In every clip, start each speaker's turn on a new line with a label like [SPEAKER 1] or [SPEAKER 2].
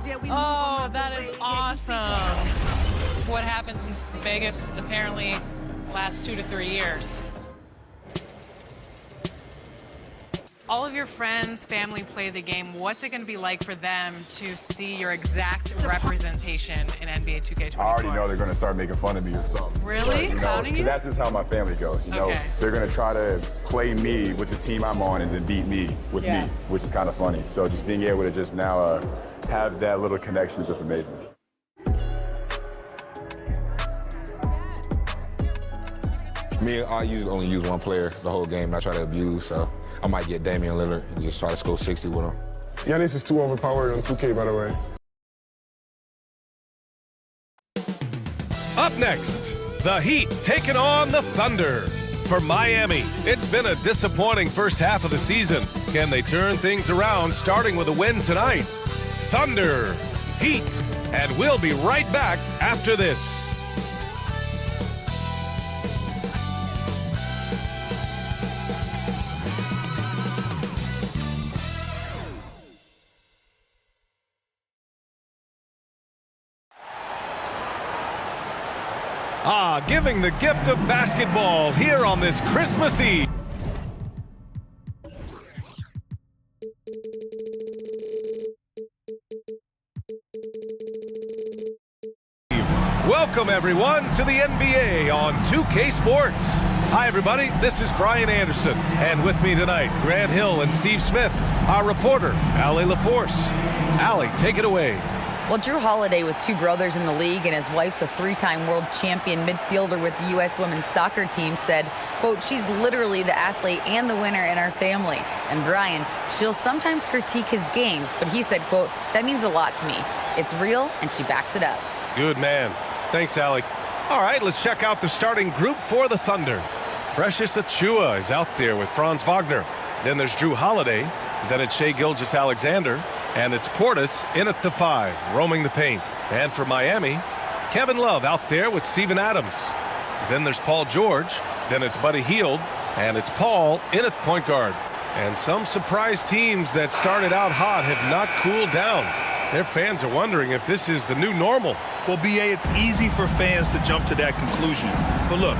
[SPEAKER 1] Oh, that is awesome. What happens in Vegas apparently lasts 2 to 3 years. All of your friends, family play the game. What's it going to be like for them to see your exact representation in NBA 2K24?
[SPEAKER 2] I already know they're going to start making fun of me or something.
[SPEAKER 1] Really?
[SPEAKER 2] But,
[SPEAKER 1] Clowning you?
[SPEAKER 2] That's just how my family goes. You know, they're going to try to play me with the team I'm on and then beat me with me, which is kind of funny. So just being able to just now have that little connection is just amazing.
[SPEAKER 3] Me, I usually only use one player the whole game. I try to abuse, so I might get Damian Lillard and just try to score 60 with him.
[SPEAKER 4] Giannis is too overpowered on 2K, by the way.
[SPEAKER 5] Up next, the Heat taking on the Thunder. For Miami, it's been a disappointing first half of the season. Can they turn things around, starting with a win tonight? Thunder, Heat, and we'll be right back after this. Giving the gift of basketball here on this Christmas Eve. Welcome, everyone, to the NBA on 2K Sports. Hi, everybody. This is Brian Anderson. And with me tonight, Grant Hill and Steve Smith, our reporter, Allie LaForce. Allie, take it away.
[SPEAKER 6] Well, Drew Holiday, with 2 brothers in the league and his wife's a 3-time world champion midfielder with the U.S. women's soccer team, said, quote, she's literally the athlete and the winner in our family. And Brian, she'll sometimes critique his games, but he said, quote, that means a lot to me. It's real, and she backs it up.
[SPEAKER 5] Good man. Thanks, Allie. All right, let's check out the starting group for the Thunder. Precious Achiuwa is out there with Franz Wagner. Then there's Drew Holiday. Then it's Shai Gilgeous-Alexander. And it's Portis in at the 5, roaming the paint. And for Miami, Kevin Love out there with Steven Adams. Then there's Paul George. Then it's Buddy Hield. And it's Paul in at point guard. And some surprise teams that started out hot have not cooled down. Their fans are wondering if this is the new normal.
[SPEAKER 7] Well, B.A., it's easy for fans to jump to that conclusion. But look,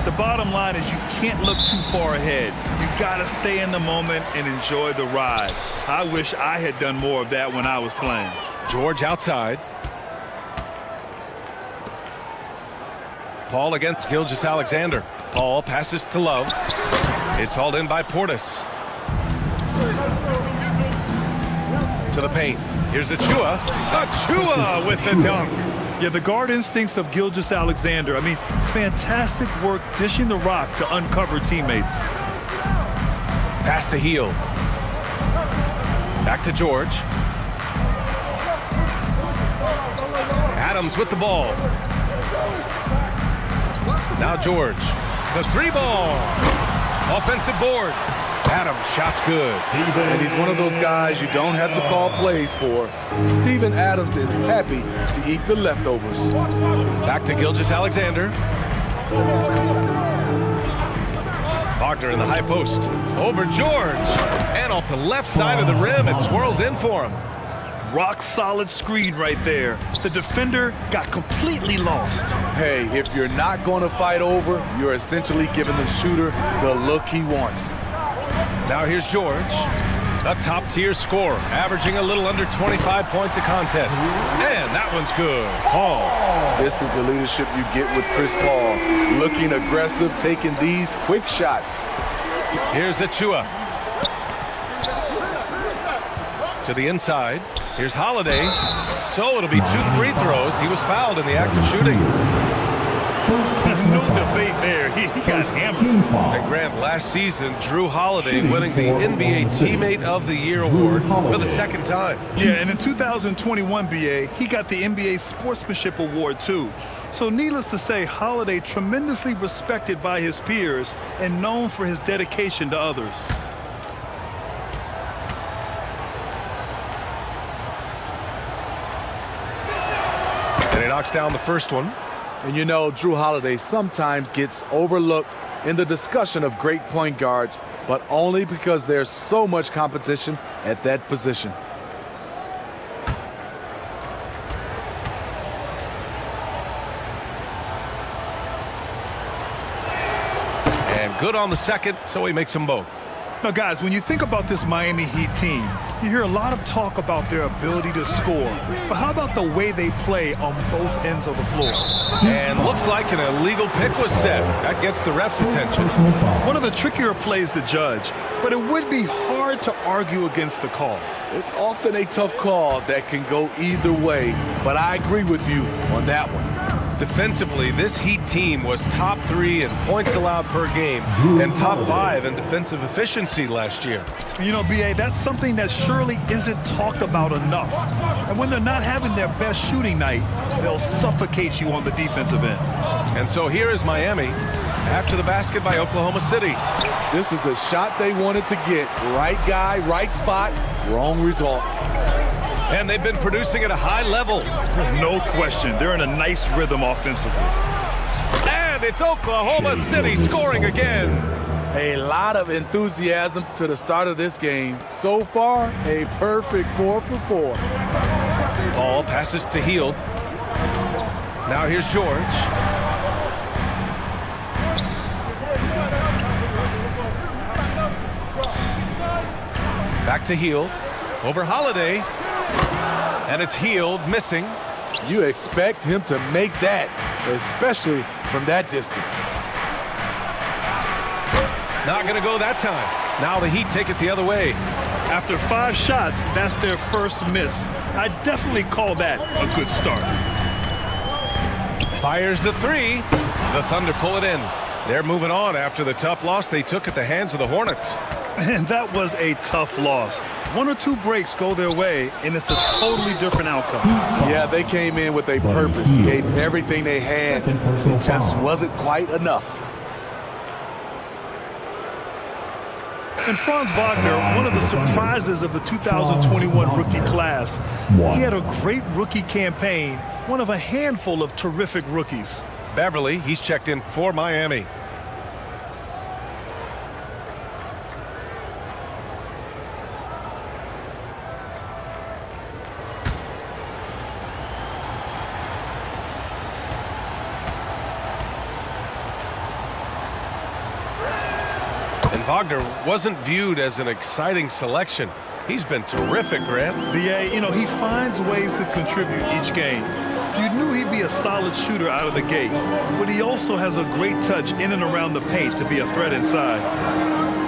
[SPEAKER 7] the bottom line is you can't look too far ahead. You got to stay in the moment and enjoy the ride. I wish I had done more of that when I was playing.
[SPEAKER 5] George outside. Paul against Gilgeous-Alexander. Paul passes to Love. It's hauled in by Portis. To the paint. Here's Achiuwa. Achiuwa with the dunk.
[SPEAKER 7] Yeah, the guard instincts of Gilgeous-Alexander. I mean, fantastic work dishing the rock to uncover teammates.
[SPEAKER 5] Pass to Hield. Back to George. Adams with the ball. Now George. The 3-ball. Offensive board. Adams, shot's good.
[SPEAKER 8] And he's one of those guys you don't have to call plays for. Steven Adams is happy to eat the leftovers.
[SPEAKER 5] Back to Gilgeous-Alexander. Wagner in the high post. Over George. And off the left side of the rim, it swirls in for him.
[SPEAKER 7] Rock solid screen right there. The defender got completely lost.
[SPEAKER 8] Hey, if you're not going to fight over, you're essentially giving the shooter the look he wants.
[SPEAKER 5] Now here's George, a top-tier scorer, averaging a little under 25 points a contest. And that one's good. Paul.
[SPEAKER 8] This is the leadership you get with Chris Paul. Looking aggressive, taking these quick shots.
[SPEAKER 5] Here's Achiuwa. To the inside. Here's Holiday. So it'll be 2 free throws. He was fouled in the act of shooting.
[SPEAKER 7] No debate there. He got hammered.
[SPEAKER 5] And Grant, last season, Drew Holiday winning the NBA Teammate of the Year award for the 2nd time.
[SPEAKER 7] Yeah, and in 2021, B.A., he got the NBA Sportsmanship Award, too. So needless to say, Holiday tremendously respected by his peers and known for his dedication to others.
[SPEAKER 5] And he knocks down the first one.
[SPEAKER 8] And you know, Drew Holiday sometimes gets overlooked in the discussion of great point guards, but only because there's so much competition at that position.
[SPEAKER 5] And good on the second, so he makes them both.
[SPEAKER 7] Now, guys, when you think about this Miami Heat team, you hear a lot of talk about their ability to score. But how about the way they play on both ends of the floor?
[SPEAKER 5] And looks like an illegal pick was set. That gets the ref's attention.
[SPEAKER 7] One of the trickier plays to judge, but it would be hard to argue against the call.
[SPEAKER 8] It's often a tough call that can go either way, but I agree with you on that one.
[SPEAKER 5] Defensively, this Heat team was top 3 in points allowed per game and top 5 in defensive efficiency last year.
[SPEAKER 7] You know, B.A., that's something that surely isn't talked about enough. And when they're not having their best shooting night, they'll suffocate you on the defensive end.
[SPEAKER 5] And so here is Miami after the basket by Oklahoma City.
[SPEAKER 8] This is the shot they wanted to get. Right guy, right spot, wrong result.
[SPEAKER 5] And they've been producing at a high level.
[SPEAKER 7] No question. They're in a nice rhythm offensively.
[SPEAKER 5] And it's Oklahoma City scoring again.
[SPEAKER 8] A lot of enthusiasm to the start of this game. So far, a perfect 4 for 4.
[SPEAKER 5] Ball passes to Hield. Now here's George. Back to Hield. Over Holiday. And it's Hield missing.
[SPEAKER 8] You expect him to make that, especially from that distance.
[SPEAKER 5] Not going to go that time. Now the Heat take it the other way.
[SPEAKER 7] After 5 shots, that's their first miss. I definitely call that a good start.
[SPEAKER 5] Fires the 3. The Thunder pull it in. They're moving on after the tough loss they took at the hands of the Hornets.
[SPEAKER 7] And that was a tough loss. 1 or 2 breaks go their way, and it's a totally different outcome.
[SPEAKER 8] Yeah, they came in with a purpose, gave everything they had. It just wasn't quite enough.
[SPEAKER 7] And Franz Wagner, one of the surprises of the 2021 rookie class. He had a great rookie campaign, one of a handful of terrific rookies.
[SPEAKER 5] Beverly, he's checked in for Miami. And Wagner wasn't viewed as an exciting selection. He's been terrific, Grant.
[SPEAKER 7] B.A., you know, he finds ways to contribute each game. You knew he'd be a solid shooter out of the gate, but he also has a great touch in and around the paint to be a threat inside.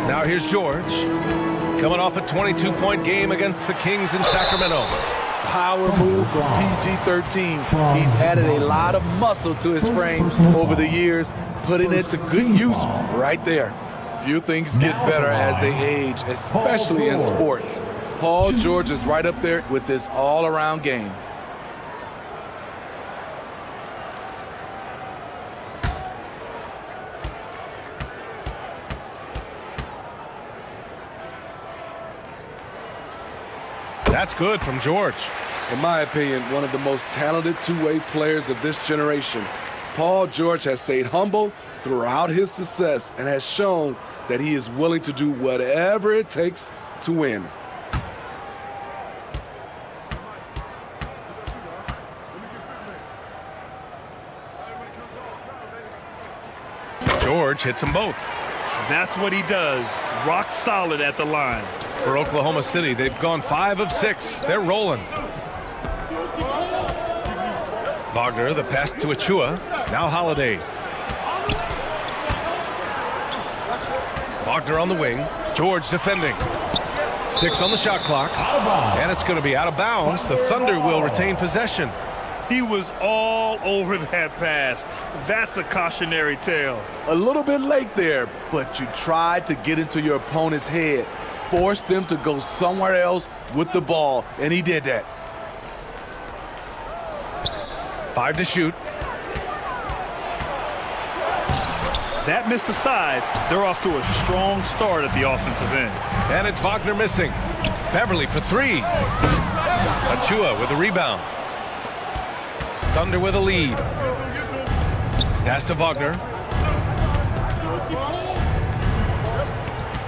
[SPEAKER 5] Now here's George, coming off a 22-point game against the Kings in Sacramento.
[SPEAKER 8] Power move from PG-13. He's added a lot of muscle to his frame over the years, putting it to good use right there. Few things get better as they age, especially in sports. Paul George is right up there with this all-around game.
[SPEAKER 5] That's good from George.
[SPEAKER 8] In my opinion, one of the most talented two-way players of this generation. Paul George has stayed humble throughout his success and has shown that he is willing to do whatever it takes to win.
[SPEAKER 5] George hits them both.
[SPEAKER 7] That's what he does. Rock solid at the line.
[SPEAKER 5] For Oklahoma City, they've gone 5 of 6. They're rolling. Wagner, the pass to Achua. Now Holiday. Wagner on the wing. George defending. 6 on the shot clock. And it's going to be out of bounds. The Thunder will retain possession.
[SPEAKER 7] He was all over that pass. That's a cautionary tale.
[SPEAKER 8] A little bit late there, but you tried to get into your opponent's head. Forced them to go somewhere else with the ball, and he did that.
[SPEAKER 5] 5 to shoot.
[SPEAKER 7] That miss aside, they're off to a strong start at the offensive end.
[SPEAKER 5] And it's Wagner missing. Beverly for 3. Achua with a rebound. Thunder with a lead. Pass to Wagner.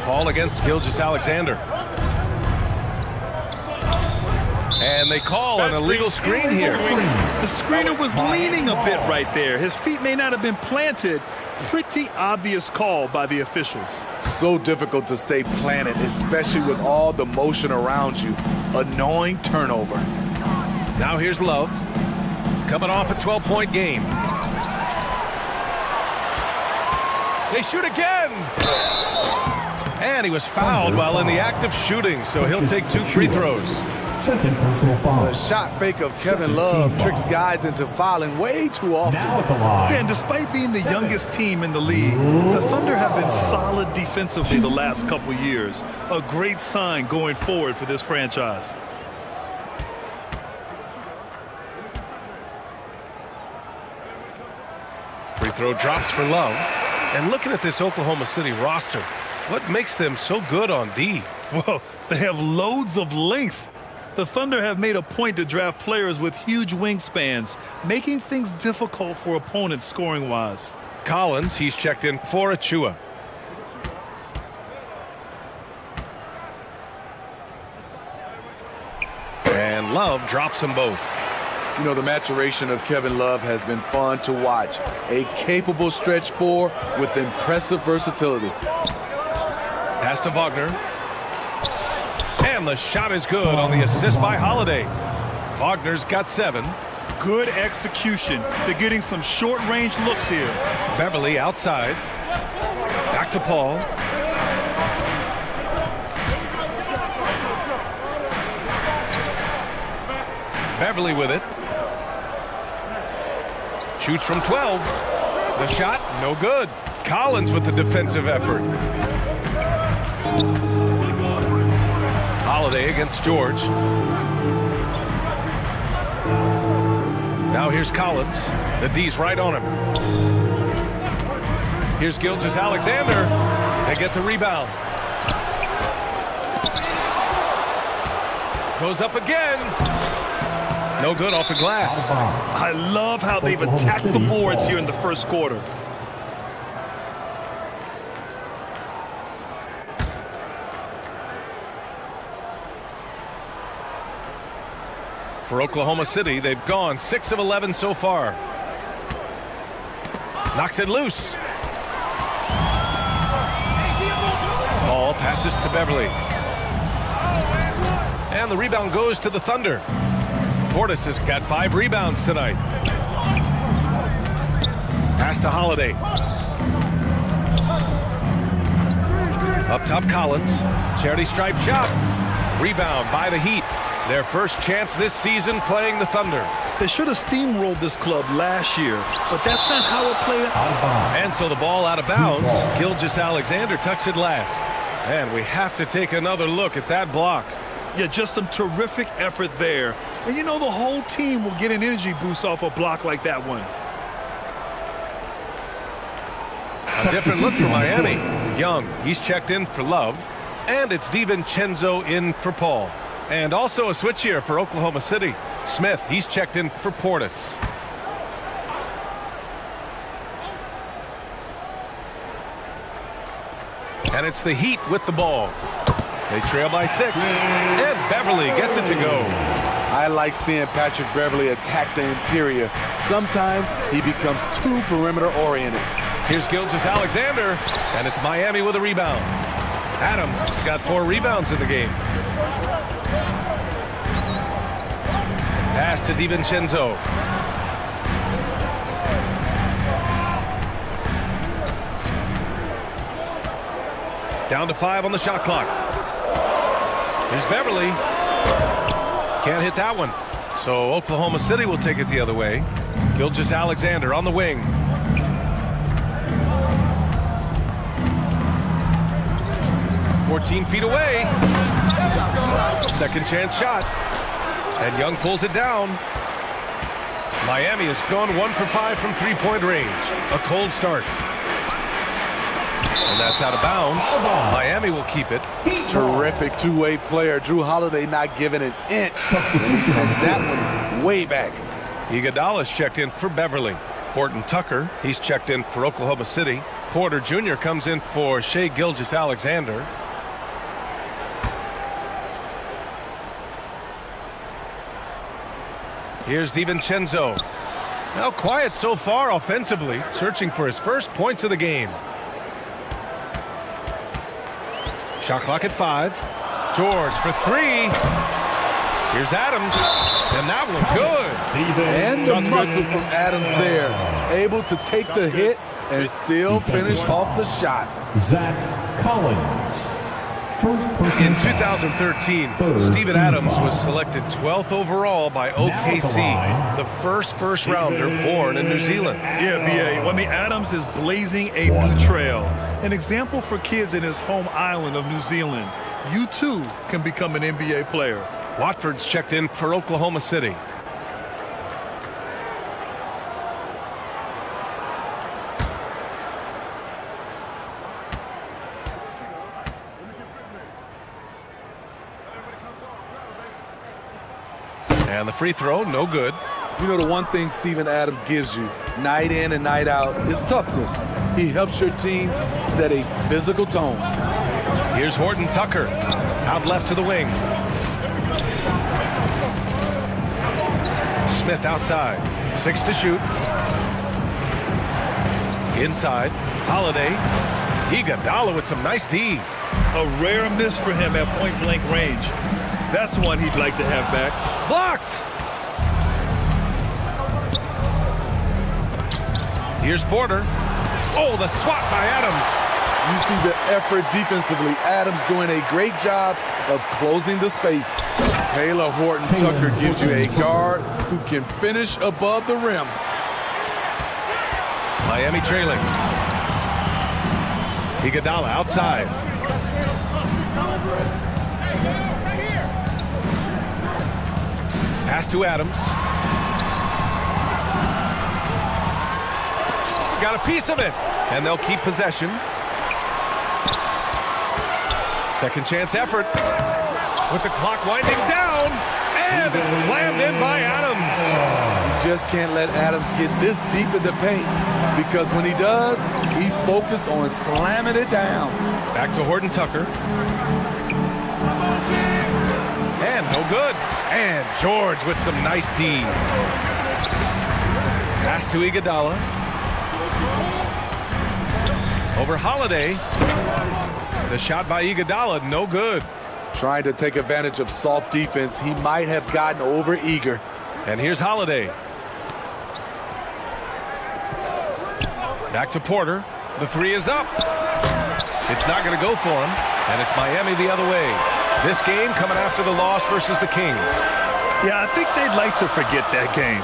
[SPEAKER 5] Paul against Gilgeous-Alexander. And they call an illegal screen here.
[SPEAKER 7] The screener was leaning a bit right there. His feet may not have been planted, Pretty obvious call by the officials.
[SPEAKER 8] So difficult to stay planted, especially with all the motion around you. Annoying turnover.
[SPEAKER 5] Now here's Love, coming off a 12-point game. They shoot again! And he was fouled while in the act of shooting, so he'll take 2 free throws.
[SPEAKER 9] Second personal foul.
[SPEAKER 8] The shot fake of Kevin Love tricks guys into fouling way too often.
[SPEAKER 9] Now at the line.
[SPEAKER 7] And despite being the youngest team in the league, the Thunder have been solid defensively the last couple years. A great sign going forward for this franchise.
[SPEAKER 5] Free throw drops for Love. And looking at this Oklahoma City roster, what makes them so good on D?
[SPEAKER 7] Well, they have loads of length. The Thunder have made a point to draft players with huge wingspans, making things difficult for opponents scoring-wise.
[SPEAKER 5] Collins, he's checked in for Achua. And Love drops them both.
[SPEAKER 8] You know, the maturation of Kevin Love has been fun to watch. A capable stretch four with impressive versatility.
[SPEAKER 5] Pass to Wagner. And the shot is good on the assist by Holiday. Wagner's got 7.
[SPEAKER 7] Good execution. They're getting some short-range looks here.
[SPEAKER 5] Beverly outside. Back to Paul. Beverly with it. Shoots from 12. The shot, no good. Collins with the defensive effort. Holiday against George. Now here's Collins. The D's right on him. Here's Gilgeous-Alexander. They get the rebound. Goes up again. No good off the glass.
[SPEAKER 7] I love how they've attacked the boards here in the first quarter.
[SPEAKER 5] For Oklahoma City, they've gone 6 of 11 so far. Knocks it loose. Ball passes to Beverly. And the rebound goes to the Thunder. Portis has got 5 rebounds tonight. Pass to Holiday. Up top, Collins. Charity stripe shot. Rebound by the Heat. Their first chance this season playing the Thunder.
[SPEAKER 7] They should have steamrolled this club last year, but that's not how it played out.
[SPEAKER 5] And so the ball out of bounds. Gilgeous-Alexander tucks it last. And we have to take another look at that block.
[SPEAKER 7] Yeah, just some terrific effort there. And you know the whole team will get an energy boost off a block like that one.
[SPEAKER 5] A different look for Miami. Young, he's checked in for Love. And it's DiVincenzo in for Paul. And also a switch here for Oklahoma City. Smith, he's checked in for Portis. And it's the Heat with the ball. They trail by 6. And Beverly gets it to go.
[SPEAKER 8] I like seeing Patrick Beverly attack the interior. Sometimes he becomes too perimeter oriented.
[SPEAKER 5] Here's Gilgeous-Alexander, and it's Miami with a rebound. Adams got 4 rebounds in the game. Pass to DiVincenzo. Down to 5 on the shot clock. Here's Beverly. Can't hit that one. So Oklahoma City will take it the other way. Gilgeous-Alexander on the wing. "14 feet away. Second chance shot. And Young pulls it down. Miami has gone 1 for 5 from three-point range. A cold start. And that's out of bounds. Miami will keep it.
[SPEAKER 8] Terrific two-way player. Drew Holiday not giving an inch. And he sends that one way back.
[SPEAKER 5] Iguodala's checked in for Beverly. Horton Tucker, he's checked in for Oklahoma City. Porter Jr. comes in for Shai Gilgeous-Alexander. Here's DiVincenzo. Now quiet so far offensively, searching for his first points of the game. Shot clock at 5. George for 3. Here's Adams, and that one good.
[SPEAKER 8] And the muscle from Adams there, able to take the hit and still finish off the shot.
[SPEAKER 9] Zach Collins.
[SPEAKER 5] In 2013, Steven Adams was selected 12th overall by OKC, the first rounder born in New Zealand.
[SPEAKER 7] Yeah, B.A. Adams is blazing a new trail. An example for kids in his home island of New Zealand. You too can become an NBA player.
[SPEAKER 5] Watford's checked in for Oklahoma City. And the free throw, no good.
[SPEAKER 8] You know, the one thing Steven Adams gives you, night in and night out, is toughness. He helps your team set a physical tone.
[SPEAKER 5] Here's Horton Tucker, out left to the wing. Smith outside, 6 to shoot. Inside, Holiday. Iguodala with some nice D.
[SPEAKER 7] A rare miss for him at point-blank range. That's one he'd like to have back.
[SPEAKER 5] Blocked! Here's Porter. Oh, the swat by Adams.
[SPEAKER 8] You see the effort defensively. Adams doing a great job of closing the space. Taylor Horton Tucker gives you a guard who can finish above the rim.
[SPEAKER 5] Miami trailing. Iguodala outside. Pass to Adams. Got a piece of it, and they'll keep possession. Second chance effort with the clock winding down, and it's slammed in by Adams.
[SPEAKER 8] You just can't let Adams get this deep in the paint, because when he does, he's focused on slamming it down.
[SPEAKER 5] Back to Horton Tucker. And no good. And George with some nice D. Pass to Iguodala. Over Holiday. The shot by Iguodala, no good.
[SPEAKER 8] Trying to take advantage of soft defense. He might have gotten over eager.
[SPEAKER 5] And here's Holiday. Back to Porter. The 3 is up. It's not going to go for him. And it's Miami the other way. This game coming after the loss versus the Kings.
[SPEAKER 7] Yeah, I think they'd like to forget that game.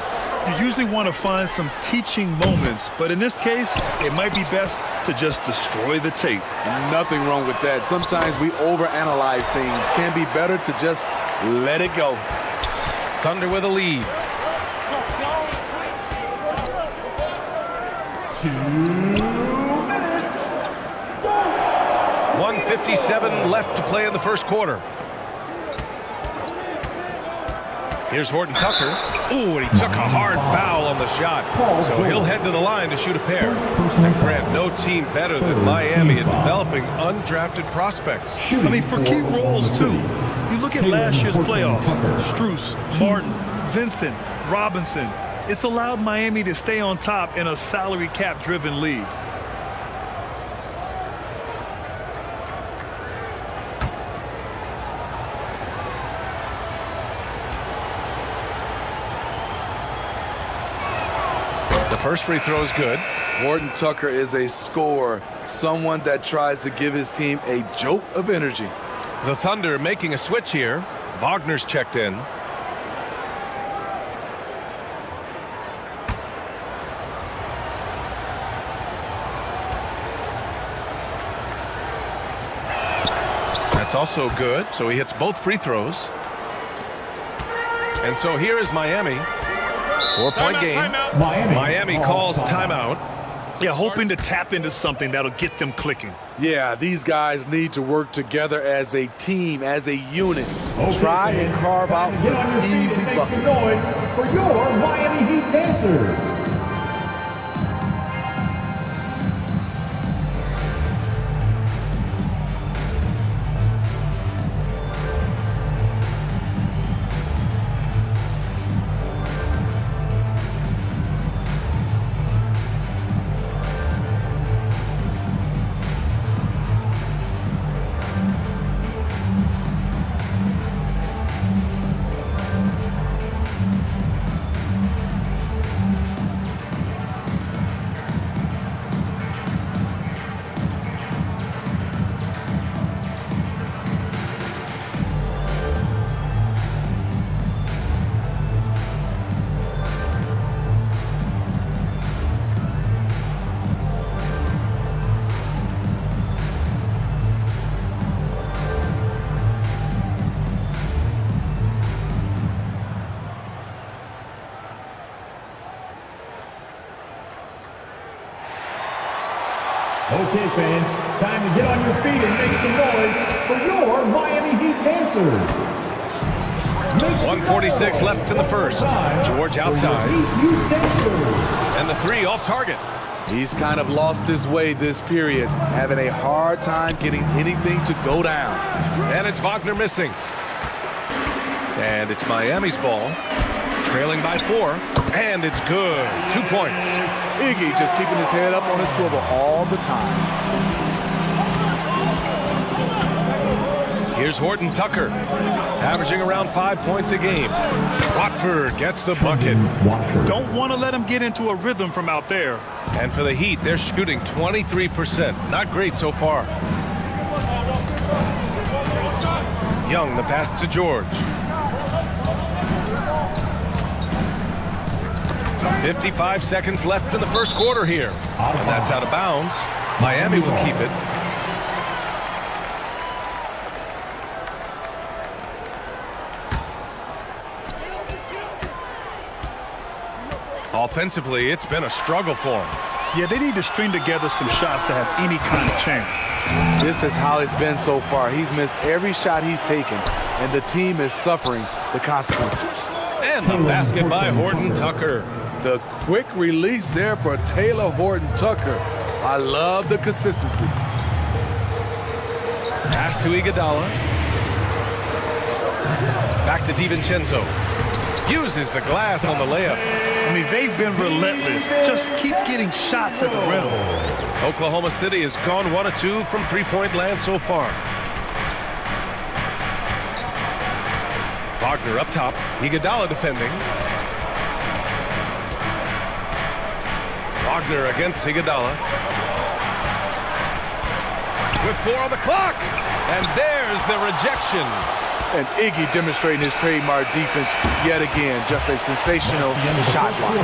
[SPEAKER 7] You usually want to find some teaching moments, but in this case, it might be best to just destroy the tape.
[SPEAKER 8] Nothing wrong with that. Sometimes we overanalyze things. Can be better to just let it go.
[SPEAKER 5] Thunder with a lead.
[SPEAKER 9] 2 minutes.
[SPEAKER 5] 1:57 left to play in the first quarter. Here's Horton Tucker. Ooh, and he took a hard foul on the shot. So he'll head to the line to shoot a pair. And Grant, no team better than Miami at developing undrafted prospects.
[SPEAKER 7] I mean, for key roles, too. You look at last year's playoffs. Strus, Martin, Vincent, Robinson. It's allowed Miami to stay on top in a salary cap-driven league.
[SPEAKER 5] First free throw is good.
[SPEAKER 8] Horton Tucker is a scorer, someone that tries to give his team a jolt of energy.
[SPEAKER 5] The Thunder making a switch here. Wagner's checked in. That's also good, so he hits both free throws. And so here is Miami. 4-point game. Miami calls timeout.
[SPEAKER 7] Yeah, hoping to tap into something that'll get them clicking.
[SPEAKER 8] Yeah, these guys need to work together as a team, as a unit. Try and carve out some easy buckets.
[SPEAKER 9] For your Miami Heat dancers. Okay, fans, time to get on your feet and make some noise for your Miami Heat dancers.
[SPEAKER 5] 1:46 left in the first. George outside. And the three off target.
[SPEAKER 8] He's kind of lost his way this period, having a hard time getting anything to go down.
[SPEAKER 5] And it's Wagner missing. And it's Miami's ball. Trailing by 4. And it's good. 2 points.
[SPEAKER 8] Iggy just keeping his head up on his swivel all the time.
[SPEAKER 5] Here's Horton Tucker, averaging around 5 points a game. Watford gets the bucket.
[SPEAKER 7] Don't want to let him get into a rhythm from out there.
[SPEAKER 5] And for the Heat, they're shooting 23%. Not great so far. Young, the pass to George. 55 seconds left in the first quarter here. And that's out of bounds. Miami will keep it. Offensively, it's been a struggle for them.
[SPEAKER 7] Yeah, they need to string together some shots to have any kind of chance.
[SPEAKER 8] This is how it's been so far. He's missed every shot he's taken, and the team is suffering the consequences.
[SPEAKER 5] And the basket by Horton Tucker.
[SPEAKER 8] The quick release there for Taylor Horton Tucker. I love the consistency.
[SPEAKER 5] Pass to Iguodala. Back to DiVincenzo. Uses the glass on the layup.
[SPEAKER 7] I mean, they've been relentless. Just keep getting shots at the rim.
[SPEAKER 5] Oklahoma City has gone 1 of 2 from three-point land so far. Wagner up top. Iguodala defending. Wagner against Iguodala. With 4 on the clock. And there's the rejection.
[SPEAKER 8] And Iggy demonstrating his trademark defense yet again. Just a sensational shot block.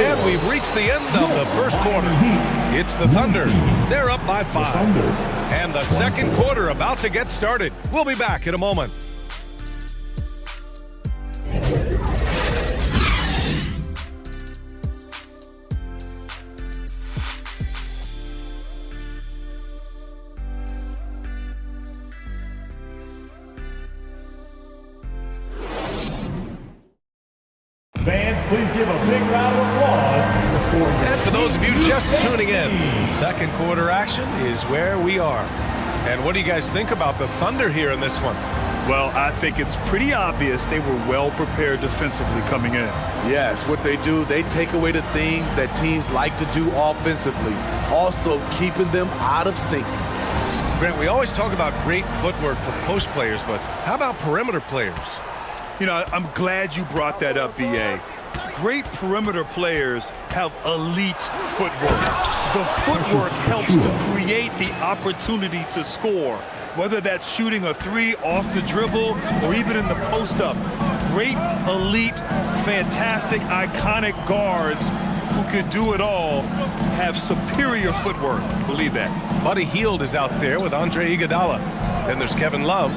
[SPEAKER 5] And we've reached the end of the first quarter. It's the Thunder. They're up by 5. And the second quarter about to get started. We'll be back in a moment.
[SPEAKER 9] Fans, please give a big round of applause.
[SPEAKER 5] And for those of you just tuning in, second quarter action is where we are. And what do you guys think about the Thunder here in this one?
[SPEAKER 7] Well, I think it's pretty obvious they were well prepared defensively coming in.
[SPEAKER 8] Yes, what they do, they take away the things that teams like to do offensively, also keeping them out of sync.
[SPEAKER 5] Grant, we always talk about great footwork for post players, but how about perimeter players?
[SPEAKER 7] You know, I'm glad you brought that up, B.A. Great perimeter players have elite footwork. The footwork helps to create the opportunity to score, whether that's shooting a 3 off the dribble or even in the post-up. Great, elite, fantastic, iconic guards who can do it all have superior footwork. Believe that.
[SPEAKER 5] Buddy Hield is out there with Andre Iguodala. Then there's Kevin Love.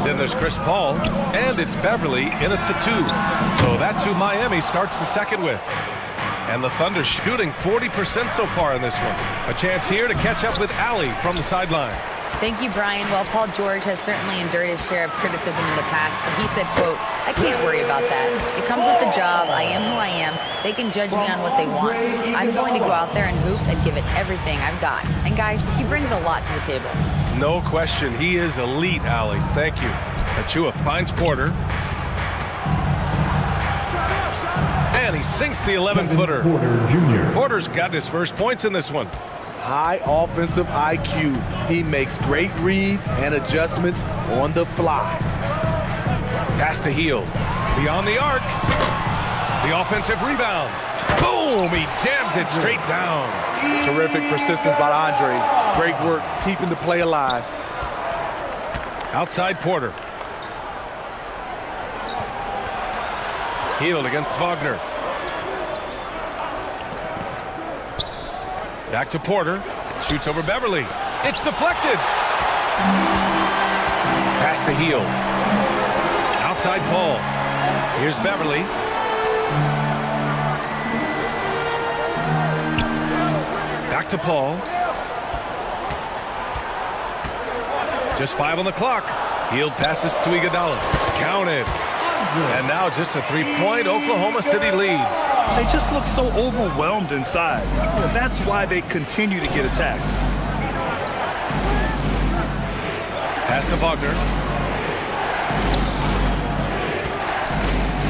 [SPEAKER 5] Then there's Chris Paul. And it's Beverly in at the 2. So that's who Miami starts the second with. And the Thunder shooting 40% so far in this one. A chance here to catch up with Allie from the sideline.
[SPEAKER 6] Thank you, Brian. Well, Paul George has certainly endured his share of criticism in the past, but he said, quote, "I can't worry about that. It comes with the job. I am who I am. They can judge me on what they want. I'm going to go out there and hoop and give it everything I've got." And guys, he brings a lot to the table.
[SPEAKER 5] No question. He is elite, Allie. Thank you. Achua finds Porter. And he sinks the 11-footer.
[SPEAKER 9] Porter Jr.
[SPEAKER 5] Porter's got his first points in this one.
[SPEAKER 8] High offensive IQ. He makes great reads and adjustments on the fly.
[SPEAKER 5] Pass to Hield. Beyond the arc. The offensive rebound. Boom! He jams it straight down.
[SPEAKER 8] Terrific persistence by Andre. Great work keeping the play alive.
[SPEAKER 5] Outside Porter. Hield against Wagner. Back to Porter. Shoots over Beverly. It's deflected. Pass to Hield. Outside Paul. Here's Beverly. Back to Paul. Just 5 on the clock. Hield passes to Iguodala. Counted. And now just a 3-point Oklahoma City lead.
[SPEAKER 7] They just look so overwhelmed inside. And that's why they continue to get attacked.
[SPEAKER 5] Pass to Wagner.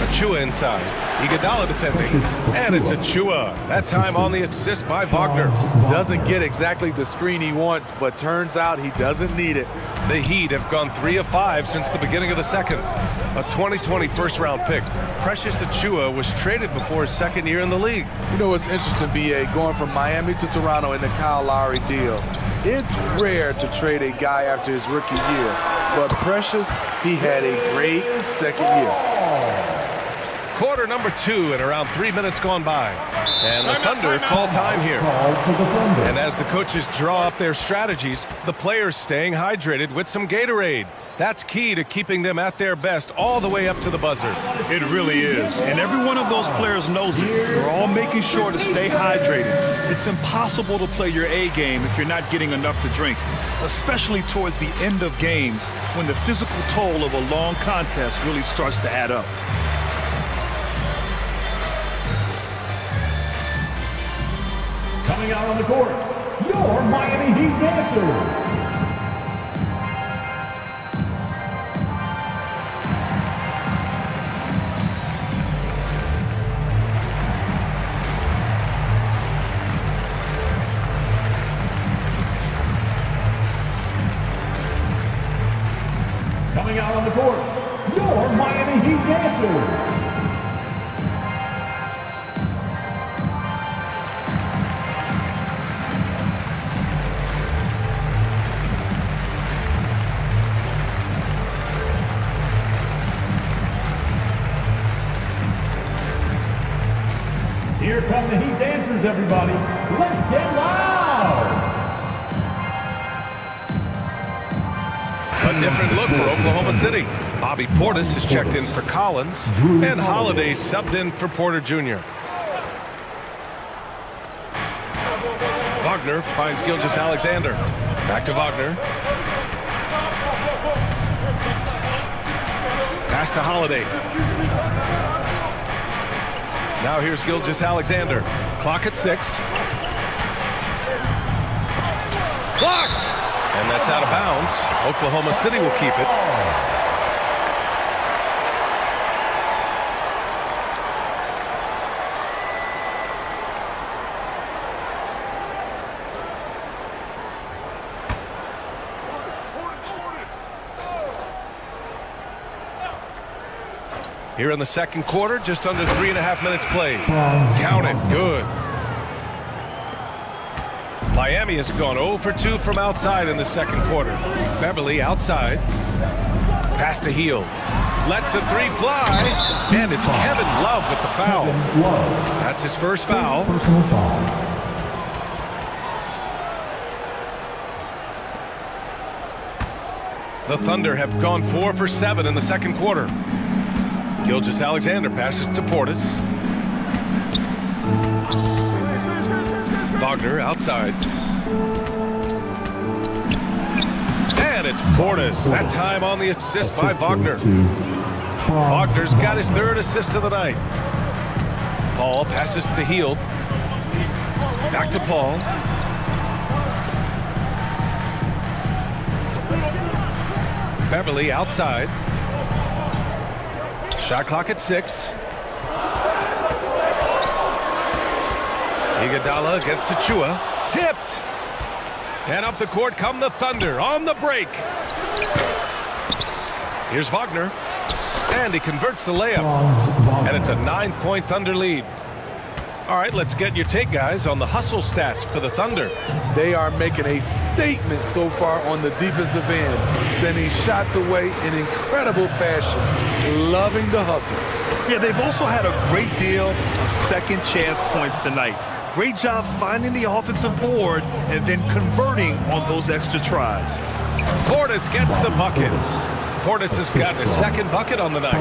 [SPEAKER 5] Achua inside. Iguodala defending. And it's Achua. That time on the assist by Wagner.
[SPEAKER 8] Doesn't get exactly the screen he wants, but turns out he doesn't need it.
[SPEAKER 5] The Heat have gone 3 of 5 since the beginning of the second. A 2020 first-round pick. Precious Achua was traded before his second year in the league.
[SPEAKER 8] You know, it's interesting, B.A., going from Miami to Toronto in the Kyle Lowry deal. It's rare to trade a guy after his rookie year, but Precious, he had a great second year.
[SPEAKER 5] Quarter number 2 and around 3 minutes gone by. And the Thunder call time here. And as the coaches draw up their strategies, the players staying hydrated with some Gatorade. That's key to keeping them at their best all the way up to the buzzer.
[SPEAKER 7] It really is. And every one of those players knows it. They're all making sure to stay hydrated. It's impossible to play your A game if you're not getting enough to drink, especially towards the end of games when the physical toll of a long contest really starts to add up.
[SPEAKER 9] Coming out on the court, your Miami Heat dancers. Coming out on the court, your Miami Heat dancers. Here come the Heat dancers, everybody. Let's get loud!
[SPEAKER 5] A different look for Oklahoma City. Bobby Portis has checked in for Collins, and Holiday subbed in for Porter Jr. Wagner finds Gilgeous-Alexander. Back to Wagner. Pass to Holiday. Now here's Gilgeous-Alexander. Clock at 6. Blocked! And that's out of bounds. Oklahoma City will keep it. Here in the second quarter, just under 3.5 minutes played. Count it. Good. Miami has gone 0 for 2 from outside in the second quarter. Beverly outside. Pass to Hield. Lets the 3 fly. And it's Kevin Love with the foul. That's his first foul. The Thunder have gone 4 for 7 in the second quarter. Gilgeous-Alexander passes to Portis. Wagner outside. And it's Portis. That time on the assist by Wagner. Wagner's got his 3rd assist of the night. Paul passes to Hield. Back to Paul. Beverly outside. Shot clock at 6. Iguodala against Achua. Tipped. And up the court come the Thunder on the break. Here's Wagner. And he converts the layup. And it's a 9-point Thunder lead. All right, let's get your take, guys, on the hustle stats for the Thunder.
[SPEAKER 8] They are making a statement so far on the defensive end, sending shots away in incredible fashion, loving the hustle.
[SPEAKER 7] Yeah, they've also had a great deal of second chance points tonight. Great job finding the offensive board and then converting on those extra tries.
[SPEAKER 5] Portis gets the bucket. Portis has got his 2nd bucket on the night.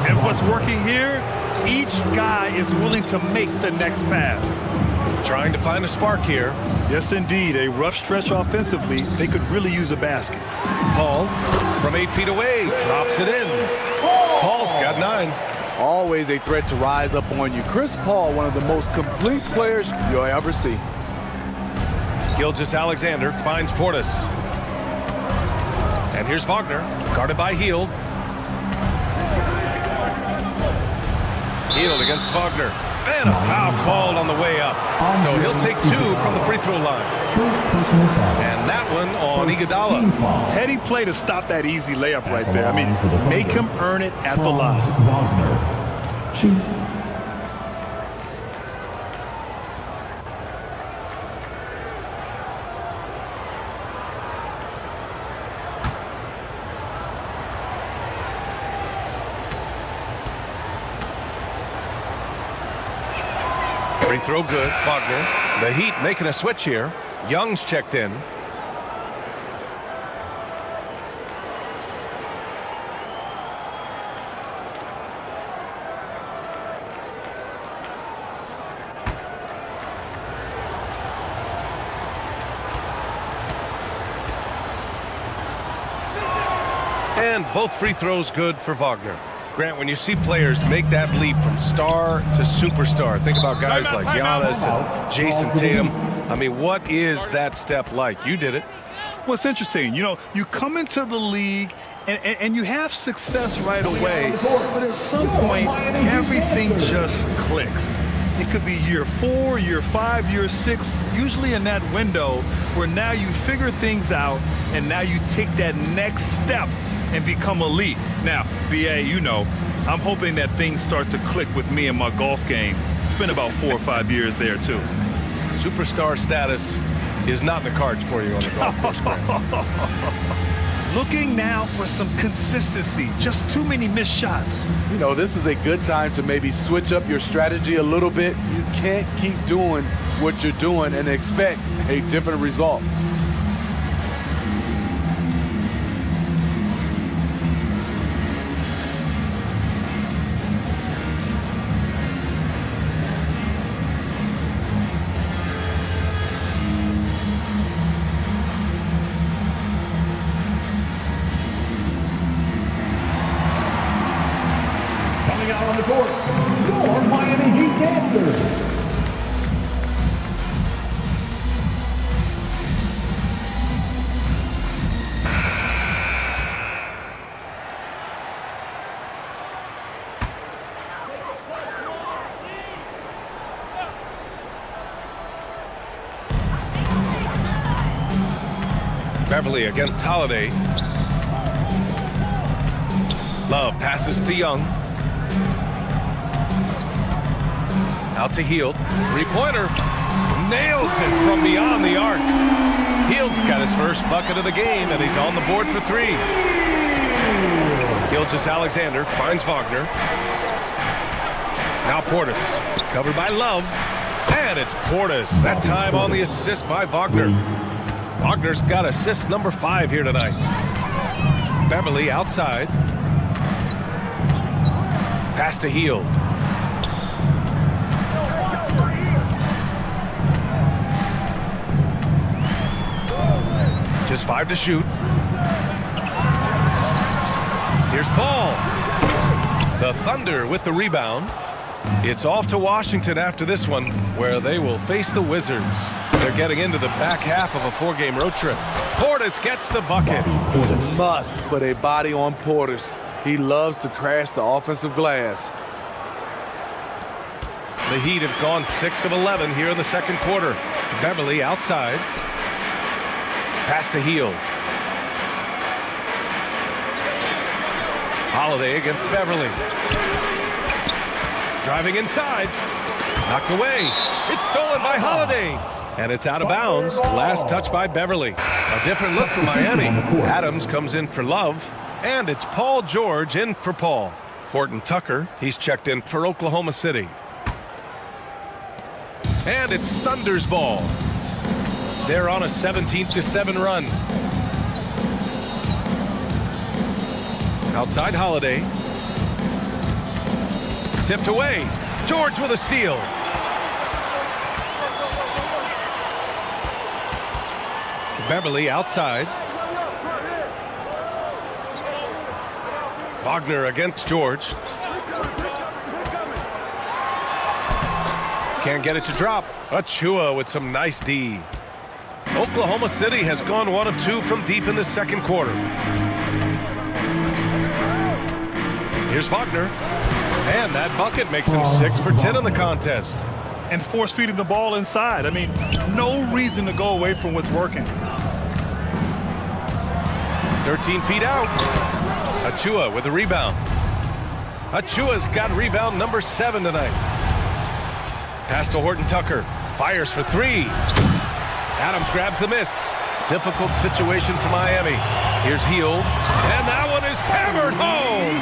[SPEAKER 7] And what's working here? Each guy is willing to make the next pass.
[SPEAKER 5] trying to find a spark here.
[SPEAKER 7] Yes, indeed. A rough stretch offensively. They could really use a basket.
[SPEAKER 5] Paul from 8 feet away drops it in. Paul's got 9.
[SPEAKER 8] Always a threat to rise up on you. Chris Paul, one of the most complete players you'll ever see.
[SPEAKER 5] Gilgeous-Alexander finds Portis. And here's Wagner, guarded by Hield. Hield against Wagner. And a foul called on the way up. So he'll take 2 from the free throw line. And that one on Iguodala.
[SPEAKER 7] Heady play to stop that easy layup right there. I mean, make him earn it at the line.
[SPEAKER 9] Wagner. 2.
[SPEAKER 5] Free throw good, Wagner. The Heat making a switch here. Young's checked in. And both free throws good for Wagner. Grant, when you see players make that leap from star to superstar, think about guys like Giannis and Jason Tatum. I mean, what is that step like? You did it.
[SPEAKER 7] Well, it's interesting. You know, you come into the league and you have success right away, but at some point, everything just clicks. It could be year 4, year 5, year 6, usually in that window where now you figure things out and now you take that next step and become elite. Now, BA, you know, I'm hoping that things start to click with me in my golf game. It's been about 4 or 5 years there, too.
[SPEAKER 5] Superstar status is not in the cards for you on the golf course, Grant.
[SPEAKER 7] Looking now for some consistency. Just too many missed shots.
[SPEAKER 8] You know, this is a good time to maybe switch up your strategy a little bit. You can't keep doing what you're doing and expect a different result.
[SPEAKER 9] Out on the court, your Miami Heat dancers.
[SPEAKER 5] Beverly against Holiday. Love passes to Young. Out to Hield. Three-pointer. Nails it from beyond the arc. Hield's got his first bucket of the game, and he's on the board for 3. Gilgeous-Alexander finds Wagner. Now Portis. Covered by Love. And it's Portis. That time on the assist by Wagner. Wagner's got assist number 5 here tonight. Beverly outside. Pass to Hield. Just 5 to shoot. Here's Paul. The Thunder with the rebound. It's off to Washington after this one, where they will face the Wizards. They're getting into the back half of a 4-game road trip. Portis gets the bucket.
[SPEAKER 8] Must put a body on Portis. He loves to crash the offensive glass.
[SPEAKER 5] The Heat have gone 6 of 11 here in the second quarter. Beverly outside. Pass to Hield. Holiday against Beverly. Driving inside. Knocked away. It's stolen by Holiday. And it's out of bounds. Last touch by Beverly. A different look for Miami. Adams comes in for Love. And it's Paul George in for Paul. Horton Tucker, he's checked in for Oklahoma City. And it's Thunder's ball. They're on a 17-7 run. Outside Holiday. Tipped away. George with a steal. Beverly outside. Wagner against George. Can't get it to drop. Achua with some nice D. Oklahoma City has gone 1 of 2 from deep in the second quarter. Here's Wagner. And that bucket makes him 6 for 10 in the contest.
[SPEAKER 7] And force feeding the ball inside. I mean, no reason to go away from what's working.
[SPEAKER 5] 13 feet out. Achua with a rebound. Achua's got rebound number 7 tonight. Pass to Horton Tucker. Fires for 3. Adams grabs the miss. Difficult situation for Miami. Here's Hield. And that one is hammered home.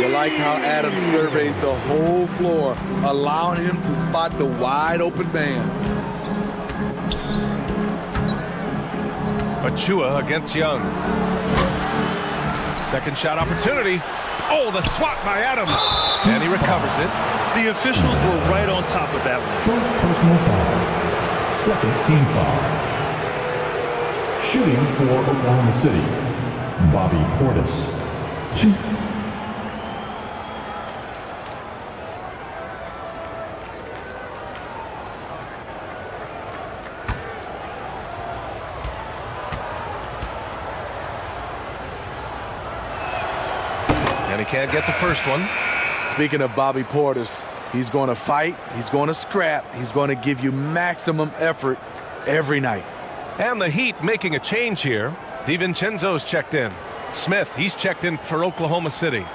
[SPEAKER 8] You like how Adams surveys the whole floor, allowing him to spot the wide open man.
[SPEAKER 5] Achua against Young. Second shot opportunity. Oh, the swat by Adams. And he recovers it.
[SPEAKER 7] The officials were right on top of that one.
[SPEAKER 9] First personal foul. Second team foul. Shooting for Oklahoma City, Bobby Portis. 2.
[SPEAKER 5] And he can't get the first one.
[SPEAKER 8] Speaking of Bobby Portis, he's going to fight, he's going to scrap, he's going to give you maximum effort every night.
[SPEAKER 5] And the Heat making a change here. DiVincenzo's checked in. Smith, he's checked in for Oklahoma City.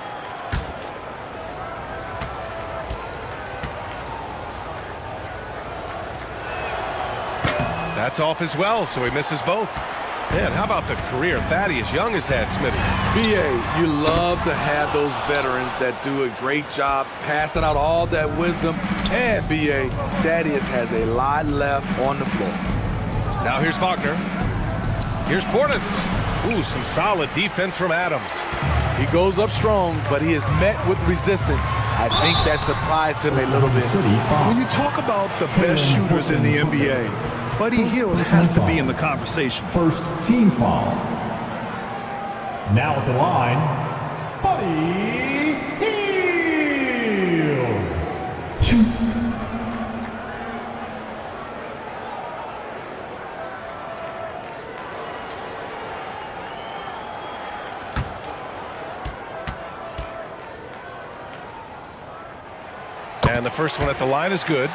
[SPEAKER 5] That's off as well, so he misses both. Man, how about the career Thaddeus Young has had, Smitty?
[SPEAKER 8] B.A., you love to have those veterans that do a great job passing out all that wisdom. And, B.A., Thaddeus has a lot left on the floor.
[SPEAKER 5] Now here's Wagner. Here's Portis. Ooh, some solid defense from Adams.
[SPEAKER 8] He goes up strong, but he is met with resistance. I think that surprised him a little bit.
[SPEAKER 7] When you talk about the best shooters in the NBA, Buddy Hield has to be in the conversation.
[SPEAKER 9] First team foul. Now at the line, Buddy Hield. 2.
[SPEAKER 5] And the first one at the line is good.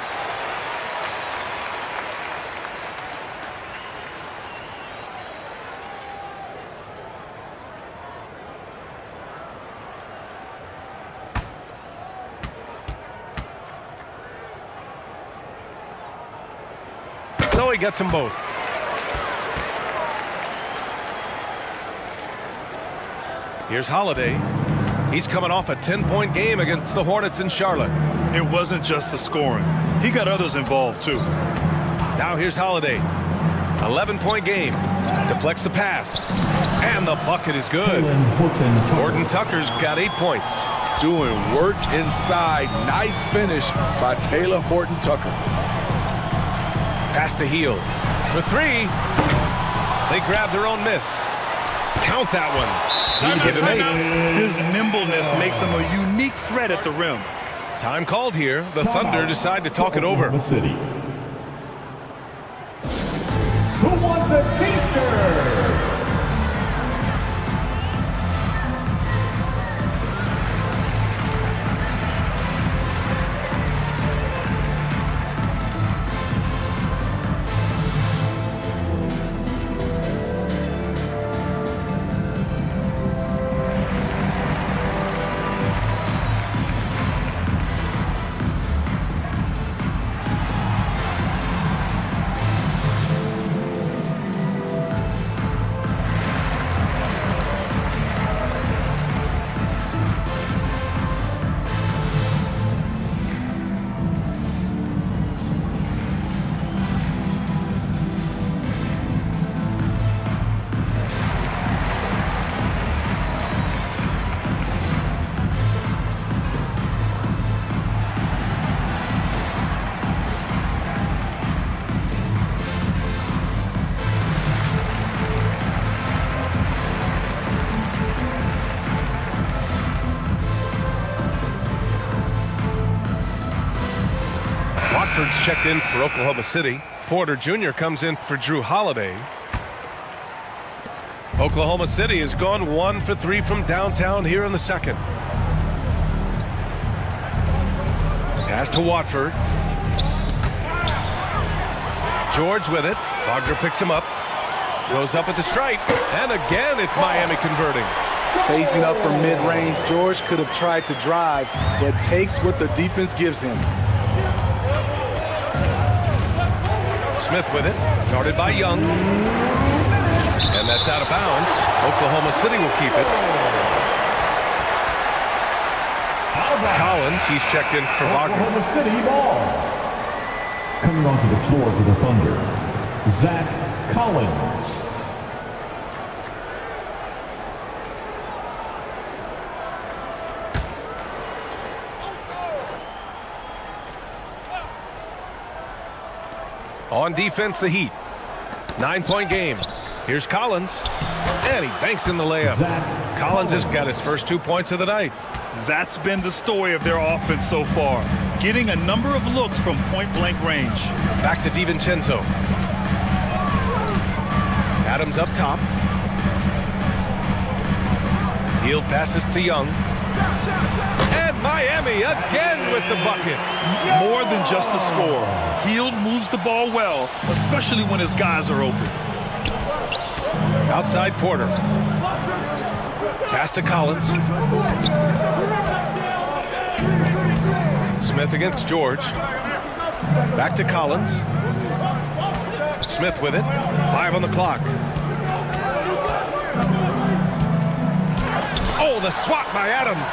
[SPEAKER 5] So he gets them both. Here's Holiday. He's coming off a 10-point game against the Hornets in Charlotte.
[SPEAKER 7] It wasn't just the scoring. He got others involved, too.
[SPEAKER 5] Now here's Holiday. 11-point game. Deflects the pass. And the bucket is good. Horton Tucker's got 8 points.
[SPEAKER 8] Doing work inside. Nice finish by Taylor Horton Tucker.
[SPEAKER 5] Pass to Hield. For 3. They grab their own miss. Count that one. He give him 8.
[SPEAKER 7] His nimbleness makes him a unique threat at the rim.
[SPEAKER 5] Time called here. The Thunder decide to talk it over.
[SPEAKER 9] City. Who wants a t-shirt?
[SPEAKER 5] checked in for Oklahoma City. Porter Jr. comes in for Drew Holiday. Oklahoma City has gone 1 for 3 from downtown here in the second. Pass to Watford. George with it. Wagner picks him up. Goes up at the stripe. And again, it's Miami converting.
[SPEAKER 8] Facing up from mid-range, George could have tried to drive, but takes what the defense gives him.
[SPEAKER 5] Smith with it. Guarded by Young. And that's out of bounds. Oklahoma City will keep it. Collins, he's checked in for Wagner.
[SPEAKER 9] Oklahoma City ball. Coming onto the floor for the Thunder, Zach Collins.
[SPEAKER 5] On defense, the Heat. 9-point game. Here's Collins. And he banks in the layup. Collins has got his first 2 points of the night.
[SPEAKER 7] That's been the story of their offense so far. Getting a number of looks from point-blank range.
[SPEAKER 5] Back to DiVincenzo. Adams up top. Hield passes to Young. And Miami again with the bucket.
[SPEAKER 7] More than just a score. Hield moves the ball well, especially when his guys are open.
[SPEAKER 5] Outside Porter. Pass to Collins. Smith against George. Back to Collins. Smith with it. 5 on the clock. Oh, the swat by Adams.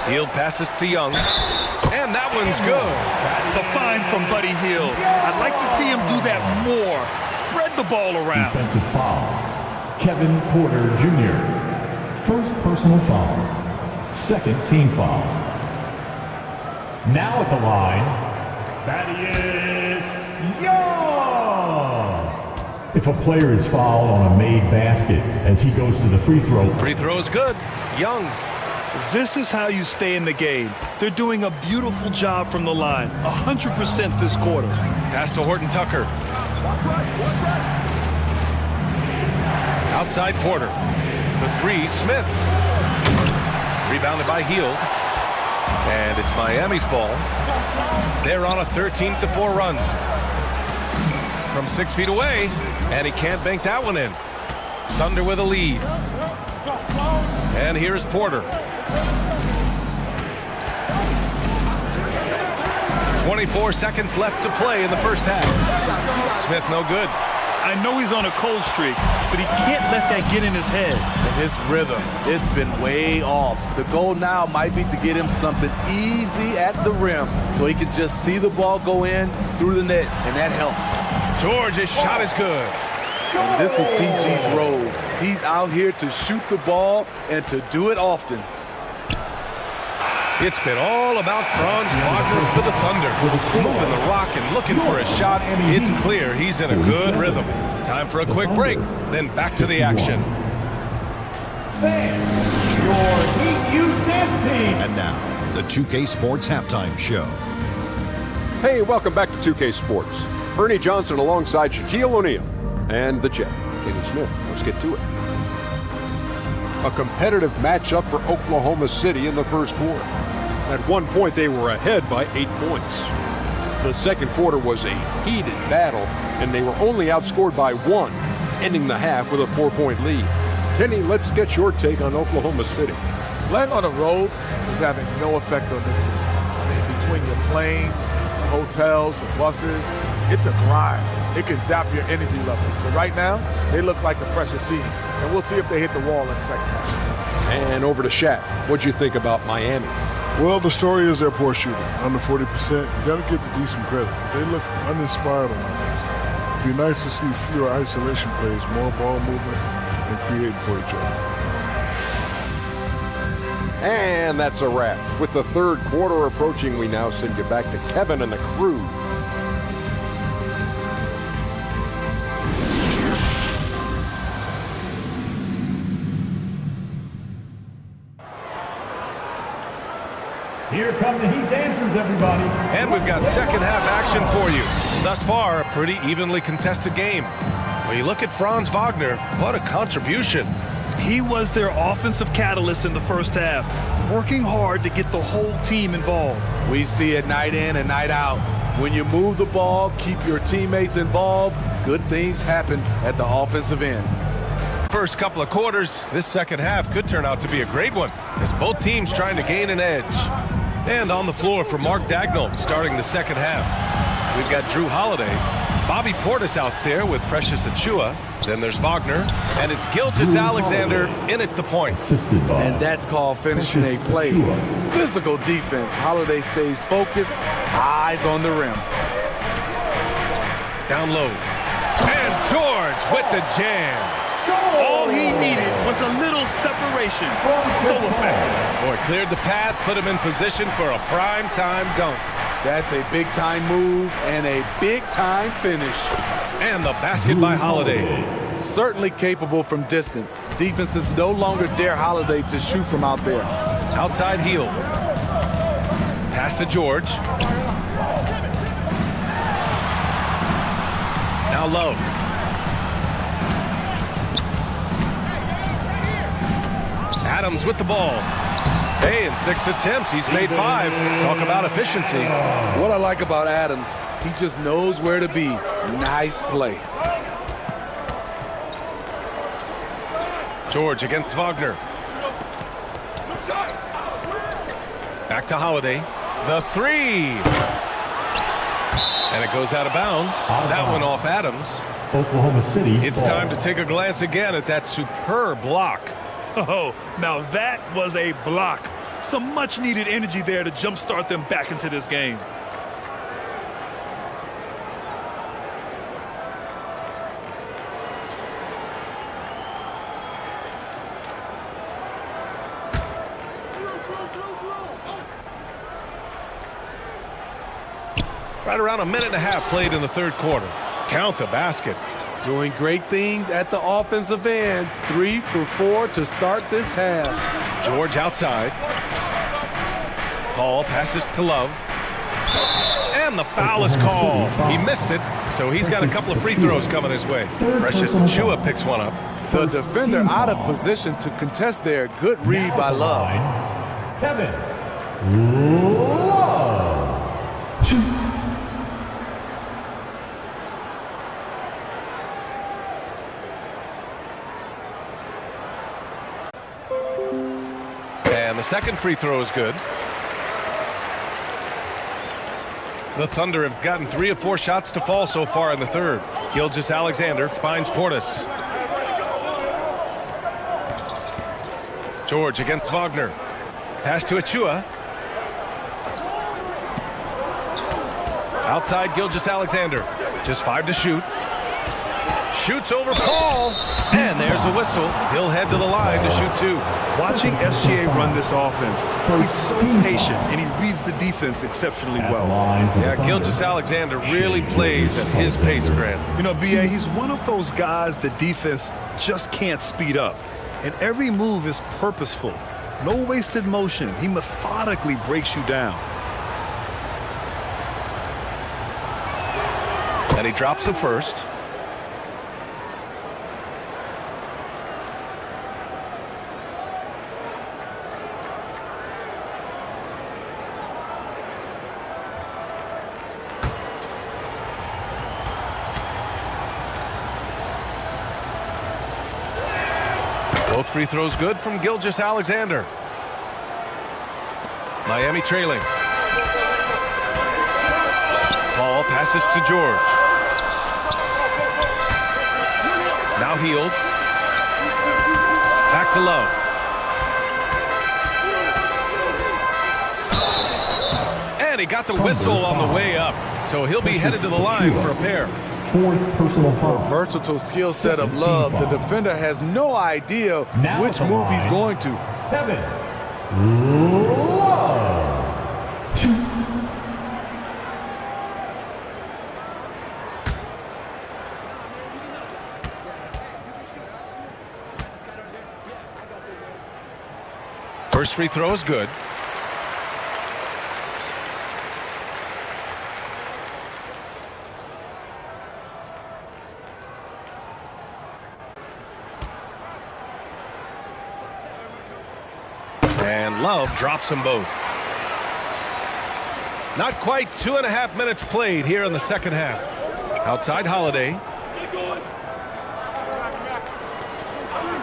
[SPEAKER 5] Hield passes to Young. And that one's good.
[SPEAKER 7] The find from Buddy Hield. I'd like to see him do that more. Spread the ball around.
[SPEAKER 9] Defensive foul. Kevin Porter Jr. First personal foul. Second team foul. Now at the line, Thaddeus Young. If a player is fouled on a made basket as he goes to the free throw.
[SPEAKER 5] Free throw is good. Young.
[SPEAKER 7] This is how you stay in the game. They're doing a beautiful job from the line. 100% this quarter.
[SPEAKER 5] Pass to Horton Tucker. Outside Porter. The 3, Smith. Rebounded by Hield. And it's Miami's ball. They're on a 13-4 run. From 6 feet away. And he can't bank that one in. Thunder with a lead. And here's Porter. 24 seconds left to play in the first half. Smith no good.
[SPEAKER 7] I know he's on a cold streak, but he can't let that get in his head.
[SPEAKER 8] And his rhythm, it's been way off. The goal now might be to get him something easy at the rim so he can just see the ball go in through the net, and that helps.
[SPEAKER 5] George's shot is good.
[SPEAKER 8] And this is PG's role. He's out here to shoot the ball and to do it often.
[SPEAKER 5] It's been all about Franz Wagner for the Thunder. Moving the rock and looking for a shot. It's clear he's in a good rhythm. Time for a quick break, then back to the action.
[SPEAKER 9] Fans, your Heat Youth Dance Team.
[SPEAKER 10] And now, the 2K Sports Halftime Show.
[SPEAKER 11] Hey, welcome back to 2K Sports. Ernie Johnson alongside Shaquille O'Neal and the Jet, Kenny Smith. Let's get to it. A competitive matchup for Oklahoma City in the first quarter. At one point, they were ahead by 8 points. The second quarter was a heated battle, and they were only outscored by 1, ending the half with a 4-point lead. Kenny, let's get your take on Oklahoma City.
[SPEAKER 8] Playing on the road is having no effect on this team. I mean, between your planes, hotels, your buses, it's a grind. It can zap your energy level. But right now, they look like the fresher team. And we'll see if they hit the wall in the second half.
[SPEAKER 11] And over to Shaq. What'd you think about Miami?
[SPEAKER 4] Well, the story is their poor shooting. Under 40%. You got to give the decent credit. They look uninspired on offense. It'd be nice to see fewer isolation plays, more ball movement, and creating for each other.
[SPEAKER 11] And that's a wrap. With the third quarter approaching, we now send you back to Kevin and the crew.
[SPEAKER 9] Here come the Heat dancers, everybody.
[SPEAKER 5] And we've got second half action for you. Thus far, a pretty evenly contested game. When you look at Franz Wagner, what a contribution.
[SPEAKER 7] He was their offensive catalyst in the first half, working hard to get the whole team involved.
[SPEAKER 8] We see it night in and night out. When you move the ball, keep your teammates involved, good things happen at the offensive end.
[SPEAKER 5] First couple of quarters, this second half could turn out to be a great one as both teams trying to gain an edge. And on the floor for Mark Daigneault starting the second half. We've got Drew Holiday, Bobby Portis out there with Precious Achiuwa. Then there's Wagner, and it's Gilgeous-Alexander in at the point.
[SPEAKER 8] And that's called finishing a play. Physical defense. Holiday stays focused, eyes on the rim.
[SPEAKER 5] Down low. And George with the jam.
[SPEAKER 7] All he needed was a little separation. So effective.
[SPEAKER 5] Boy, cleared the path, put him in position for a prime-time dunk.
[SPEAKER 8] That's a big-time move and a big-time finish.
[SPEAKER 5] And the basket by Holiday.
[SPEAKER 8] Certainly capable from distance. Defenses no longer dare Holiday to shoot from out there.
[SPEAKER 5] Outside heel. Pass to George. Now Love. Adams with the ball. Hey, in 6 attempts, he's made 5. Talk about efficiency.
[SPEAKER 8] What I like about Adams, he just knows where to be. Nice play.
[SPEAKER 5] George against Wagner. Back to Holiday. The 3. And it goes out of bounds. That one off Adams.
[SPEAKER 9] Oklahoma City.
[SPEAKER 5] It's time to take a glance again at that superb block.
[SPEAKER 7] Oh, now that was a block. Some much-needed energy there to jumpstart them back into this game.
[SPEAKER 5] Right around a minute and a half played in the third quarter. Count the basket.
[SPEAKER 8] Doing great things at the offensive end. 3 for 4 to start this half.
[SPEAKER 5] George outside. Paul passes to Love. And the foul is called. He missed it, so he's got a couple of free throws coming his way. Precious Achiuwa picks one up.
[SPEAKER 8] The defender out of position to contest there. Good read by Love.
[SPEAKER 9] Kevin Love.
[SPEAKER 5] And the second free throw is good. The Thunder have gotten 3 of 4 shots to fall so far in the third. Gilgeous-Alexander finds Portis. George against Wagner. Pass to Achiuwa. Outside Gilgeous-Alexander. Just 5 to shoot. Shoots over Paul. And there's a whistle. He'll head to the line to shoot 2.
[SPEAKER 7] Watching SGA run this offense, he's so patient and he reads the defense exceptionally well.
[SPEAKER 5] Yeah, Gilgeous-Alexander really plays at his pace, Grant.
[SPEAKER 7] You know, B.A., he's one of those guys the defense just can't speed up. And every move is purposeful. No wasted motion. He methodically breaks you down.
[SPEAKER 5] And he drops the first. Both free throws good from Gilgeous-Alexander. Miami trailing. Paul passes to George. Now Hield. Back to Love. And he got the whistle on the way up. So he'll be headed to the line for a pair.
[SPEAKER 9] 4th personal foul.
[SPEAKER 8] A versatile skill set of Love. The defender has no idea which move he's going to.
[SPEAKER 9] Kevin Love. 2.
[SPEAKER 5] First free throw is good. And Love drops them both. Not quite 2.5 minutes played here in the second half. Outside Holiday.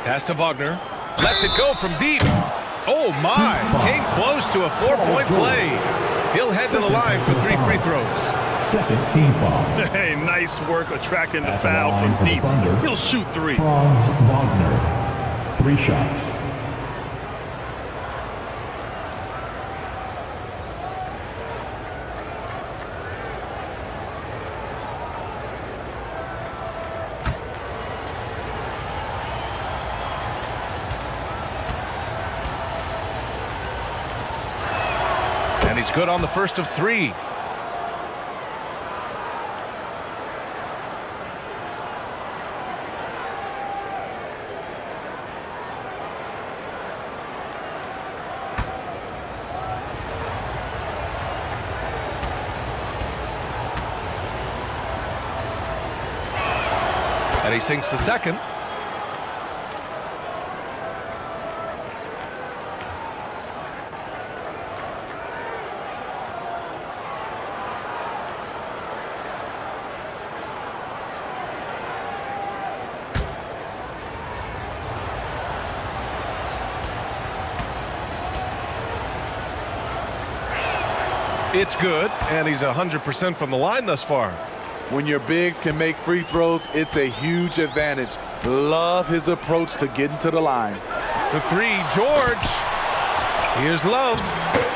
[SPEAKER 5] Pass to Wagner. Lets it go from deep. Oh my, came close to a 4-point play. He'll head to the line for 3 free throws.
[SPEAKER 9] Second team foul.
[SPEAKER 7] Hey, nice work attracting the foul from deep. He'll shoot 3.
[SPEAKER 9] Franz Wagner, 3 shots.
[SPEAKER 5] And he's good on the first of 3. And he sinks the second. It's good, and he's 100% from the line thus far.
[SPEAKER 8] When your bigs can make free throws, it's a huge advantage. Love his approach to getting to the line.
[SPEAKER 5] The 3, George. Here's Love,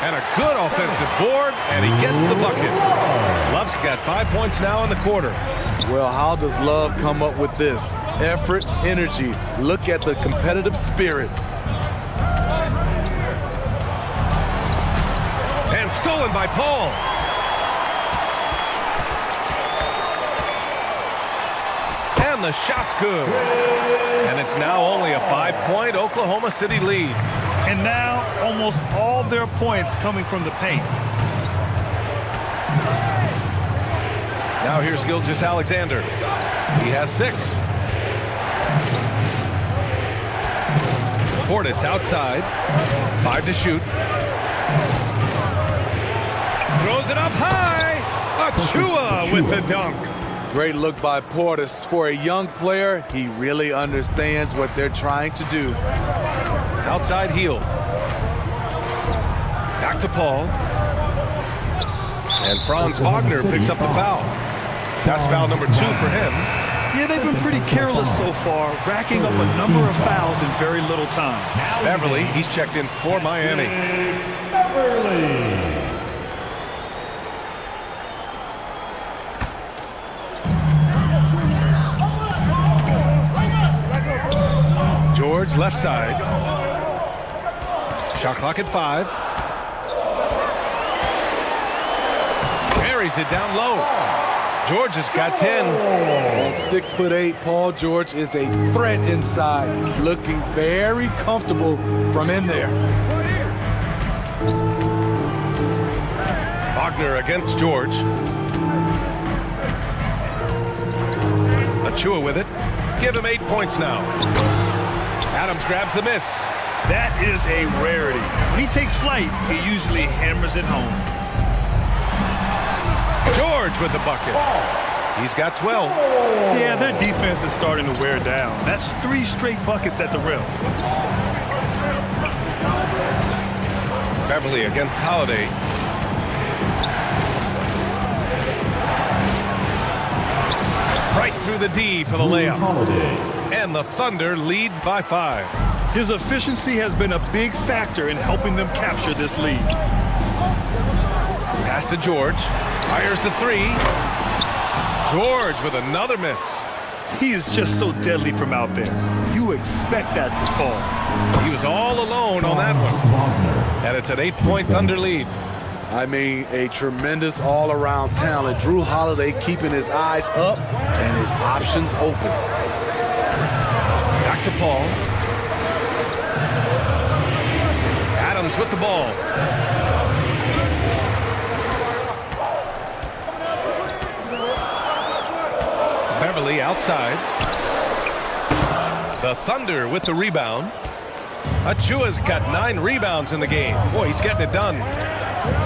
[SPEAKER 5] and a good offensive board, and he gets the bucket. Love's got 5 points now in the quarter.
[SPEAKER 8] Well, how does Love come up with this? Effort, energy. Look at the competitive spirit.
[SPEAKER 5] And stolen by Paul. And the shot's good. And it's now only a 5-point Oklahoma City lead.
[SPEAKER 7] And now almost all their points coming from the paint.
[SPEAKER 5] Now here's Gilgeous-Alexander. He has 6. Portis outside. 5 to shoot. Throws it up high. Achua with the dunk.
[SPEAKER 8] Great look by Portis. For a young player, he really understands what they're trying to do.
[SPEAKER 5] Outside heel. Back to Paul. And Franz Wagner picks up the foul. That's foul number 2 for him.
[SPEAKER 7] Yeah, they've been pretty careless so far, racking up a number of fouls in very little time.
[SPEAKER 5] Beverly, he's checked in for Miami.
[SPEAKER 9] Beverly.
[SPEAKER 5] George left side. Shot clock at 5. Carries it down low. George has got 10.
[SPEAKER 8] At 6'8", Paul George is a threat inside, looking very comfortable from in there.
[SPEAKER 5] Wagner against George. Achua with it. Give him 8 points now. Adams grabs the miss.
[SPEAKER 7] That is a rarity. When he takes flight, he usually hammers it home.
[SPEAKER 5] George with the bucket. He's got 12.
[SPEAKER 7] Yeah, their defense is starting to wear down. That's 3 straight buckets at the rim.
[SPEAKER 5] Beverly against Holiday. Right through the D for the layup. And the Thunder lead by 5.
[SPEAKER 7] His efficiency has been a big factor in helping them capture this lead.
[SPEAKER 5] Pass to George. Fires the 3. George with another miss.
[SPEAKER 7] He is just so deadly from out there. You expect that to fall.
[SPEAKER 5] He was all alone on that one. And it's an 8-point Thunder lead.
[SPEAKER 8] I mean, a tremendous all-around talent. Drew Holiday keeping his eyes up and his options open.
[SPEAKER 5] Back to Paul. Adams with the ball. Beverly outside. The Thunder with the rebound. Achua's got 9 rebounds in the game. Boy, he's getting it done.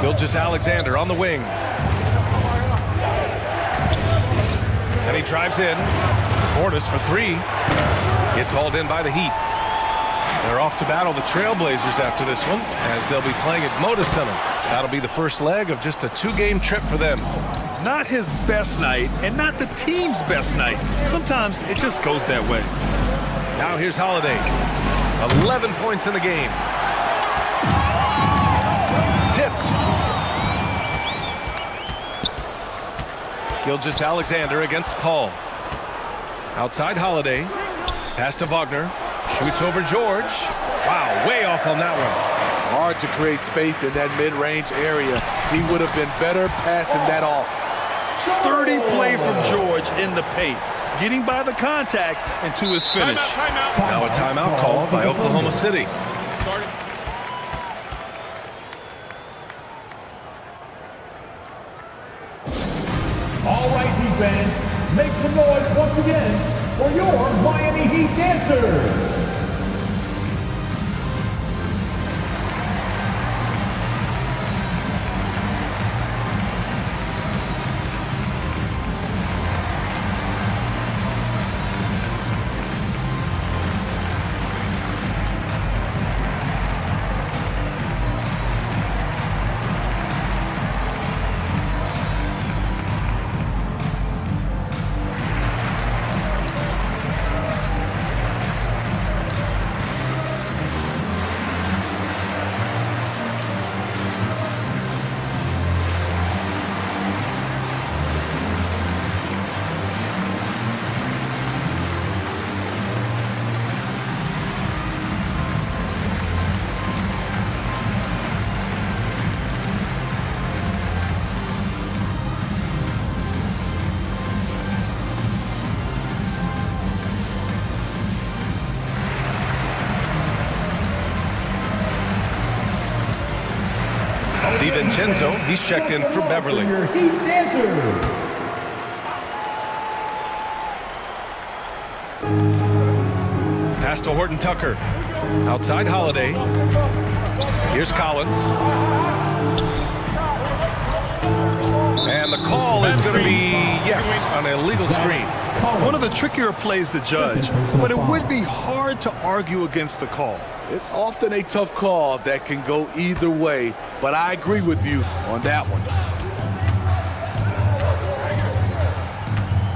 [SPEAKER 5] Gilgeous-Alexander on the wing. And he drives in. Portis for 3. Gets hauled in by the Heat. They're off to battle the Trailblazers after this one, as they'll be playing at Moda Center. That'll be the first leg of just a 2-game trip for them.
[SPEAKER 7] Not his best night, and not the team's best night. Sometimes it just goes that way.
[SPEAKER 5] Now here's Holiday. 11 points in the game. Tipped. Gilgeous-Alexander against Paul. Outside Holiday. Pass to Wagner. Shoots over George. Wow, way off on that one.
[SPEAKER 8] Hard to create space in that mid-range area. He would have been better passing that off.
[SPEAKER 7] Sturdy play from George in the paint, getting by the contact and to his finish.
[SPEAKER 5] Now a timeout called by Oklahoma City.
[SPEAKER 9] All right, Heat fans, make some noise once again for your Miami Heat dancers.
[SPEAKER 5] DiVincenzo, he's checked in for Beverly.
[SPEAKER 9] Your Heat dancers.
[SPEAKER 5] Pass to Horton Tucker. Outside Holiday. Here's Collins. And the call is going to be, yes, an illegal screen.
[SPEAKER 7] One of the trickier plays to judge, but it would be hard to argue against the call.
[SPEAKER 8] It's often a tough call that can go either way, but I agree with you on that one.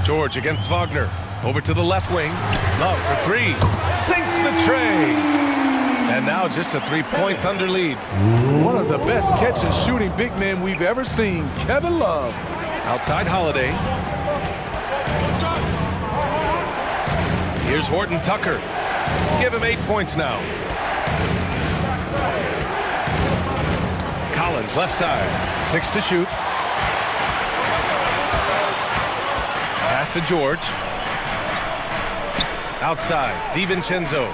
[SPEAKER 5] George against Wagner. Over to the left wing. Love for 3. Sinks the tray. And now just a 3-point Thunder lead.
[SPEAKER 8] One of the best catch and shooting big men we've ever seen, Kevin Love.
[SPEAKER 5] Outside Holiday. Here's Horton Tucker. Give him 8 points now. Collins, left side. 6 to shoot. Pass to George. Outside, DiVincenzo.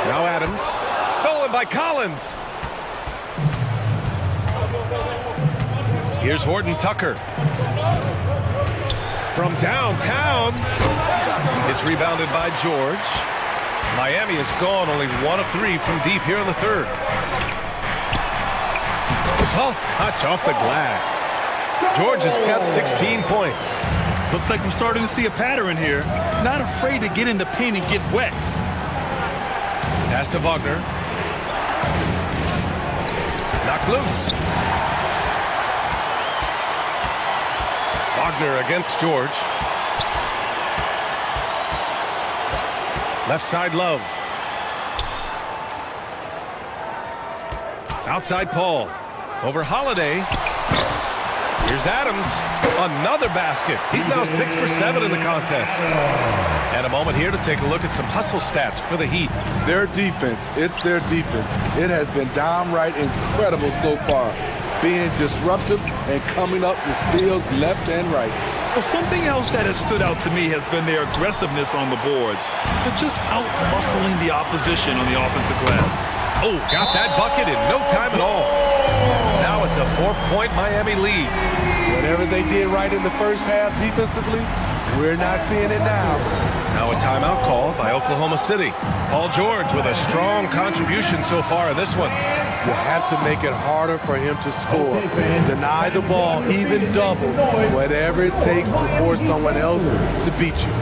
[SPEAKER 5] Now Adams. Stolen by Collins. Here's Horton Tucker. From downtown. It's rebounded by George. Miami has gone only 1 of 3 from deep here in the third. Soft touch off the glass. George has got 16 points.
[SPEAKER 7] Looks like we're starting to see a pattern here. Not afraid to get in the paint and get wet.
[SPEAKER 5] Pass to Wagner. Knocked loose. Wagner against George. Left side Love. Outside Paul. Over Holiday. Here's Adams. Another basket. He's now 6 for 7 in the contest. And a moment here to take a look at some hustle stats for the Heat.
[SPEAKER 8] Their defense, it's their defense. It has been downright incredible so far. Being disruptive and coming up with steals left and right.
[SPEAKER 7] Well, something else that has stood out to me has been their aggressiveness on the boards. They're just out-muscling the opposition on the offensive glass.
[SPEAKER 5] Oh, got that bucket in no time at all. Now it's a a 4-point Miami lead.
[SPEAKER 8] Whatever they did right in the first half defensively, we're not seeing it now.
[SPEAKER 5] Now a timeout called by Oklahoma City. Paul George with a strong contribution so far in this one.
[SPEAKER 8] You have to make it harder for him to score. Deny the ball, even double, whatever it takes to force someone else to beat you.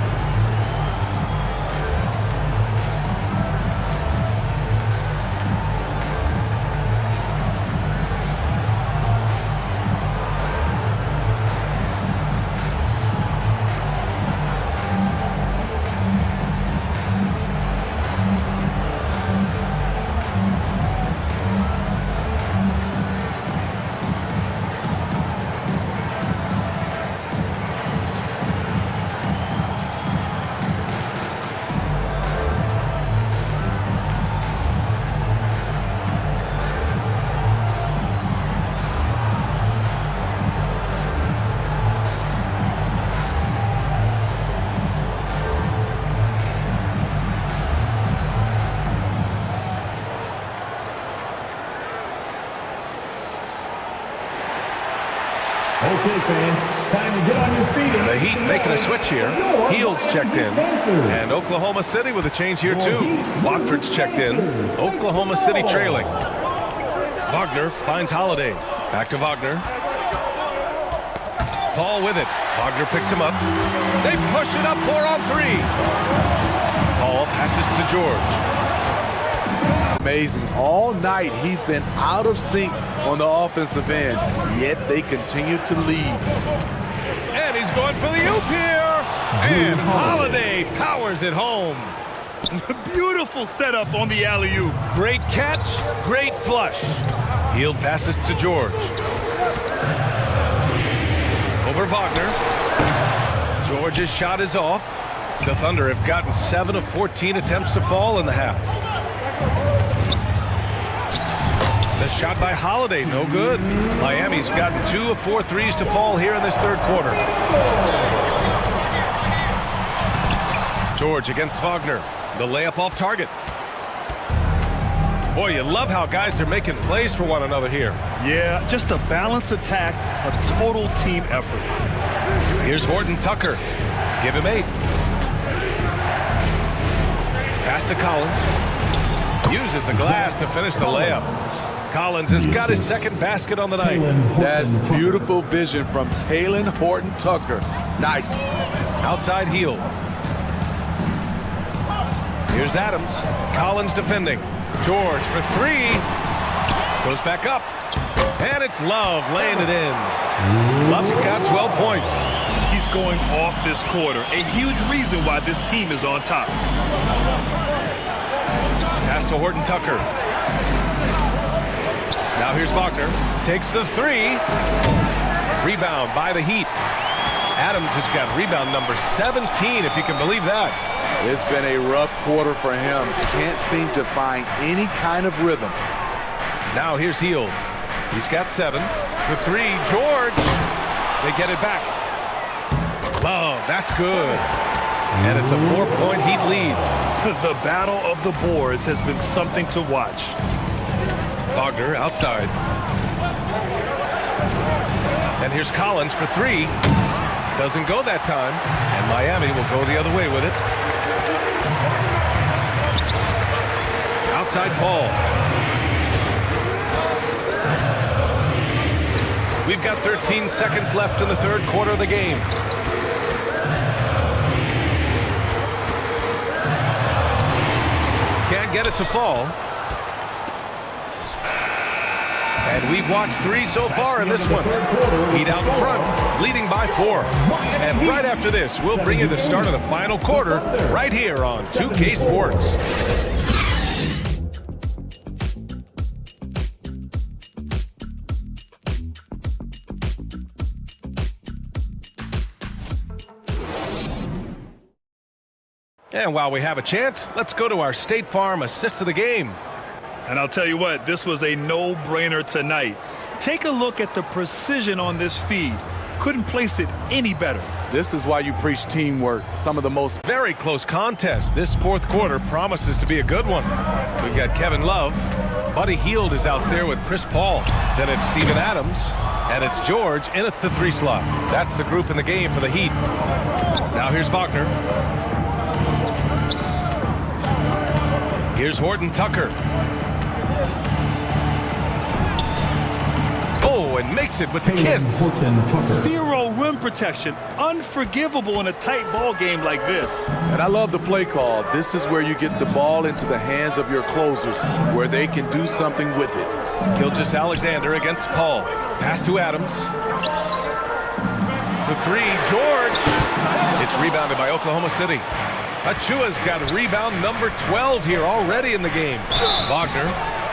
[SPEAKER 9] Okay, fans, time to get on your feet.
[SPEAKER 5] The Heat making a switch here. Heald's checked in. And Oklahoma City with a change here, too. Watford's checked in. Oklahoma City trailing. Wagner finds Holiday. Back to Wagner. Paul with it. Wagner picks him up. They push it up 4-on-3. Paul passes to George.
[SPEAKER 8] Amazing. All night he's been out of sync on the offensive end, yet they continue to lead.
[SPEAKER 5] And he's going for the oop here. And Holiday powers it home.
[SPEAKER 7] Beautiful setup on the alley-oop.
[SPEAKER 5] Great catch, great flush. Hield passes to George. Over Wagner. George's shot is off. The Thunder have gotten 7 of 14 attempts to fall in the half. The shot by Holiday, no good. Miami's gotten 2 of 4 threes to fall here in this third quarter. George against Wagner. The layup off target. Boy, you love how guys are making plays for one another here.
[SPEAKER 7] Yeah, just a balanced attack, a total team effort.
[SPEAKER 5] Here's Horton Tucker. Give him 8. Pass to Collins. Uses the glass to finish the layup. Collins has got his second basket on the night.
[SPEAKER 8] That's beautiful vision from Talen Horton Tucker. Nice.
[SPEAKER 5] Outside heel. Here's Adams. Collins defending. George for 3. Goes back up. And it's Love laying it in. Love's got 12 points.
[SPEAKER 7] He's going off this quarter. A huge reason why this team is on top.
[SPEAKER 5] Pass to Horton Tucker. Now here's Wagner. Takes the 3. Rebound by the Heat. Adams has got rebound number 17, if you can believe that.
[SPEAKER 8] It's been a rough quarter for him. Can't seem to find any kind of rhythm.
[SPEAKER 5] Now here's Hield. He's got 7. For 3, George. They get it back. Love, that's good. And it's a 4-point Heat lead.
[SPEAKER 7] The battle of the boards has been something to watch.
[SPEAKER 5] Wagner outside. And here's Collins for 3. Doesn't go that time. And Miami will go the other way with it. Outside Paul. We've got 13 seconds left in the third quarter of the game. Can't get it to fall. And we've watched 3 so far in this one. Heat out in front, leading by 4. And right after this, we'll bring you the start of the final quarter right here on 2K Sports. And while we have a chance, let's go to our State Farm assist of the game.
[SPEAKER 7] And I'll tell you what, this was a no-brainer tonight. Take a look at the precision on this feed. Couldn't place it any better.
[SPEAKER 8] This is why you preach teamwork. Some of the most
[SPEAKER 5] very close contest. This fourth quarter promises to be a good one. We've got Kevin Love, Buddy Hield is out there with Chris Paul. Then it's Steven Adams, and it's George in at the 3 slot. That's the group in the game for the Heat. Now here's Wagner. Here's Horton Tucker. Oh, and makes it with a kiss.
[SPEAKER 7] Zero rim protection. Unforgivable in a tight ball game like this.
[SPEAKER 8] And I love the play call. This is where you get the ball into the hands of your closers, where they can do something with it.
[SPEAKER 5] Gilgeous-Alexander against Paul. Pass to Adams. To 3, George. It's rebounded by Oklahoma City. Achua's got rebound number 12 here already in the game. Wagner.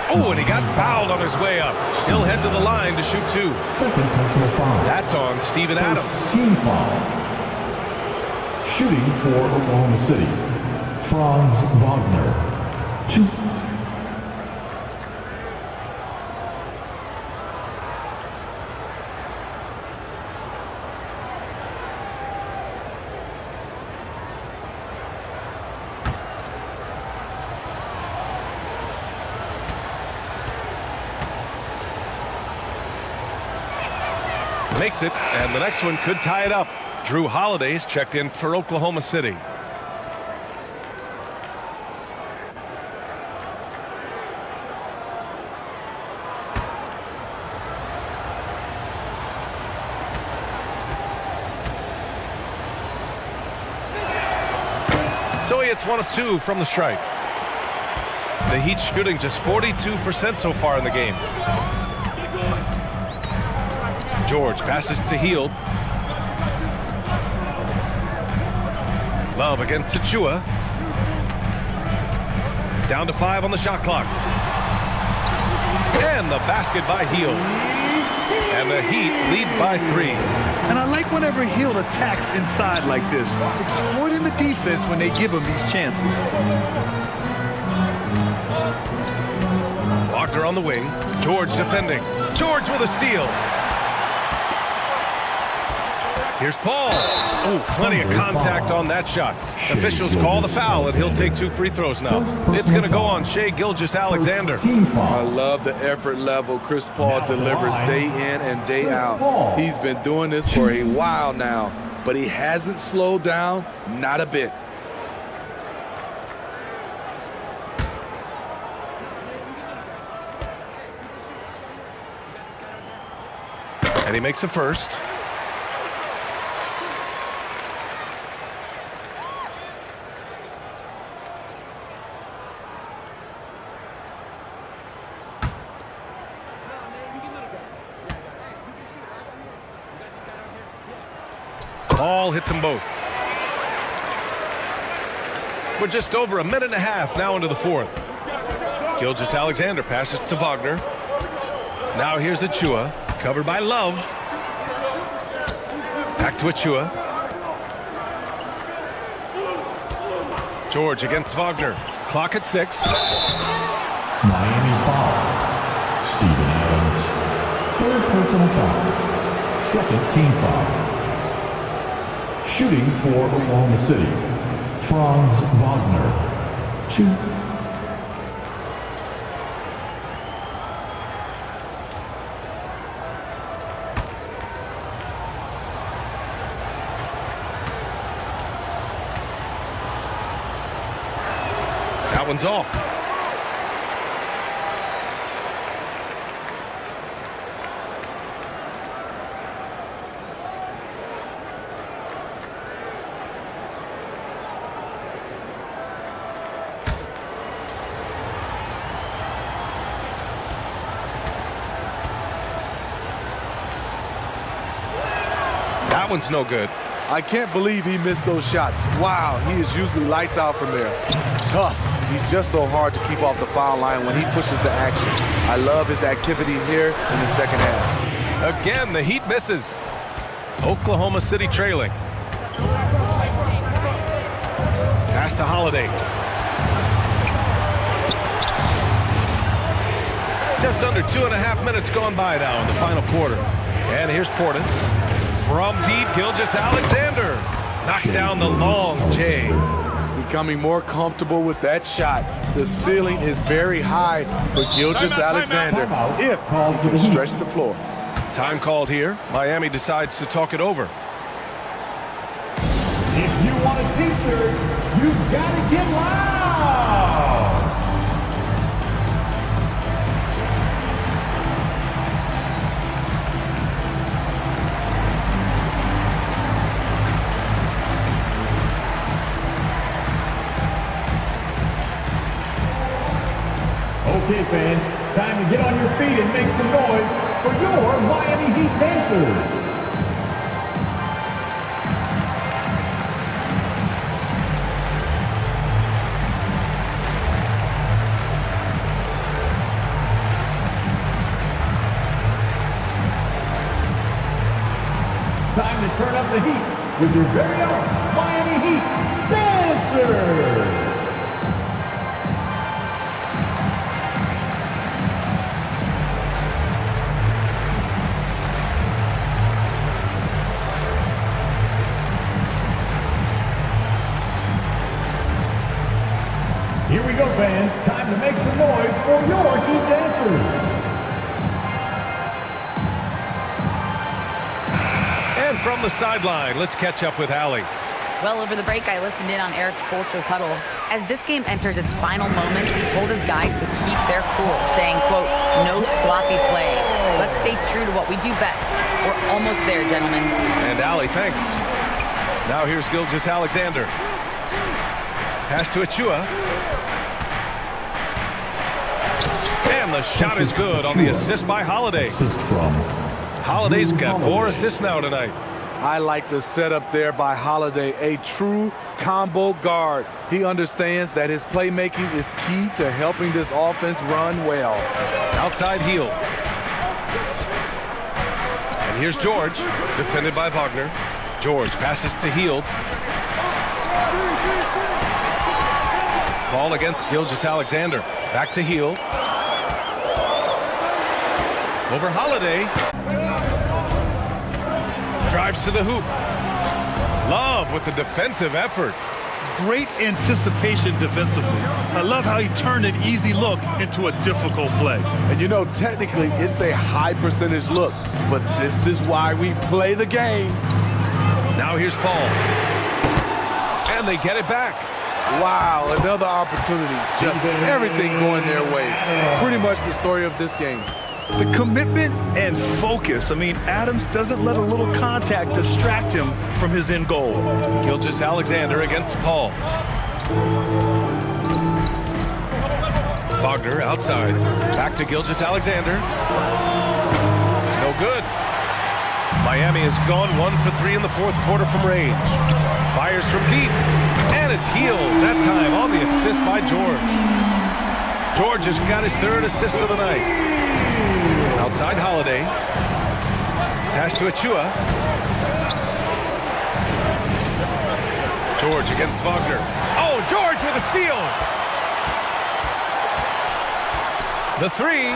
[SPEAKER 5] Oh, and he got fouled on his way up. He'll head to the line to shoot 2.
[SPEAKER 9] Second personal foul.
[SPEAKER 5] That's on Steven Adams.
[SPEAKER 9] Team foul. Shooting for Oklahoma City, Franz Wagner. 2.
[SPEAKER 5] Makes it, and the next one could tie it up. Drew Holiday's checked in for Oklahoma City. So he hits 1 of 2 from the stripe. The Heat shooting just 42% so far in the game. George passes to Hield. Love against Achua. Down to 5 on the shot clock. And the basket by Hield. And the Heat lead by 3.
[SPEAKER 7] And I like whenever Hield attacks inside like this, exploiting the defense when they give him these chances.
[SPEAKER 5] Wagner on the wing. George defending. George with a steal. Here's Paul. Oh, plenty of contact on that shot. Officials call the foul, and he'll take 2 free throws now. It's going to go on Shai Gilgeous-Alexander.
[SPEAKER 8] I love the effort level Chris Paul delivers day in and day out. He's been doing this for a while now, but he hasn't slowed down, not a bit.
[SPEAKER 5] And he makes the first. Paul hits them both. We're just over a minute and a half now into the 4th. Gilgeous-Alexander passes to Wagner. Now here's Achua, covered by Love. Back to Achua. George against Wagner. Clock at 6.
[SPEAKER 9] Miami foul. Steven Adams. 3rd personal foul. 2nd team foul. Shooting for Oklahoma City, Franz Wagner. 2.
[SPEAKER 5] That one's off. That one's no good.
[SPEAKER 8] I can't believe he missed those shots. Wow, he is usually lights out from there. Tough. He's just so hard to keep off the foul line when he pushes the action. I love his activity here in the second half.
[SPEAKER 5] Again, the Heat misses. Oklahoma City trailing. Pass to Holiday. Just under 2.5 minutes gone by now in the final quarter. And here's Portis. From deep, Gilgeous-Alexander knocks down the long J.
[SPEAKER 8] The becoming more comfortable with that shot. The ceiling is very high for Gilgeous-Alexander if he can stretch the floor.
[SPEAKER 5] Time called here. Miami decides to talk it over.
[SPEAKER 9] If you want a t-shirt, you've got to get loud. Okay, fans, time to get on your feet and make some noise for your Miami Heat dancers. Time to turn up the heat with your very own Miami Heat dancers. Here we go, fans. Time to make some noise for your Heat dancers.
[SPEAKER 5] And from the sideline, let's catch up with Allie.
[SPEAKER 6] Well, over the break, I listened in on Eric Spoelstra's huddle. As this game enters its final moments, he told his guys to keep their cool, saying, quote, no sloppy play. Let's stay true to what we do best. We're almost there, gentlemen.
[SPEAKER 5] And Allie, thanks. Now here's Gilgeous-Alexander. Pass to Achua. And the shot is good on the assist by Holiday. Holiday's got 4 assists now tonight.
[SPEAKER 8] I like the setup there by Holiday, a true combo guard. He understands that his playmaking is key to helping this offense run well.
[SPEAKER 5] Outside heel. And here's George, defended by Wagner. George passes to Hield. Ball against Gilgeous-Alexander. Back to Hield. Over Holiday. Drives to the hoop. Love with the defensive effort.
[SPEAKER 7] Great anticipation defensively. I love how he turned an easy look into a difficult play.
[SPEAKER 8] And you know, technically, it's a high percentage look, but this is why we play the game.
[SPEAKER 5] Now here's Paul. And they get it back.
[SPEAKER 8] Wow, another opportunity. Just everything going their way. Pretty much the story of this game.
[SPEAKER 7] The commitment and focus. I mean, Adams doesn't let a little contact distract him from his end goal.
[SPEAKER 5] Gilgeous-Alexander against Paul. Wagner outside. Back to Gilgeous-Alexander. No good. Miami has gone 1 for 3 in the fourth quarter from range. Fires from deep. And it's Hield, that time on the assist by George. George has got his 3rd assist of the night. Outside Holiday. Pass to Achua. George against Wagner. Oh, George with a steal. The 3.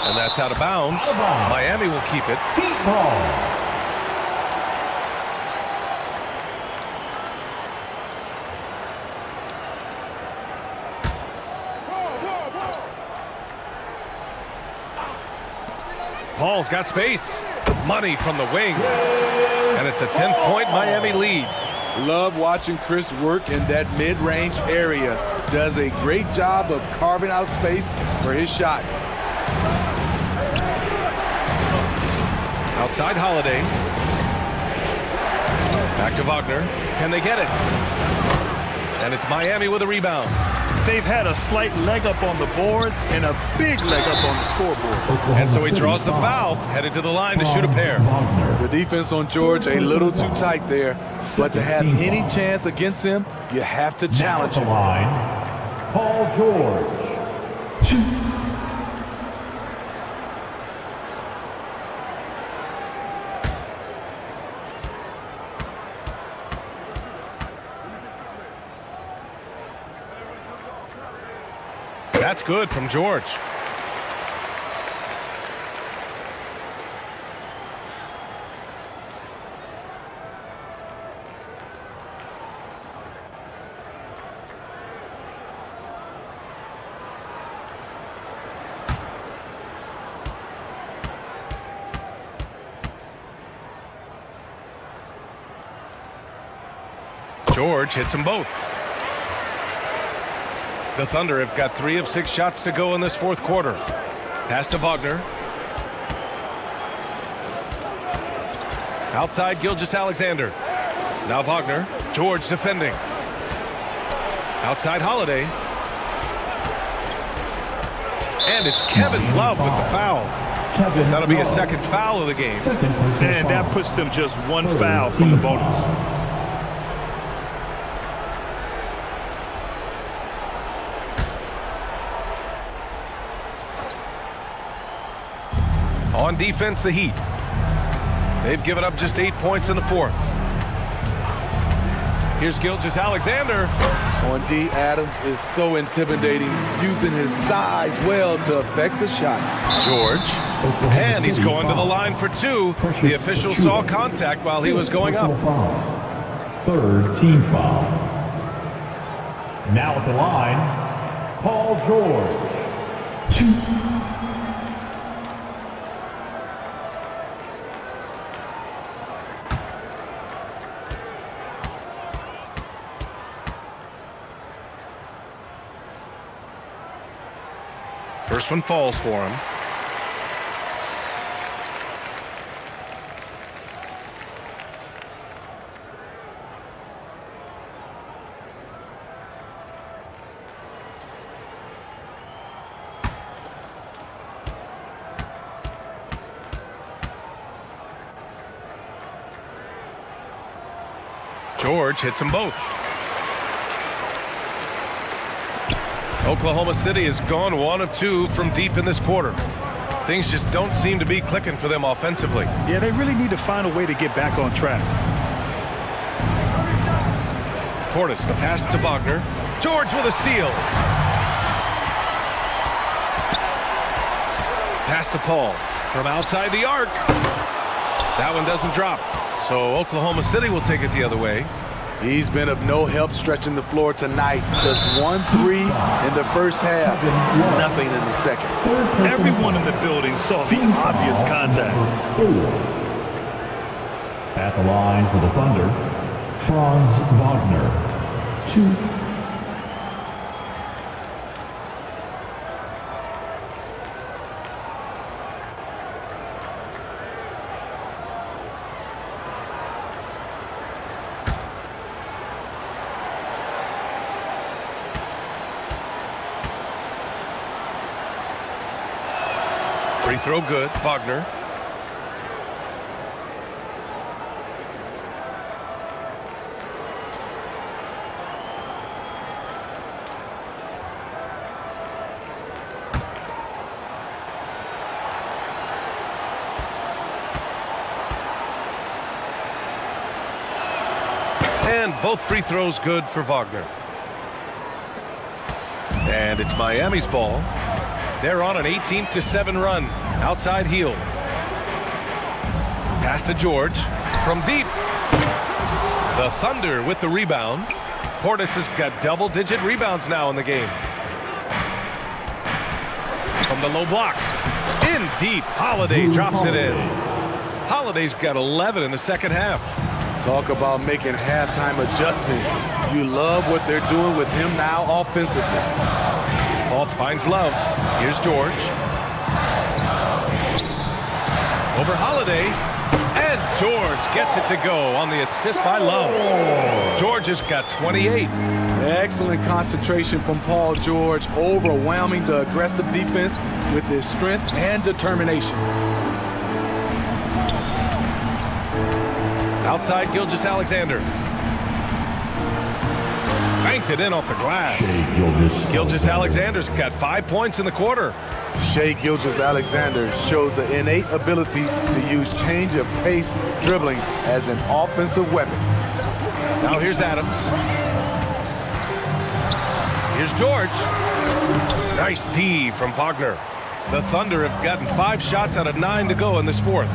[SPEAKER 5] And that's out of bounds. Miami will keep it.
[SPEAKER 9] Heat ball.
[SPEAKER 5] Paul's got space. Money from the wing. And it's a 10-point Miami lead.
[SPEAKER 8] Love watching Chris work in that mid-range area. Does a great job of carving out space for his shot.
[SPEAKER 5] Outside Holiday. Back to Wagner. Can they get it? And it's Miami with a rebound.
[SPEAKER 7] They've had a slight leg up on the boards and a big leg up on the scoreboard.
[SPEAKER 5] And so he draws the foul, headed to the line to shoot a pair.
[SPEAKER 8] The defense on George a little too tight there, but to have any chance against him, you have to challenge him.
[SPEAKER 9] Paul George.
[SPEAKER 5] That's good from George. George hits them both. The Thunder have got 3 of 6 shots to go in this fourth quarter. Pass to Wagner. Outside Gilgeous-Alexander. Now Wagner. George defending. Outside Holiday. And it's Kevin Love with the foul. That'll be a second foul of the game.
[SPEAKER 7] And that puts them just 1 foul from the bonus.
[SPEAKER 5] On defense, the Heat. They've given up just 8 points in the fourth. Here's Gilgeous-Alexander.
[SPEAKER 8] On D, Adams is so intimidating, using his size well to affect the shot.
[SPEAKER 5] George. And he's going to the line for 2. The official saw contact while he was going up.
[SPEAKER 9] Third team foul. Now at the line, Paul George. 2.
[SPEAKER 5] First one falls for him. George hits them both. Oklahoma City has gone 1 of 2 from deep in this quarter. Things just don't seem to be clicking for them offensively.
[SPEAKER 7] Yeah, they really need to find a way to get back on track.
[SPEAKER 5] Portis, the pass to Wagner. George with a steal. Pass to Paul from outside the arc. That one doesn't drop. So Oklahoma City will take it the other way.
[SPEAKER 8] He's been of no help stretching the floor tonight. Just 1 3 in the first half, nothing in the second.
[SPEAKER 7] Everyone in the building saw the obvious contact.
[SPEAKER 9] At the line for the Thunder, Franz Wagner. 2.
[SPEAKER 5] 3 throw good. Wagner. And both free throws good for Wagner. And it's Miami's ball. They're on an 18-7 run. Outside heel. Pass to George. From deep. The Thunder with the rebound. Portis has got double-digit rebounds now in the game. From the low block. In deep. Holiday drops it in. Holiday's got 11 in the second half.
[SPEAKER 8] Talk about making halftime adjustments. You love what they're doing with him now offensively.
[SPEAKER 5] Off finds Love. Here's George. Over Holiday. And George gets it to go on the assist by Love. George has got 28.
[SPEAKER 8] Excellent concentration from Paul George, overwhelming the aggressive defense with his strength and determination.
[SPEAKER 5] Outside Gilgeous-Alexander. Banked it in off the glass. Gilgeous-Alexander's got 5 points in the quarter.
[SPEAKER 8] Shai Gilgeous-Alexander shows the innate ability to use change of pace dribbling as an offensive weapon.
[SPEAKER 5] Now here's Adams. Here's George. Nice D from Wagner. The Thunder have gotten 5 shots out of 9 to go in this fourth.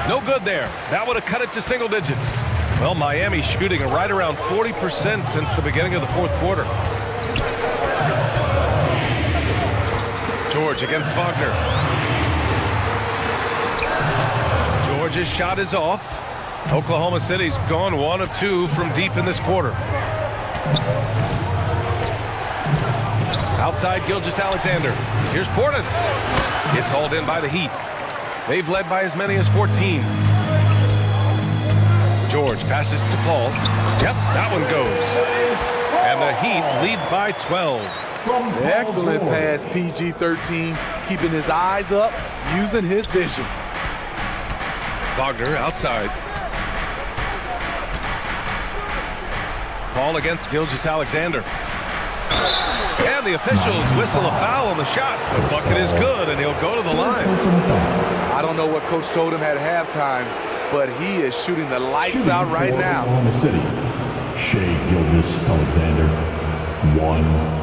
[SPEAKER 5] No good there. That would have cut it to single digits. Well, Miami shooting right around 40% since the beginning of the fourth quarter. George against Wagner. George's shot is off. Oklahoma City's gone 1 of 2 from deep in this quarter. Outside Gilgeous-Alexander. Here's Portis. It's hauled in by the Heat. They've led by as many as 14. George passes to Paul. Yep, that one goes. And the Heat lead by 12.
[SPEAKER 8] Excellent pass, PG-13, keeping his eyes up, using his vision.
[SPEAKER 5] Wagner outside. Paul against Gilgeous-Alexander. And the officials whistle a foul on the shot. The bucket is good, and he'll go to the line.
[SPEAKER 8] I don't know what Coach told him at halftime, but he is shooting the lights out right now.
[SPEAKER 9] Oklahoma City, Shai Gilgeous-Alexander, 1.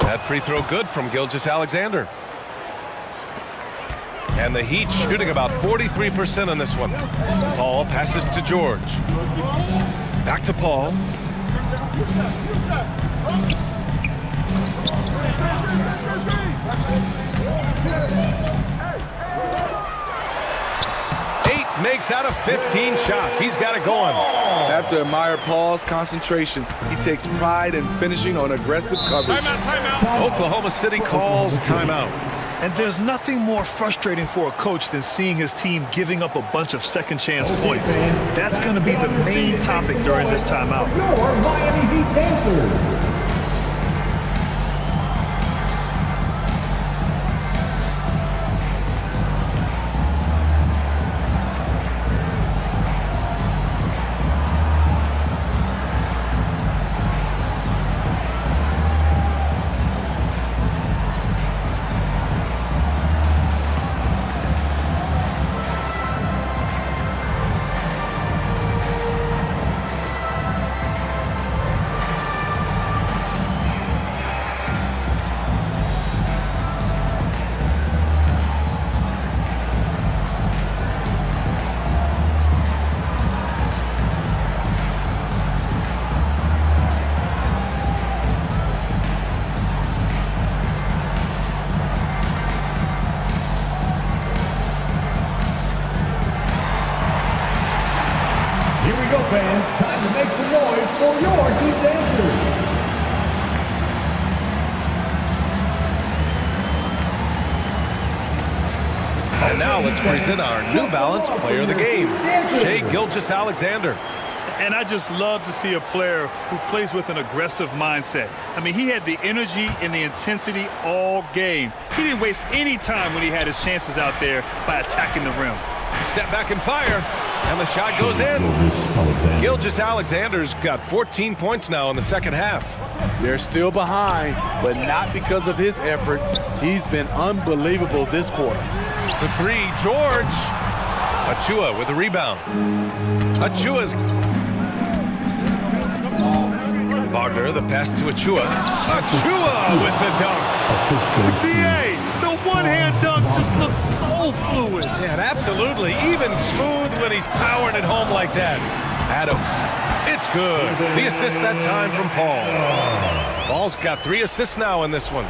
[SPEAKER 5] That free throw good from Gilgeous-Alexander. And the Heat shooting about 43% on this one. Paul passes to George. Back to Paul. Makes out of 15 shots. He's got it going.
[SPEAKER 8] I have to admire Paul's concentration. He takes pride in finishing on aggressive coverage.
[SPEAKER 5] Timeout. Oklahoma City calls timeout.
[SPEAKER 7] And there's nothing more frustrating for a coach than seeing his team giving up a bunch of second chance points. That's going to be the main topic during this timeout.
[SPEAKER 9] Your Miami Heat dancers. Fans, time to make some noise for your Heat dancers.
[SPEAKER 5] And now let's present our New Balance Player of the Game, Shai Gilgeous-Alexander.
[SPEAKER 7] And I just love to see a player who plays with an aggressive mindset. I mean, he had the energy and the intensity all game. He didn't waste any time when he had his chances out there by attacking the rim.
[SPEAKER 5] Step back and fire. And the shot goes in. Gilgeous-Alexander's got 14 points now in the second half.
[SPEAKER 8] They're still behind, but not because of his efforts. He's been unbelievable this quarter.
[SPEAKER 5] The three, George. Achiuwa with a rebound. Achiuwa's. Wagner, the pass to Achiuwa. Achiuwa with the dunk.
[SPEAKER 7] BA, the one-hand dunk just looks so fluid.
[SPEAKER 5] Yeah, absolutely. Even smooth when he's powering it home like that. Adams. It's good. The assist that time from Paul. Paul's got 3 assists now in this one.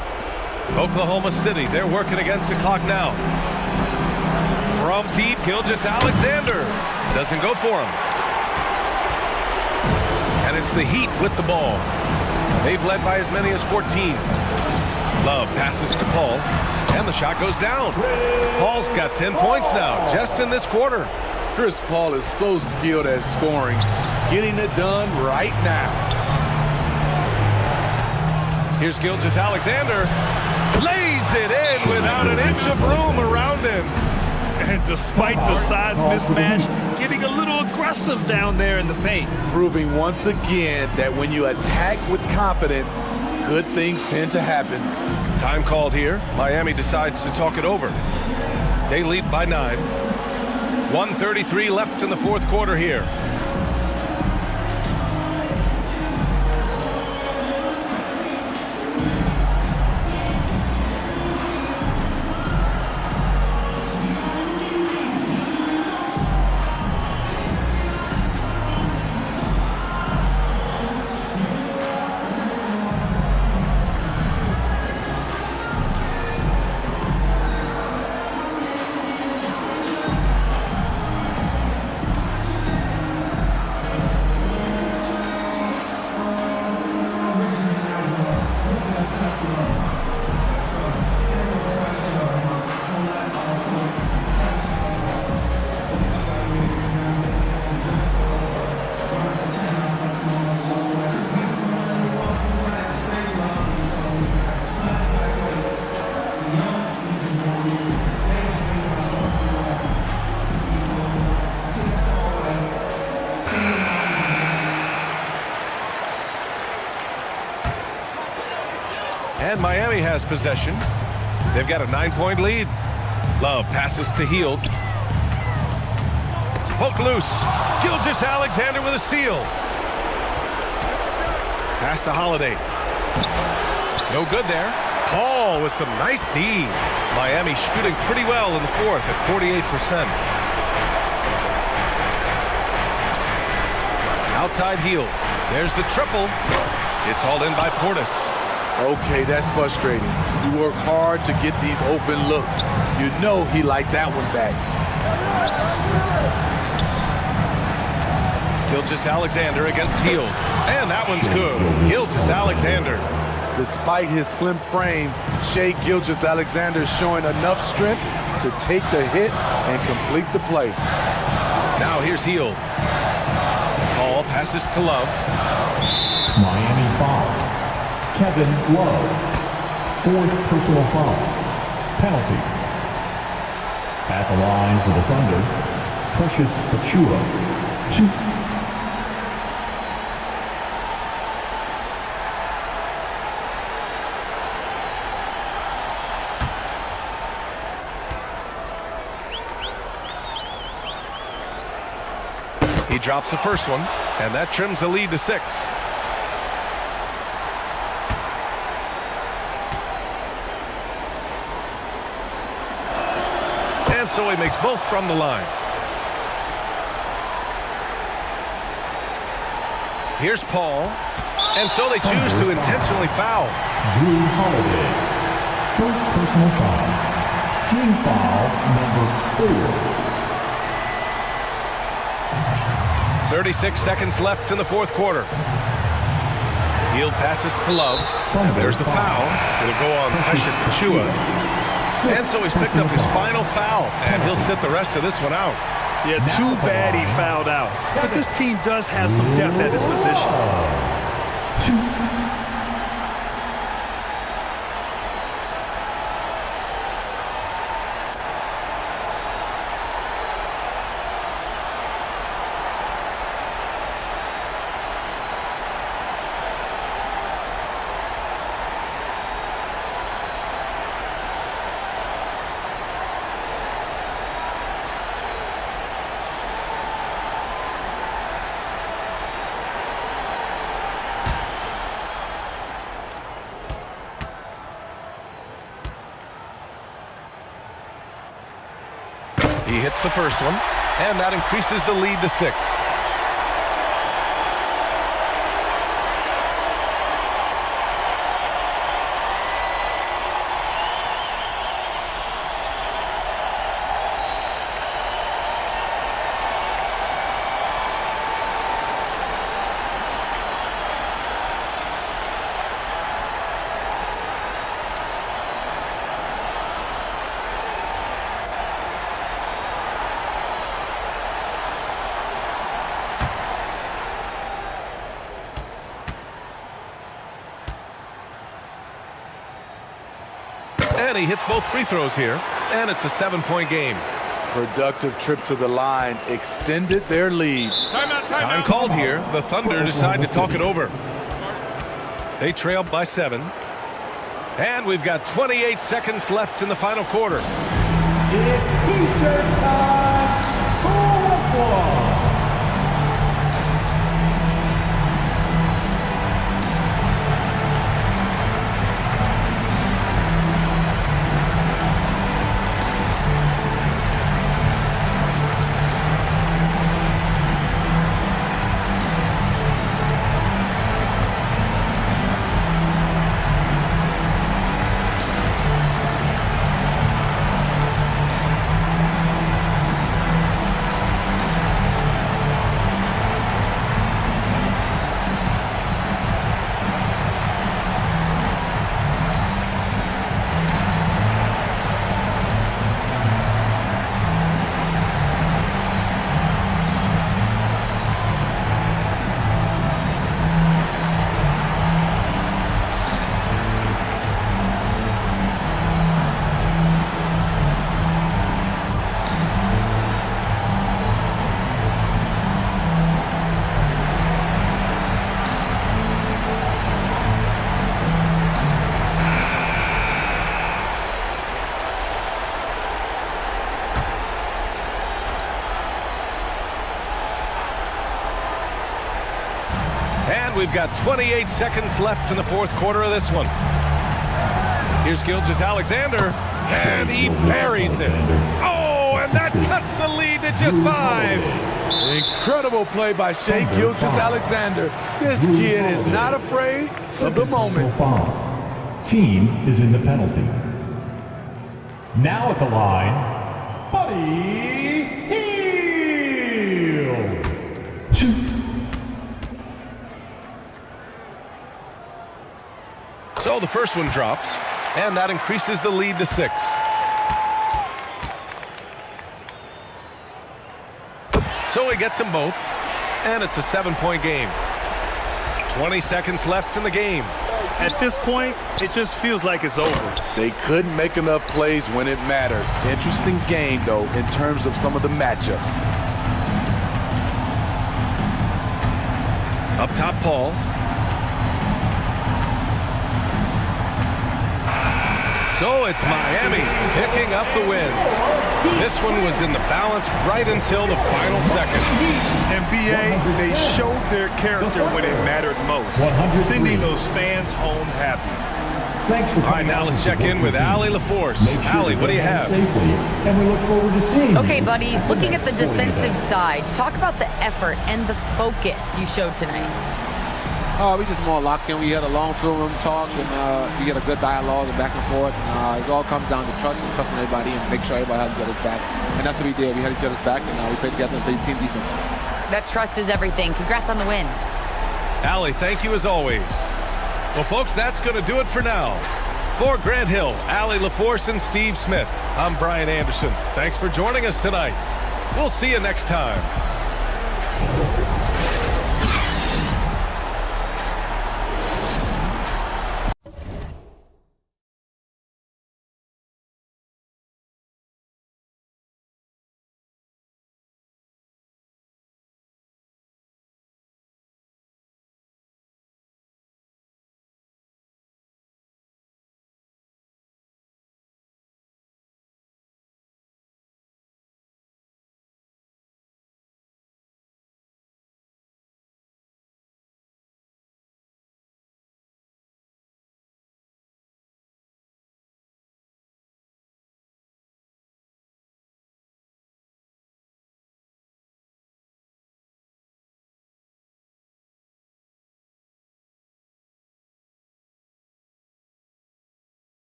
[SPEAKER 5] Oklahoma City, they're working against the clock now. From deep, Gilgeous-Alexander. Doesn't go for him. And it's the Heat with the ball. They've led by as many as 14. Love passes to Paul. And the shot goes down. Paul's got 10 points now, just in this quarter.
[SPEAKER 8] Chris Paul is so skilled at scoring, getting it done right now.
[SPEAKER 5] Here's Gilgeous-Alexander. Lays it in without an inch of room around him.
[SPEAKER 7] And despite the size mismatch, getting a little aggressive down there in the paint.
[SPEAKER 8] Proving once again that when you attack with confidence, good things tend to happen.
[SPEAKER 5] Time called here. Miami decides to talk it over. They lead by 9. 1:33 left in the fourth quarter here. Miami has possession. They've got a 9-point lead. Love passes to Hield. Poke loose. Gilgeous-Alexander with a steal. Pass to Holiday. No good there. Paul with some nice D. Miami shooting pretty well in the fourth at 48%. Outside Hield. There's the triple. It's hauled in by Portis.
[SPEAKER 8] Okay, that's frustrating. You work hard to get these open looks. You know he liked that one back.
[SPEAKER 5] Gilgeous-Alexander against Hield. And that one's good. Gilgeous-Alexander.
[SPEAKER 8] Despite his slim frame, Shai Gilgeous-Alexander is showing enough strength to take the hit and complete the play.
[SPEAKER 5] Now here's Hield. Paul passes to Love.
[SPEAKER 9] Miami foul. Kevin Love. Fourth personal foul. Penalty. At the line for the Thunder, Precious Achiuwa. 2.
[SPEAKER 5] He drops the first one, and that trims the lead to 6. And so he makes both from the line. Here's Paul, and so they choose to intentionally foul.
[SPEAKER 9] Drew Holiday. First personal foul. Team foul number 4.
[SPEAKER 5] 36 seconds left in the fourth quarter. Hield passes to Love. And there's the foul. It'll go on Precious Achiuwa. And so he's picked up his final foul, and he'll sit the rest of this one out.
[SPEAKER 7] Yeah, too bad he fouled out. But this team does have some depth at his position.
[SPEAKER 9] 2.
[SPEAKER 5] He hits the first one, and that increases the lead to 6. And he hits both free throws here, and it's a 7-point game.
[SPEAKER 8] Productive trip to the line extended their lead.
[SPEAKER 5] Time called here. The Thunder decide to talk it over. They trail by 7. And we've got 28 seconds left in the final quarter.
[SPEAKER 9] It's T-shirt time. Full
[SPEAKER 5] And we've got 28 seconds left in the fourth quarter of this one. Here's Gilgeous-Alexander, and he buries it. Oh, and that cuts the lead to just 5.
[SPEAKER 8] Incredible play by Shai Gilgeous-Alexander. This kid is not afraid of the moment.
[SPEAKER 9] Team is in the penalty. Now at the line, Buddy Hield.
[SPEAKER 5] So the first one drops, and that increases the lead to 6. So he gets them both, and it's a 7-point game. 20 seconds left in the game.
[SPEAKER 7] At this point, it just feels like it's over.
[SPEAKER 8] They couldn't make enough plays when it mattered. Interesting game, though, in terms of some of the matchups.
[SPEAKER 5] Up top, Paul. So it's Miami picking up the win. This one was in the balance right until the final second.
[SPEAKER 7] NBA, they showed their character when it mattered most, sending those fans home happy.
[SPEAKER 9] Thanks for
[SPEAKER 5] All right, now let's check in with Allie LaForce. Allie, what do you have?
[SPEAKER 9] And we look forward to seeing
[SPEAKER 6] Okay, buddy, looking at the defensive side, talk about the effort and the focus you showed tonight.
[SPEAKER 12] We just more locked in. We had a long film room talk, and we had a good dialogue and back and forth. It all comes down to trust and trusting everybody and make sure everybody has each other's back. And that's what we did. We had each other's back, and we played together and played team defense.
[SPEAKER 6] That trust is everything. Congrats on the win.
[SPEAKER 5] Allie, thank you as always. Well, folks, that's going to do it for now. For Grant Hill, Allie LaForce, and Steve Smith, I'm Brian Anderson. Thanks for joining us tonight. We'll see you next time.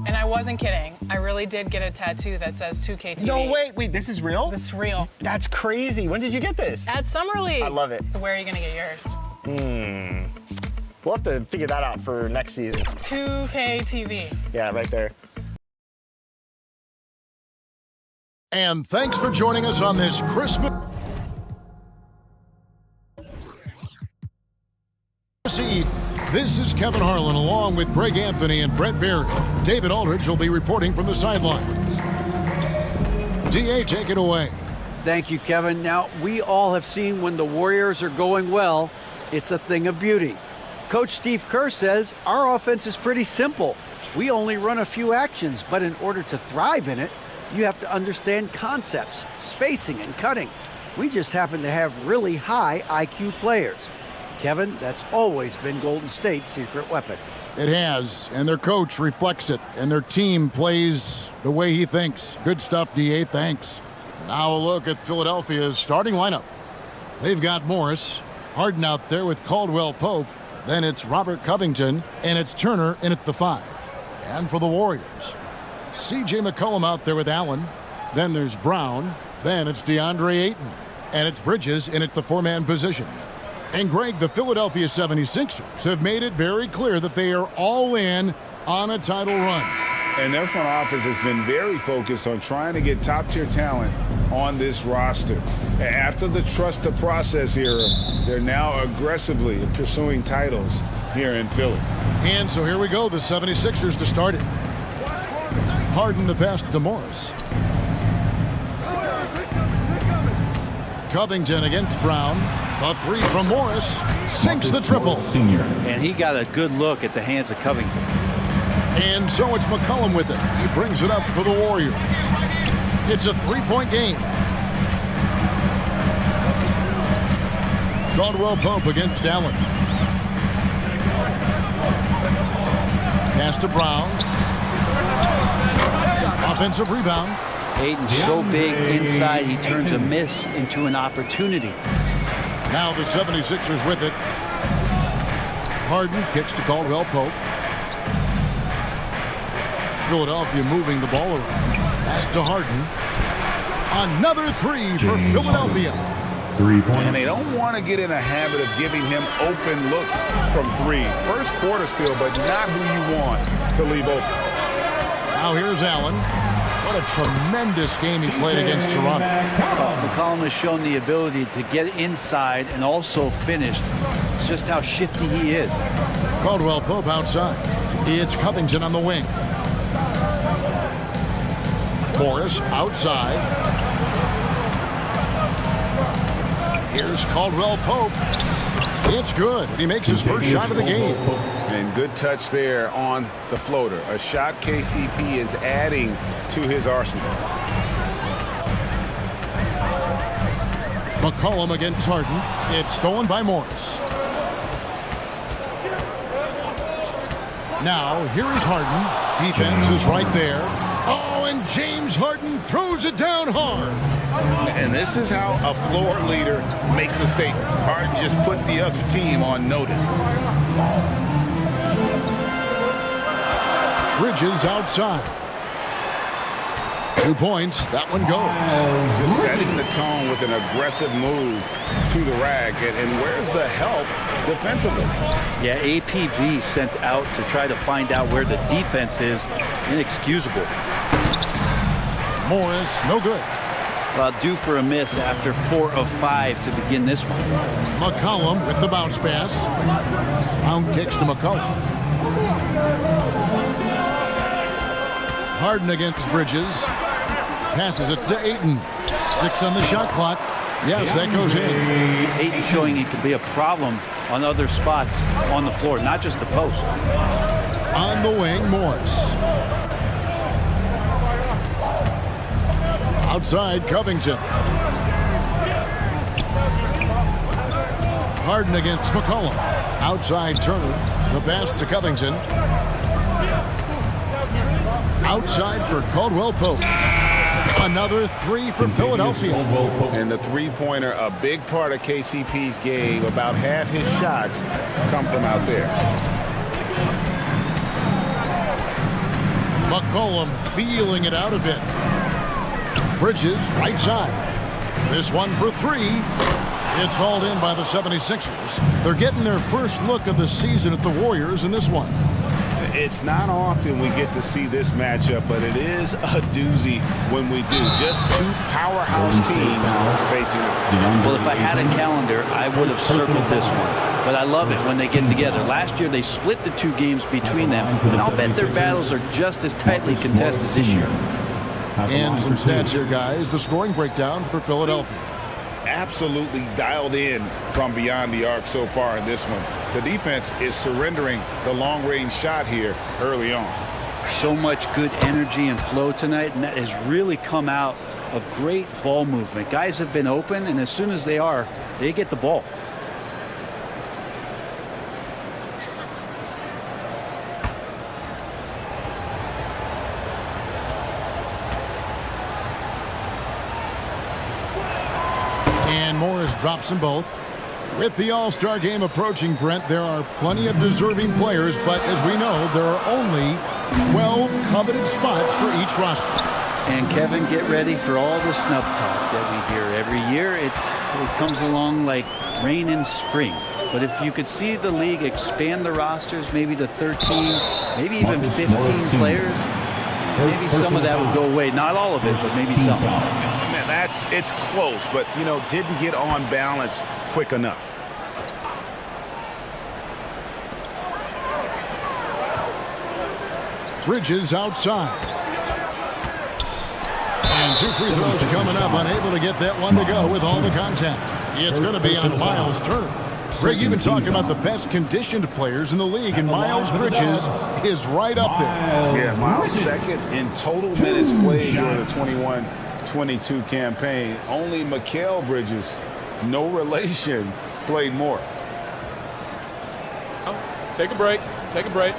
[SPEAKER 1] And I wasn't kidding. I really did get a tattoo that says 2K TV.
[SPEAKER 13] No, wait, this is real?
[SPEAKER 1] This is real.
[SPEAKER 13] That's crazy. When did you get this?
[SPEAKER 1] At Summer League.
[SPEAKER 13] I love it.
[SPEAKER 1] So where are you going to get yours?
[SPEAKER 13] We'll have to figure that out for next season.
[SPEAKER 1] 2K TV.
[SPEAKER 13] Yeah, right there.
[SPEAKER 10] And thanks for joining us on this Christmas Eve. This is Kevin Harlan along with Greg Anthony and Brett Berry. David Aldridge will be reporting from the sidelines. DA, take it away.
[SPEAKER 14] Thank you, Kevin. Now, we all have seen when the Warriors are going well, it's a thing of beauty. Coach Steve Kerr says our offense is pretty simple. We only run a few actions, but in order to thrive in it, you have to understand concepts, spacing, and cutting. We just happen to have really high IQ players. Kevin, that's always been Golden State's secret weapon.
[SPEAKER 10] It has, and their coach reflects it, and their team plays the way he thinks. Good stuff, DA, thanks. Now a look at Philadelphia's starting lineup. They've got Morris, Harden out there with Caldwell Pope, then it's Robert Covington, and it's Turner in at the 5. And for the Warriors, C.J. McCollum out there with Allen, then there's Brown, then it's DeAndre Ayton, and it's Bridges in at the 4-man position. And Greg, the Philadelphia 76ers have made it very clear that they are all in on a title run.
[SPEAKER 15] And their front office has been very focused on trying to get top-tier talent on this roster. After the trust the process era, they're now aggressively pursuing titles here in Philly.
[SPEAKER 10] And so here we go, the 76ers to start it. Harden the pass to Morris. Covington against Brown. A 3 from Morris sinks the triple.
[SPEAKER 14] And he got a good look at the hands of Covington.
[SPEAKER 10] And so it's McCollum with it. He brings it up for the Warriors. It's a 3-point game. Caldwell Pope against Allen. Pass to Brown. Offensive rebound.
[SPEAKER 14] Ayton's so big inside, he turns a miss into an opportunity.
[SPEAKER 10] Now the 76ers with it. Harden kicks to Caldwell Pope. Philadelphia moving the ball around. Pass to Harden. Another 3 for Philadelphia.
[SPEAKER 15] 3 points. And they don't want to get in a habit of giving him open looks from 3. First quarter still, but not who you want to leave open.
[SPEAKER 10] Now here's Allen. What a tremendous game he played against Toronto.
[SPEAKER 14] McCollum has shown the ability to get inside and also finish. It's just how shifty he is.
[SPEAKER 10] Caldwell Pope outside. It's Covington on the wing. Morris outside. Here's Caldwell Pope. It's good. He makes his first shot of the game.
[SPEAKER 15] And good touch there on the floater. A shot KCP is adding to his arsenal.
[SPEAKER 10] McCollum against Harden. It's stolen by Morris. Now, here is Harden. Defense is right there. Oh, and James Harden throws it down hard.
[SPEAKER 15] And this is how a floor leader makes a statement. Harden just put the other team on notice.
[SPEAKER 10] Bridges outside. 2 points. That one goes.
[SPEAKER 15] Just setting the tone with an aggressive move to the rack. And where's the help defensively?
[SPEAKER 14] Yeah, APB sent out to try to find out where the defense is. Inexcusable.
[SPEAKER 10] Morris, no good.
[SPEAKER 14] Well, due for a miss after 4 of 5 to begin this one.
[SPEAKER 10] McCollum with the bounce pass. Brown kicks to McCollum. Harden against Bridges. Passes it to Ayton. 6 on the shot clock. Yes, that goes in.
[SPEAKER 14] Ayton showing he can be a problem on other spots on the floor, not just the post.
[SPEAKER 10] On the wing, Morris. Outside, Covington. Harden against McCollum. Outside, Turner. The pass to Covington. Outside for Caldwell Pope. Another 3 for Philadelphia.
[SPEAKER 15] And the three-pointer, a big part of KCP's game. About half his shots come from out there.
[SPEAKER 10] McCollum feeling it out a bit. Bridges, right side. This one for three. It's hauled in by the 76ers. They're getting their first look of the season at the Warriors in this one.
[SPEAKER 15] It's not often we get to see this matchup, but it is a doozy when we do. Just two powerhouse teams facing it.
[SPEAKER 14] Well, if I had a calendar, I would have circled this one. But I love it when they get together. Last year, they split the two games between them, and I'll bet their battles are just as tightly contested this year.
[SPEAKER 10] And some stats here, guys. The scoring breakdown for Philadelphia.
[SPEAKER 15] Absolutely dialed in from beyond the arc so far in this one. The defense is surrendering the long-range shot here early on.
[SPEAKER 14] So much good energy and flow tonight, and that has really come out of great ball movement. Guys have been open, and as soon as they are, they get the ball.
[SPEAKER 10] And Morris drops them both. With the All-Star game approaching, Brent, there are plenty of deserving players, but as we know, there are only 12 coveted spots for each roster.
[SPEAKER 14] And Kevin, get ready for all the snub talk that we hear every year. It comes along like rain in spring. But if you could see the league expand the rosters maybe to 13, maybe even 15 players, maybe some of that would go away. Not all of it, but maybe some.
[SPEAKER 15] Man, it's close, but, didn't get on balance quick enough.
[SPEAKER 10] Bridges outside. And two free throws coming up, unable to get that one to go with all the contact. It's going to be on Miles Turner. Greg, you've been talking about the best conditioned players in the league, and Miles Bridges is right up there.
[SPEAKER 15] Yeah, Miles second in total minutes played during the 21-22 campaign. Only Mikal Bridges, no relation, played more.
[SPEAKER 8] Take a break. Take a break.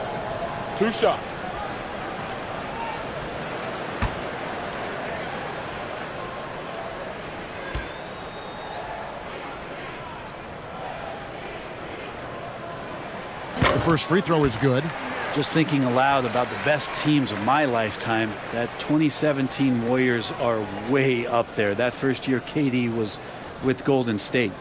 [SPEAKER 8] 2 shots.
[SPEAKER 10] The first free throw is good.
[SPEAKER 14] Just thinking aloud about the best teams of my lifetime, that 2017 Warriors are way up there. That first year KD was with Golden State.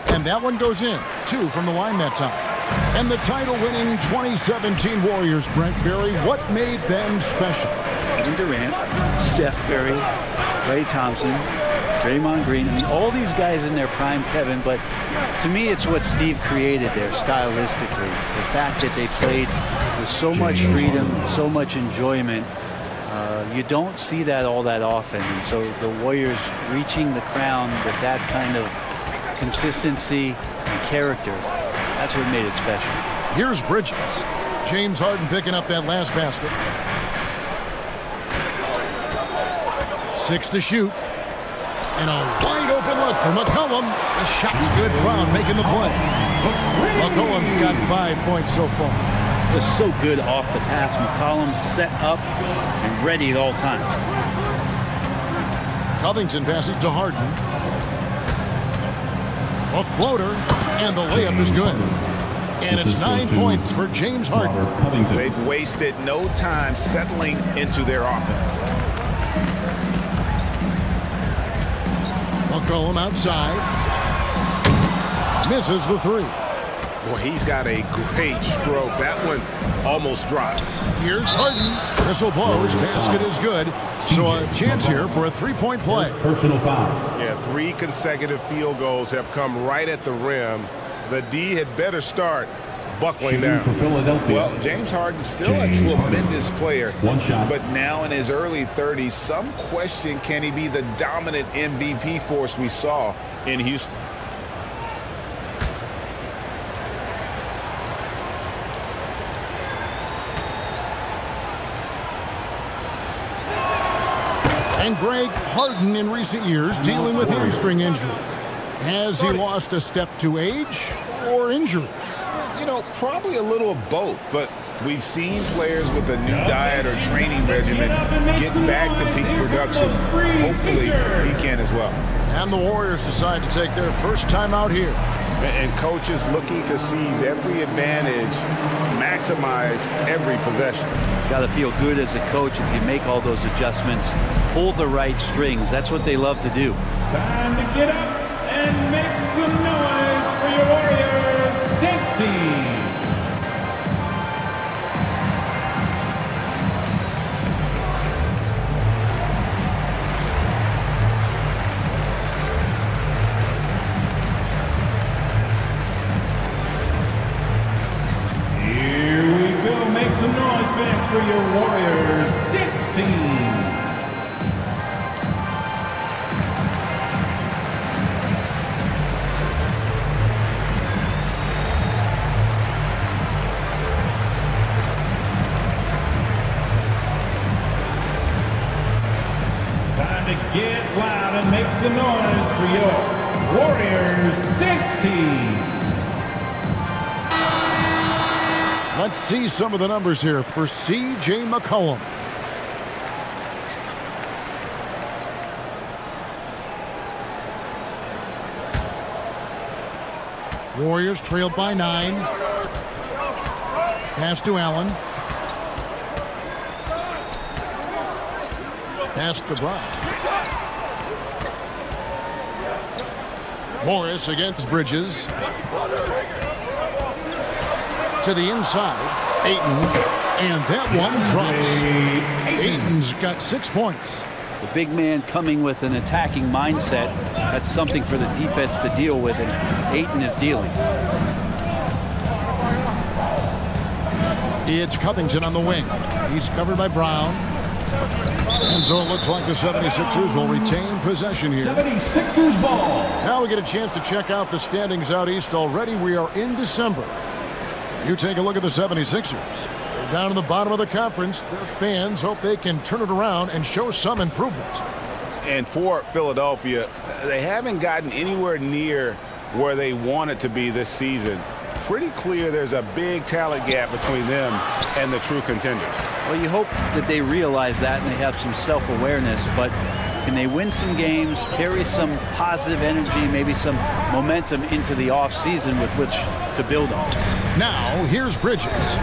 [SPEAKER 10] And that one goes in. 2 from the line that time. And the title-winning 2017 Warriors, Brent Berry, what made them special?
[SPEAKER 14] Kevin Durant, Steph Curry, Klay Thompson, Draymond Green. I mean, all these guys in their prime, Kevin, but to me it's what Steve created there stylistically. The fact that they played with so much freedom, so much enjoyment. You don't see that all that often. And so the Warriors reaching the crown with that kind of consistency and character, that's what made it special.
[SPEAKER 10] Here's Bridges. James Harden picking up that last basket. 6 to shoot. And a wide open look for McCollum. The shot's good. Brown making the play. McCollum's got 5 points so far.
[SPEAKER 14] Was so good off the pass. McCollum set up and ready at all times.
[SPEAKER 10] Covington passes to Harden. A floater, and the layup is good. And it's 9 points for James Harden.
[SPEAKER 15] They've wasted no time settling into their offense.
[SPEAKER 10] McCollum outside. Misses the 3.
[SPEAKER 11] Boy, he's got a great stroke. That one almost dropped.
[SPEAKER 10] Here's Harden. Whistle blows. Basket is good. So a chance here for a 3-point play.
[SPEAKER 9] Personal foul.
[SPEAKER 11] Yeah, 3 consecutive field goals have come right at the rim. The D had better start buckling down.
[SPEAKER 9] For Philadelphia.
[SPEAKER 15] Well, James Harden's still a tremendous player.
[SPEAKER 9] 1 shot.
[SPEAKER 15] But now in his early 30s, some question, can he be the dominant MVP force we saw in Houston?
[SPEAKER 10] And Greg, Harden in recent years dealing with hamstring injuries. Has he lost a step to age or injury?
[SPEAKER 15] Probably a little of both, but We've seen players with a new diet or training regimen get back to peak production. Hopefully, he can as well.
[SPEAKER 10] And the Warriors decide to take their first time out here.
[SPEAKER 15] And coaches looking to seize every advantage, maximize every possession.
[SPEAKER 14] Got to feel good as a coach if you make all those adjustments, pull the right strings. That's what they love to do.
[SPEAKER 9] Time to get up and make some noise for your Warriors dance team. For your Warriors dance team. Time to get loud and make some noise for your Warriors dance team.
[SPEAKER 10] Let's see some of the numbers here for C.J. McCollum. Warriors trailed by 9. Pass to Allen. Pass to Brown. Morris against Bridges. To the inside, Ayton, and that one drops. Ayton's got 6 points.
[SPEAKER 14] The big man coming with an attacking mindset. That's something for the defense to deal with, and Ayton is dealing.
[SPEAKER 10] It's Covington on the wing. He's covered by Brown. And so it looks like the 76ers will retain possession here.
[SPEAKER 9] 76ers ball.
[SPEAKER 10] Now we get a chance to check out the standings out east already. We are in December. You take a look at the 76ers. They're down in the bottom of the conference. Their fans hope they can turn it around and show some improvement.
[SPEAKER 15] And for Philadelphia, they haven't gotten anywhere near where they want it to be this season. Pretty clear there's a big talent gap between them and the true contenders.
[SPEAKER 14] Well, you hope that they realize that and they have some self-awareness, but can they win some games, carry some positive energy, maybe some momentum into the offseason with which to build on?
[SPEAKER 10] Now, here's Bridges.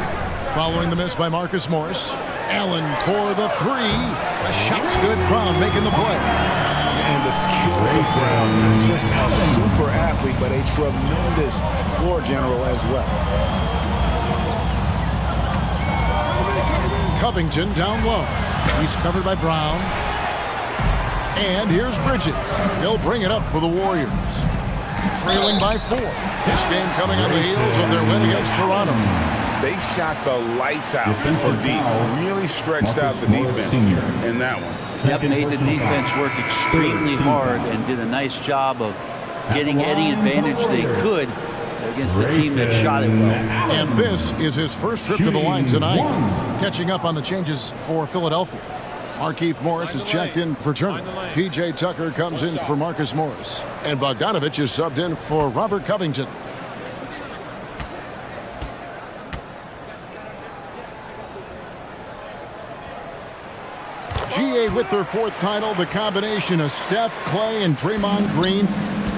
[SPEAKER 10] Following the miss by Marcus Morris. Allen for the 3. The shot's good. Brown making the play.
[SPEAKER 15] And the skills of Brown. Just a super athlete, but a tremendous floor general as well.
[SPEAKER 10] Covington down low. He's covered by Brown. And here's Bridges. He'll bring it up for the Warriors. Trailing by 4. This game coming on the heels of their win against Toronto.
[SPEAKER 15] They shot the lights out for deep. Really stretched out the defense in that one.
[SPEAKER 14] Yep, made the defense work extremely hard and did a nice job of getting any advantage they could against the team that shot it well.
[SPEAKER 10] And this is his first trip to the line tonight. Catching up on the changes for Philadelphia. Markieff Morris is checked in for Turner. P.J. Tucker comes in for Marcus Morris. And Bogdanovich is subbed in for Robert Covington. GA with their 4th title, the combination of Steph, Clay, and Draymond Green,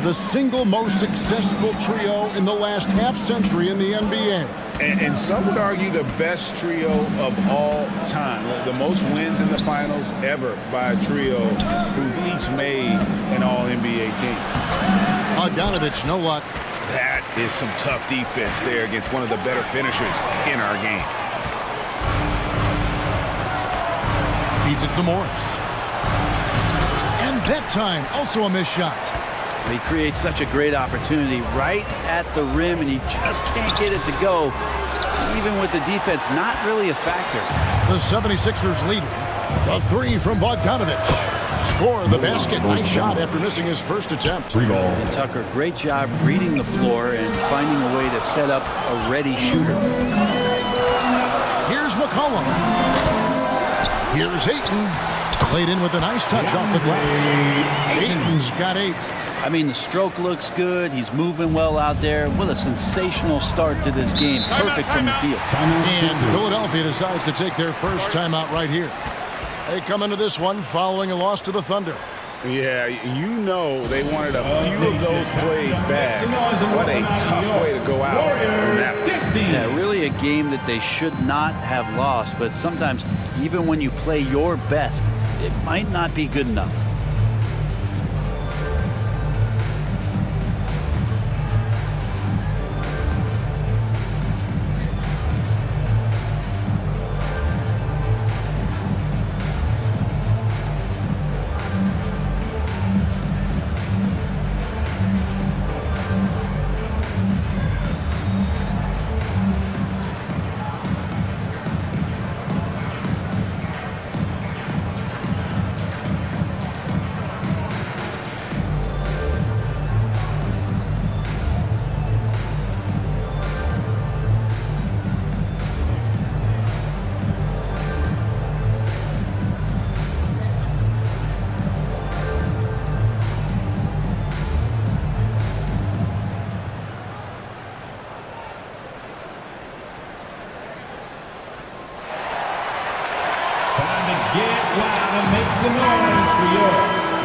[SPEAKER 10] the single most successful trio in the last half-century in the NBA.
[SPEAKER 15] And some would argue the best trio of all time. The most wins in the finals ever by a trio who've each made an All-NBA team.
[SPEAKER 10] Bogdanovich, no luck.
[SPEAKER 15] That is some tough defense there against one of the better finishers in our game.
[SPEAKER 10] Feeds it to Morris. And that time, also a missed shot.
[SPEAKER 14] He creates such a great opportunity right at the rim, and he just can't get it to go. Even with the defense not really a factor.
[SPEAKER 10] The 76ers lead. The 3 from Bogdanovich. Score the basket. Nice shot after missing his first attempt.
[SPEAKER 14] And Tucker, great job reading the floor and finding a way to set up a ready shooter.
[SPEAKER 10] Here's McCollum. Here's Ayton. Played in with a nice touch off the glass. Ayton's got 8.
[SPEAKER 14] I mean, the stroke looks good. He's moving well out there. What a sensational start to this game. Perfect from the field.
[SPEAKER 10] And Philadelphia decides to take their first timeout right here. They come into this one following a loss to the Thunder.
[SPEAKER 15] Yeah, you know they wanted a few of those plays back. What a tough way to go out.
[SPEAKER 14] Yeah, really a game that they should not have lost. But sometimes, even when you play your best, it might not be good enough.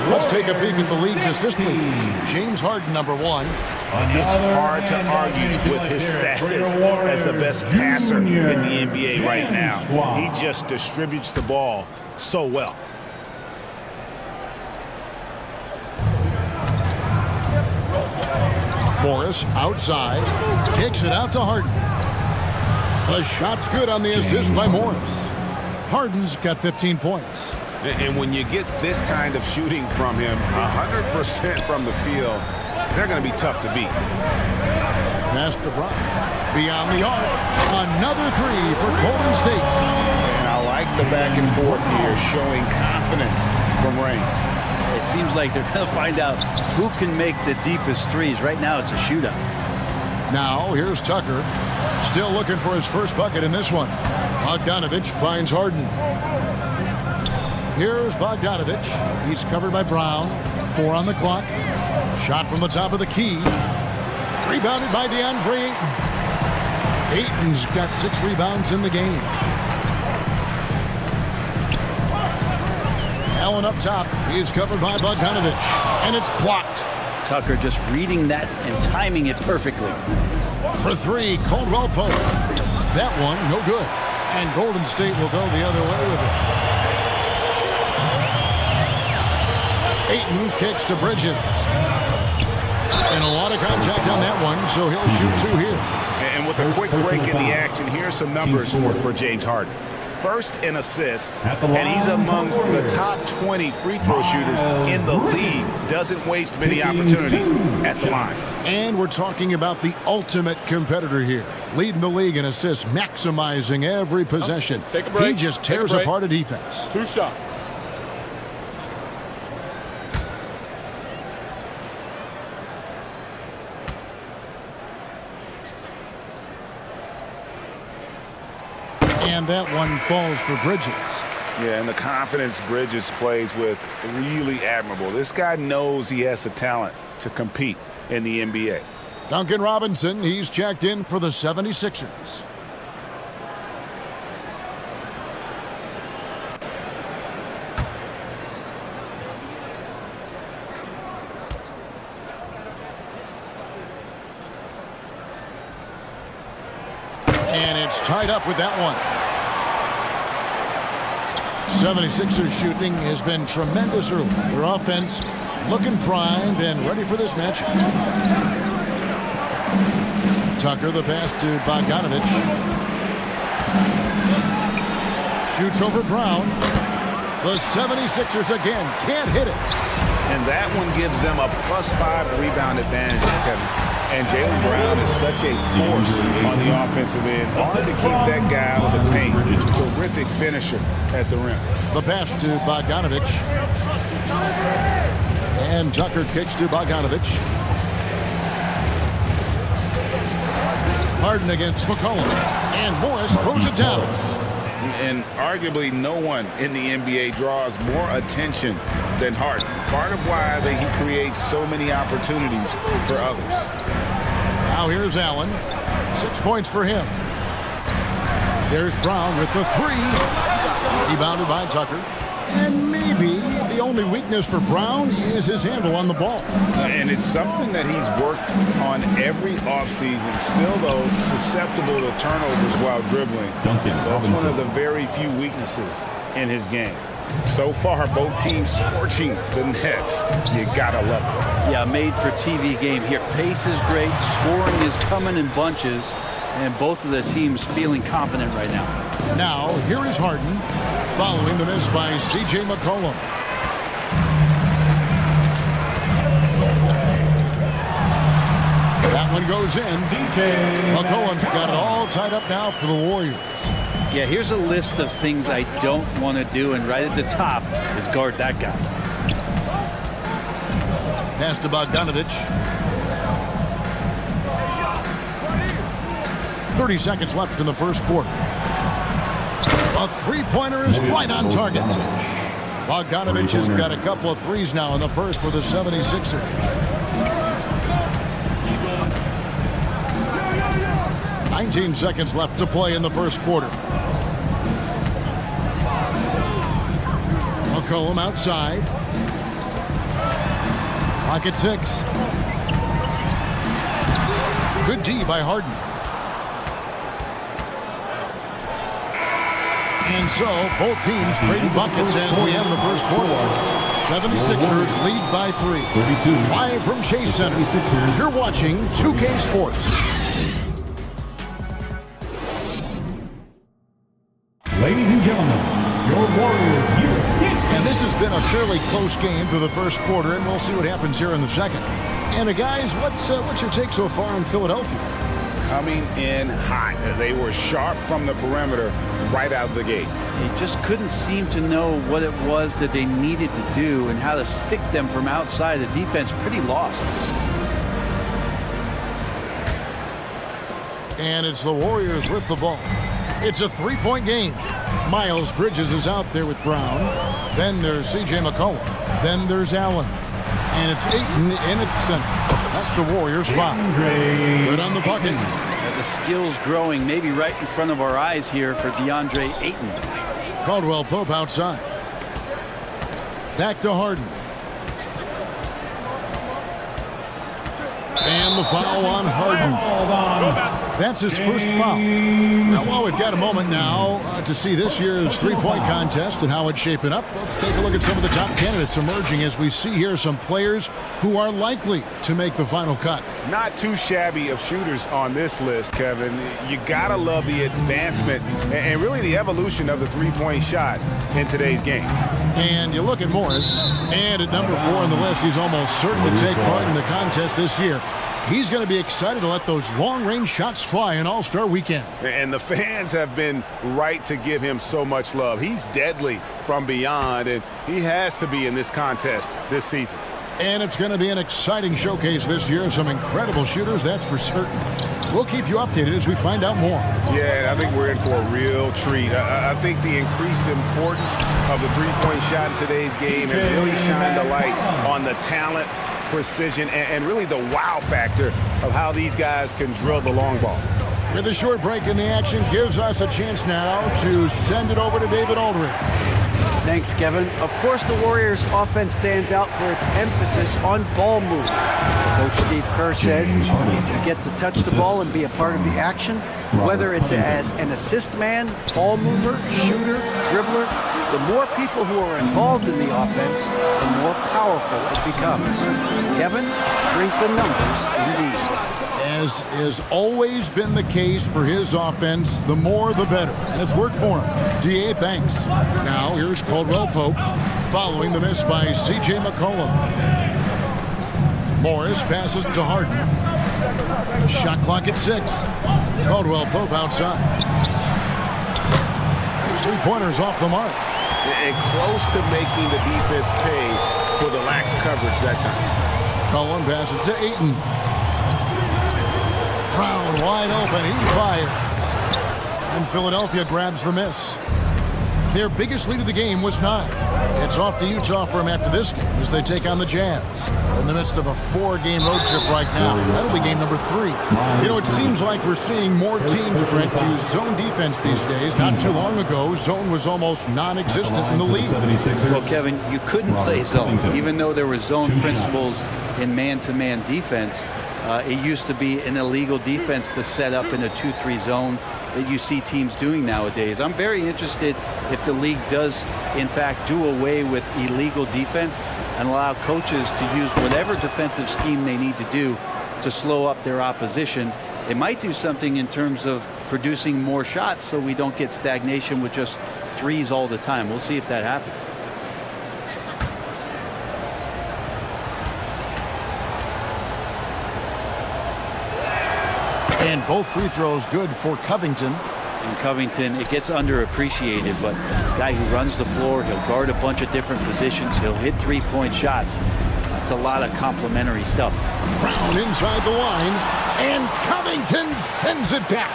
[SPEAKER 10] Let's take a peek at the league's assist leaders. James Harden, number 1.
[SPEAKER 15] It's hard to argue with his status as the best passer in the NBA right now. He just distributes the ball so well.
[SPEAKER 10] Morris outside, kicks it out to Harden. The shot's good on the assist by Morris. Harden's got 15 points.
[SPEAKER 15] And when you get this kind of shooting from him, 100% from the field, they're going to be tough to beat.
[SPEAKER 10] Pass to Brown. Beyond the arc. Another three for Golden State.
[SPEAKER 15] And I like the back and forth here, showing confidence from Rain.
[SPEAKER 14] It seems like they're going to find out who can make the deepest threes. Right now, it's a shootout.
[SPEAKER 10] Now, here's Tucker. Still looking for his first bucket in this one. Bogdanovich finds Harden. Here's Bogdanovich. He's covered by Brown. 4 on the clock. Shot from the top of the key. Rebounded by DeAndre Ayton. Ayton's got 6 rebounds in the game. Allen up top. He's covered by Bogdanovich. And it's blocked.
[SPEAKER 14] Tucker just reading that and timing it perfectly.
[SPEAKER 10] For 3, Caldwell Pope. That one, no good. And Golden State will go the other way with it. Ayton kicks to Bridges. And a lot of contact on that one, so he'll shoot 2 here.
[SPEAKER 15] And with a quick break in the action, here's some numbers for James Harden. First in assists, and he's among the top 20 free throw shooters in the league. Doesn't waste many opportunities at the line.
[SPEAKER 10] And we're talking about the ultimate competitor here. Leading the league in assists, maximizing every possession.
[SPEAKER 11] Take a break.
[SPEAKER 10] He just tears apart a defense.
[SPEAKER 11] 2 shots.
[SPEAKER 10] And that one falls for Bridges.
[SPEAKER 15] Yeah, and the confidence Bridges plays with, really admirable. This guy knows he has the talent to compete in the NBA.
[SPEAKER 10] Duncan Robinson, he's checked in for the 76ers. And it's tied up with that one. 76ers shooting has been tremendous early. Their offense looking primed and ready for this matchup. Tucker, the pass to Bogdanovich. Shoots over Brown. The 76ers again can't hit it.
[SPEAKER 15] And that one gives them a +5 rebound advantage, Kevin. And Jaylen Brown is such a force on the offensive end. Hard to keep that guy out of the paint. Terrific finisher at the rim.
[SPEAKER 10] The pass to Bogdanovich. And Tucker kicks to Bogdanovich. Harden against McCollum. And Morris throws it down.
[SPEAKER 15] And arguably no one in the NBA draws more attention than Harden. Part of why he creates so many opportunities for others.
[SPEAKER 10] Now here's Allen. 6 points for him. There's Brown with the three. Rebounded by Tucker. And maybe the only weakness for Brown is his handle on the ball.
[SPEAKER 15] And it's something that he's worked on every offseason. Still, though, susceptible to turnovers while dribbling. That's one of the very few weaknesses in his game. So far, both teams scorching the Nets. You gotta love it.
[SPEAKER 14] Yeah, made for TV game here. Pace is great. Scoring is coming in bunches. And both of the teams feeling confident right now.
[SPEAKER 10] Now, here is Harden, following the miss by C.J. McCollum. That one goes in. McCollum's got it all tied up now for the Warriors.
[SPEAKER 14] Yeah, here's a list of things I don't want to do, and right at the top is guard that guy.
[SPEAKER 10] Pass to Bogdanovich. 30 seconds left in the first quarter. A three-pointer is right on target. Bogdanovich has got a couple of threes now in the first for the 76ers. "19 seconds left to play in the first quarter. McCollum outside. Clock at 6. Good D by Harden. And so, both teams trading buckets as we end the first quarter. 76ers lead by 3. Live from Chase Center, you're watching 2K Sports.
[SPEAKER 9] Ladies and gentlemen, your Warriors here.
[SPEAKER 10] And this has been a fairly close game to the first quarter, and we'll see what happens here in the second. And guys, what's your take so far on Philadelphia?
[SPEAKER 15] Coming in hot. They were sharp from the perimeter right out of the gate.
[SPEAKER 14] They just couldn't seem to know what it was that they needed to do and how to stick them from outside. The defense pretty lost.
[SPEAKER 10] And it's the Warriors with the ball. It's a three-point game. Miles Bridges is out there with Brown. Then there's C.J. McCollum. Then there's Allen. And it's Ayton in at center. That's the Warriors' foul. Good on the bucket.
[SPEAKER 14] The skills growing maybe right in front of our eyes here for DeAndre Ayton.
[SPEAKER 10] Caldwell Pope outside. Back to Harden. And the foul on Harden. That's his first foul. Now, while we've got a moment now to see this year's three-point contest and how it's shaping up, let's take a look at some of the top candidates emerging as we see here some players who are likely to make the final cut.
[SPEAKER 15] Not too shabby of shooters on this list, Kevin. You gotta love the advancement and really the evolution of the three-point shot in today's game.
[SPEAKER 10] And you look at Morris, and at number 4 on the list, he's almost certain to take part in the contest this year. He's going to be excited to let those long-range shots fly in All-Star Weekend.
[SPEAKER 15] And the fans have been right to give him so much love. He's deadly from beyond, and he has to be in this contest this season.
[SPEAKER 10] And it's going to be an exciting showcase this year. Some incredible shooters, that's for certain. We'll keep you updated as we find out more.
[SPEAKER 15] Yeah, I think we're in for a real treat. I think the increased importance of the three-point shot in today's game has really shined a light on the talent, precision, and really the wow factor of how these guys can drill the long ball.
[SPEAKER 10] With a short break in the action, gives us a chance now to send it over to David Aldridge.
[SPEAKER 14] Thanks, Kevin. Of course, the Warriors' offense stands out for its emphasis on ball movement. Coach Steve Kerr says if you get to touch the ball and be a part of the action, whether it's as an assist man, ball mover, shooter, dribbler, the more people who are involved in the offense, the more powerful it becomes. Kevin, strength in numbers indeed.
[SPEAKER 10] As has always been the case for his offense, the more the better. And it's worked for him. DA, thanks. Now here's Caldwell Pope following the miss by C.J. McCollum. Morris passes to Harden. Shot clock at 6. Caldwell Pope outside. Three-pointers off the mark.
[SPEAKER 15] And close to making the defense pay for the lax coverage that time.
[SPEAKER 10] Cullen passes to Ayton. Brown wide open. He fires. And Philadelphia grabs the miss. Their biggest lead of the game was 9. It's off to Utah for them after this game as they take on the Jazz. They're in the midst of a 4-game road trip right now. That'll be game number 3. You know, it seems like we're seeing more teams, Brent, use zone defense these days. Not too long ago, zone was almost non-existent in the league.
[SPEAKER 14] Well, Kevin, you couldn't play zone. Even though there were zone principles in man-to-man defense, it used to be an illegal defense to set up in a 2-3 zone that you see teams doing nowadays. I'm very interested if the league does, in fact, do away with illegal defense and allow coaches to use whatever defensive scheme they need to do to slow up their opposition. It might do something in terms of producing more shots so we don't get stagnation with just threes all the time. We'll see if that happens.
[SPEAKER 10] And both free throws good for Covington.
[SPEAKER 14] And Covington, it gets underappreciated, but a guy who runs the floor, he'll guard a bunch of different positions, he'll hit three-point shots. That's a lot of complimentary stuff.
[SPEAKER 10] Brown inside the line, and Covington sends it back.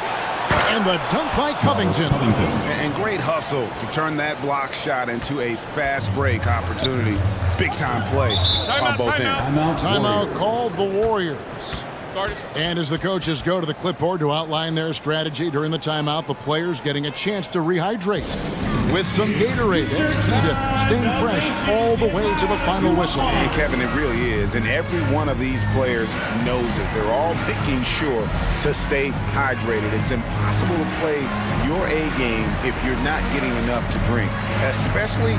[SPEAKER 10] And the dunk by Covington.
[SPEAKER 15] And great hustle to turn that block shot into a fast break opportunity. Big time play on both ends.
[SPEAKER 10] Timeout called the Warriors. And as the coaches go to the clipboard to outline their strategy during the timeout, the players getting a chance to rehydrate with some Gatorade. That's key to staying fresh all the way to the final whistle.
[SPEAKER 15] And Kevin, it really is. And every one of these players knows it. They're all making sure to stay hydrated. It's impossible to play your A game if you're not getting enough to drink, especially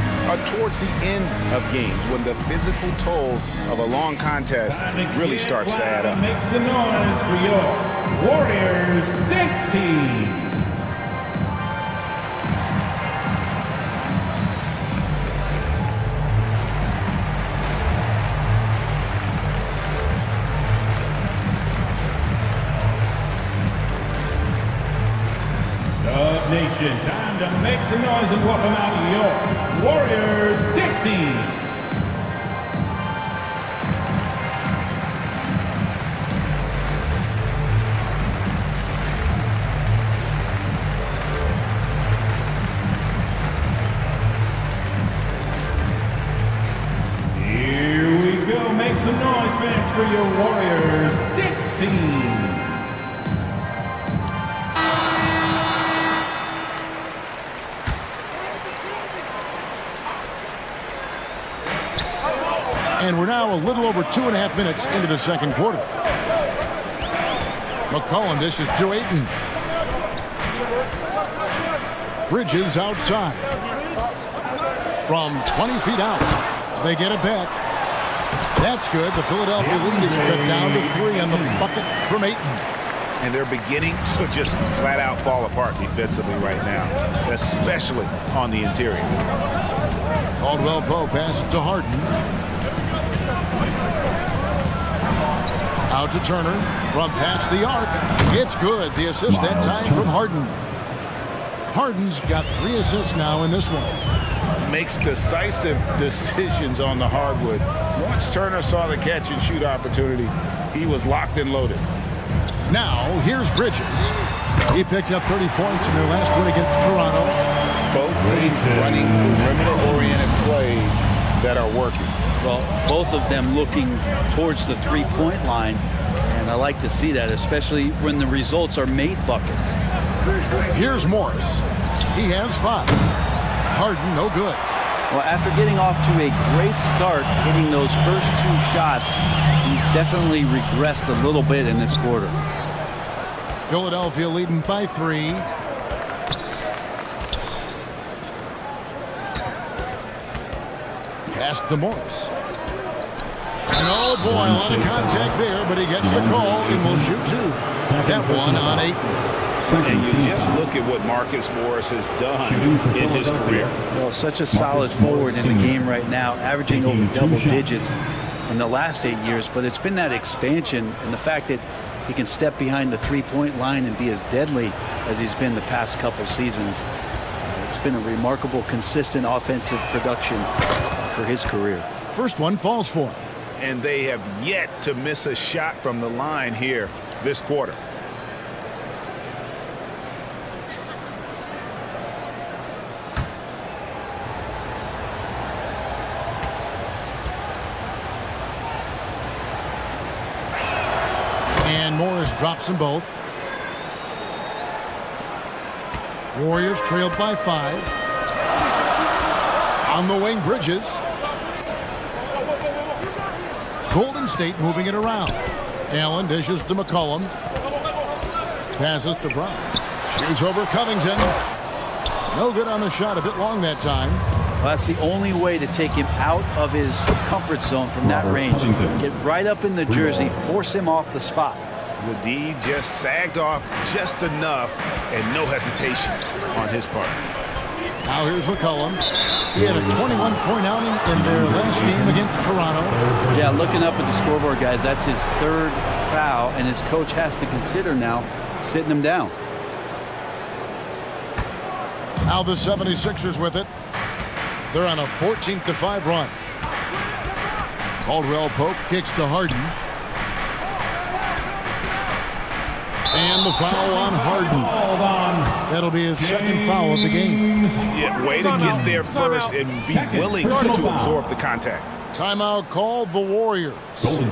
[SPEAKER 15] towards the end of games when the physical toll of a long contest really starts to add up.
[SPEAKER 9] Make some noise for your Warriors Knicks team. Dub Nation, time to make some noise and welcome out your Warriors Knicks team. Make some noise, fans, for your Warriors Knicks team.
[SPEAKER 10] And we're now a little over 2.5 minutes into the second quarter. McCollum dishes to Ayton. Bridges outside. From 20 feet out, they get it back. That's good. The Philadelphia lead is cut down to 3 on the bucket from Ayton.
[SPEAKER 15] And they're beginning to just flat out fall apart defensively right now, especially on the interior.
[SPEAKER 10] Caldwell Pope passes to Harden. Out to Turner from past the arc. It's good. The assist that time from Harden. Harden's got 3 assists now in this one.
[SPEAKER 15] Makes decisive decisions on the hardwood. Once Turner saw the catch and shoot opportunity, he was locked and loaded.
[SPEAKER 10] Now, here's Bridges. He picked up 30 points in their last win against Toronto.
[SPEAKER 15] Both teams running perimeter-oriented plays that are working.
[SPEAKER 14] Well, both of them looking towards the three-point line, and I like to see that, especially when the results are made buckets.
[SPEAKER 10] Here's Morris. He has 5. Harden, no good.
[SPEAKER 14] Well, after getting off to a great start, hitting those first 2 shots, he's definitely regressed a little bit in this quarter.
[SPEAKER 10] Philadelphia leading by 3. Pass to Morris. And oh boy, a lot of contact there, but he gets the call and will shoot 2. That one on 8.
[SPEAKER 15] And you just look at what Marcus Morris has done in his career.
[SPEAKER 14] Well, such a solid forward in the game right now, averaging over double digits in the last 8 years. But it's been that expansion and the fact that he can step behind the three-point line and be as deadly as he's been the past couple seasons. It's been a remarkable, consistent offensive production for his career.
[SPEAKER 10] First one falls for him.
[SPEAKER 15] And they have yet to miss a shot from the line here this quarter.
[SPEAKER 10] drops them both. Warriors trailed by 5. On the wing, Bridges. Golden State moving it around. Allen dishes to McCollum. Passes to Brown. Shoots over Covington. No good on the shot. A bit long that time.
[SPEAKER 14] Well, that's the only way to take him out of his comfort zone from that range. Get right up in the jersey, force him off the spot.
[SPEAKER 15] The D just sagged off just enough and no hesitation on his part.
[SPEAKER 10] Now here's McCollum. He had a 21-point outing in their last game against Toronto.
[SPEAKER 14] Yeah, looking up at the scoreboard, guys, that's his 3rd foul, and his coach has to consider now sitting him down.
[SPEAKER 10] Now the 76ers with it. They're on a 14-5 run. Caldwell Pope kicks to Harden. And the foul on Harden. That'll be his 2nd foul of the game.
[SPEAKER 15] Yeah, way to get there first and be willing to absorb the contact.
[SPEAKER 10] Timeout called the Warriors.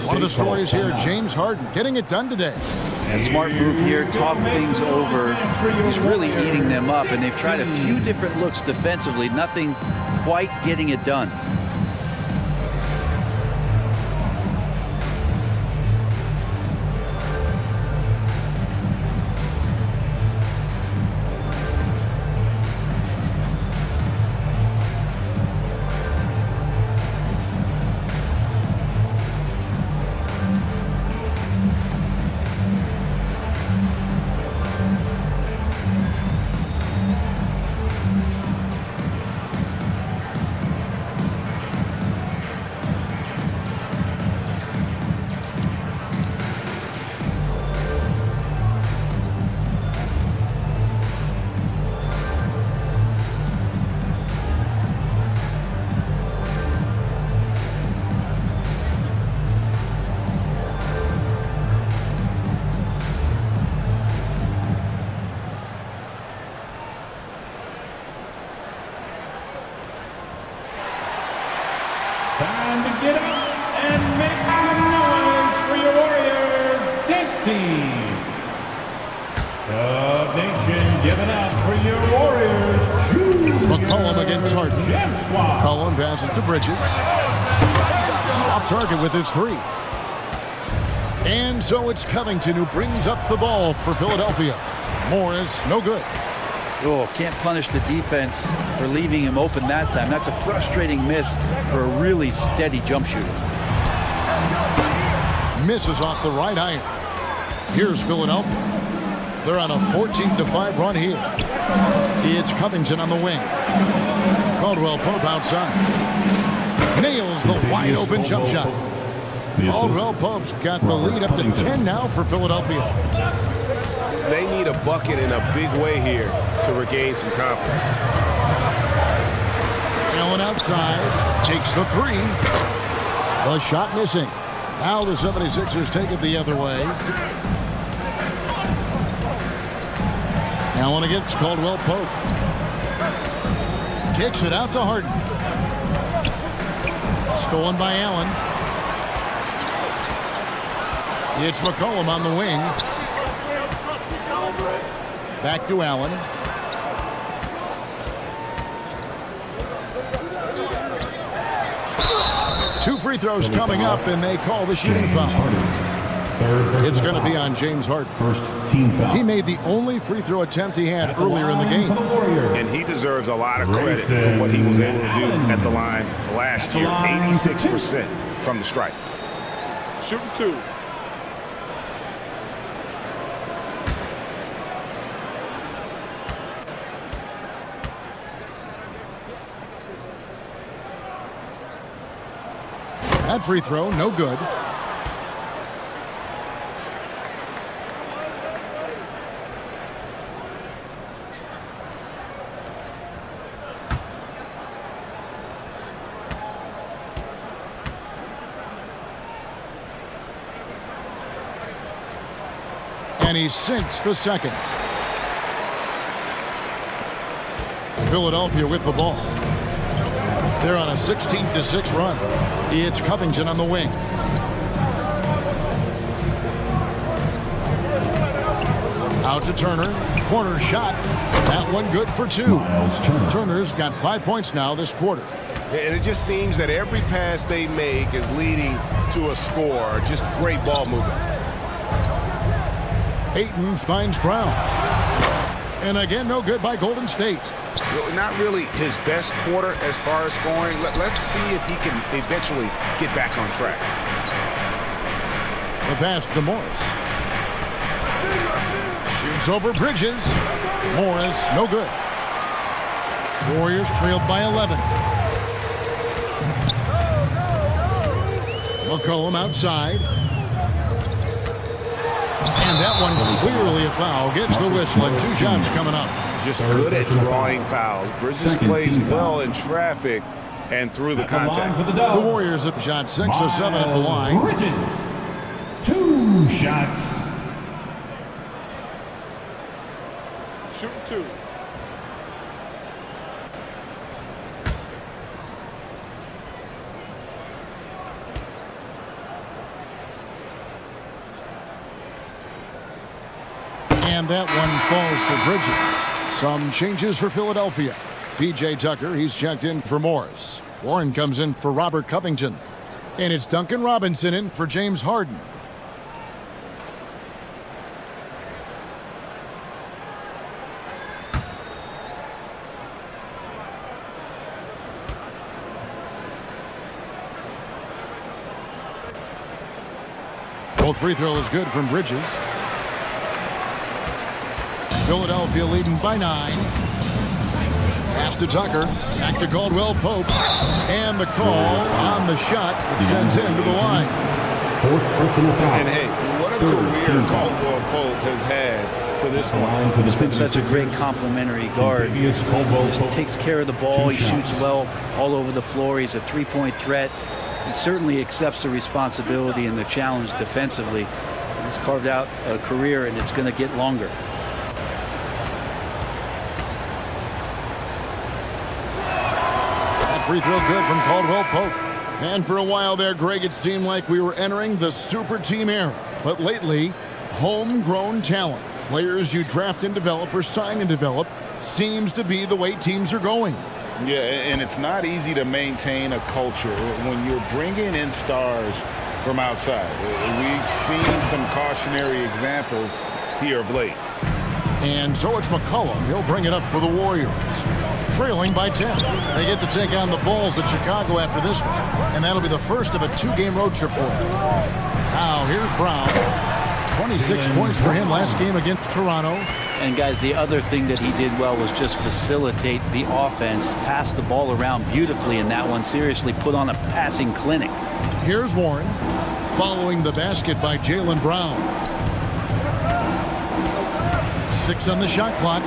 [SPEAKER 10] One of the stories here, James Harden getting it done today.
[SPEAKER 14] A smart move here, talk things over. He's really eating them up, and they've tried a few different looks defensively. Nothing quite getting it done.
[SPEAKER 9] Time to get up and make some noise for your Warriors dance team. The nation giving up for your Warriors.
[SPEAKER 10] McCollum against Harden. McCollum passes to Bridges. Off target with his 3. And so it's Covington who brings up the ball for Philadelphia. Morris, no good.
[SPEAKER 14] Oh, can't punish the defense for leaving him open that time. That's a frustrating miss for a really steady jump shooter.
[SPEAKER 10] Misses off the right iron. Here's Philadelphia. They're on a 14-5 run here. It's Covington on the wing. Caldwell Pope outside. Nails the wide open jump shot. Caldwell Pope's got the lead up to 10 now for Philadelphia.
[SPEAKER 15] They need a bucket in a big way here to regain some confidence.
[SPEAKER 10] Allen outside, takes the 3. The shot missing. Now the 76ers take it the other way. Allen against Caldwell Pope. Kicks it out to Harden. Stolen by Allen. It's McCollum on the wing. Back to Allen. Two free throws coming up, and they call the shooting foul. It's going to be on James Harden.
[SPEAKER 9] First team foul.
[SPEAKER 10] He made the only free throw attempt he had earlier in the game.
[SPEAKER 15] And he deserves a lot of credit for what he was able to do at the line last year. 86% from the stripe.
[SPEAKER 3] Shooting 2.
[SPEAKER 10] That free throw, no good. And he sinks the second. Philadelphia with the ball. They're on a 16-6 run. It's Covington on the wing. Out to Turner. Corner shot. That one good for 2. Turner's got 5 points now this quarter.
[SPEAKER 16] And it just seems that every pass they make is leading to a score. Just great ball movement.
[SPEAKER 10] Ayton finds Brown. And again, no good by Golden State.
[SPEAKER 15] Not really his best quarter as far as scoring. Let's see if he can eventually get back on track.
[SPEAKER 10] The pass to Morris. Shoots over Bridges. Morris, no good. Warriors trailed by 11. McCollum outside. And that one clearly a foul. Gets the whistle and 2 shots coming up.
[SPEAKER 15] Just good at drawing fouls. Bridges plays well in traffic and through the contact.
[SPEAKER 10] The Warriors have shot 6 of 7 at the line.
[SPEAKER 9] Bridges, 2 shots.
[SPEAKER 15] Shoot 2.
[SPEAKER 10] And that one falls for Bridges. Some changes for Philadelphia. P.J. Tucker, he's checked in for Morris. Warren comes in for Robert Covington. And it's Duncan Robinson in for James Harden. Both free throws good from Bridges. Philadelphia leading by 9. Pass to Tucker. Back to Caldwell Pope. And the call on the shot that sends him to the line.
[SPEAKER 15] And hey, what a career Caldwell Pope has had to this point.
[SPEAKER 14] He's been such a great complementary guard. He just takes care of the ball. He shoots well all over the floor. He's a three-point threat. He certainly accepts the responsibility and the challenge defensively. He's carved out a career, and it's going to get longer.
[SPEAKER 10] That free throw good from Caldwell Pope. And for a while there, Greg, it seemed like we were entering the super team era. But lately, homegrown talent, players you draft and develop or sign and develop, seems to be the way teams are going.
[SPEAKER 15] Yeah, and it's not easy to maintain a culture when you're bringing in stars from outside. We've seen some cautionary examples here of late.
[SPEAKER 10] And so it's McCollum. He'll bring it up for the Warriors. Trailing by 10. They get to take on the Bulls at Chicago after this one. And that'll be the first of a 2-game road trip for them. Now here's Brown. 26 points for him last game against Toronto.
[SPEAKER 14] And guys, the other thing that he did well was just facilitate the offense, pass the ball around beautifully in that one. Seriously, put on a passing clinic.
[SPEAKER 10] Here's Warren, following the basket by Jaylen Brown. 6 on the shot clock.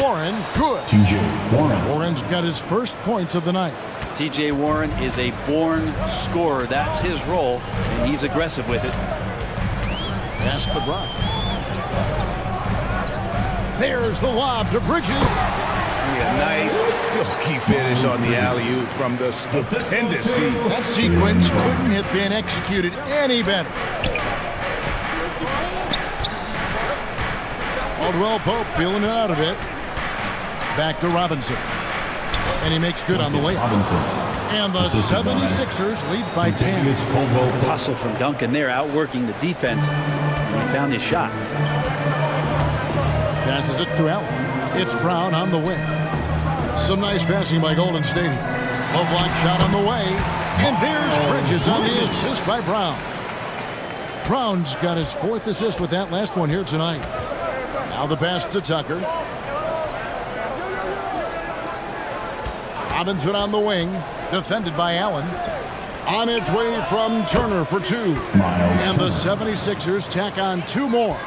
[SPEAKER 10] Warren, good.
[SPEAKER 9] T.J. Warren.
[SPEAKER 10] Warren's got his first points of the night.
[SPEAKER 14] T.J. Warren is a born scorer. That's his role, and he's aggressive with it.
[SPEAKER 10] Pass to Brown. There's the lob to Bridges.
[SPEAKER 15] Yeah, nice silky finish on the alley-oop from the stupendous feed.
[SPEAKER 10] That sequence couldn't have been executed any better. Caldwell Pope feeling it out a bit. Back to Robinson. And he makes good on the layup. And the 76ers lead by 10.
[SPEAKER 14] Hustle from Duncan there, outworking the defense. And he found his shot.
[SPEAKER 10] Passes it to Allen. It's Brown on the wing. Some nice passing by Golden State. Low block shot on the way. And there's Bridges on the assist by Brown. Brown's got his 4th assist with that last one here tonight. Now the pass to Tucker. Robinson on the wing. Defended by Allen. On its way from Turner for 2. And the 76ers tack on 2 more.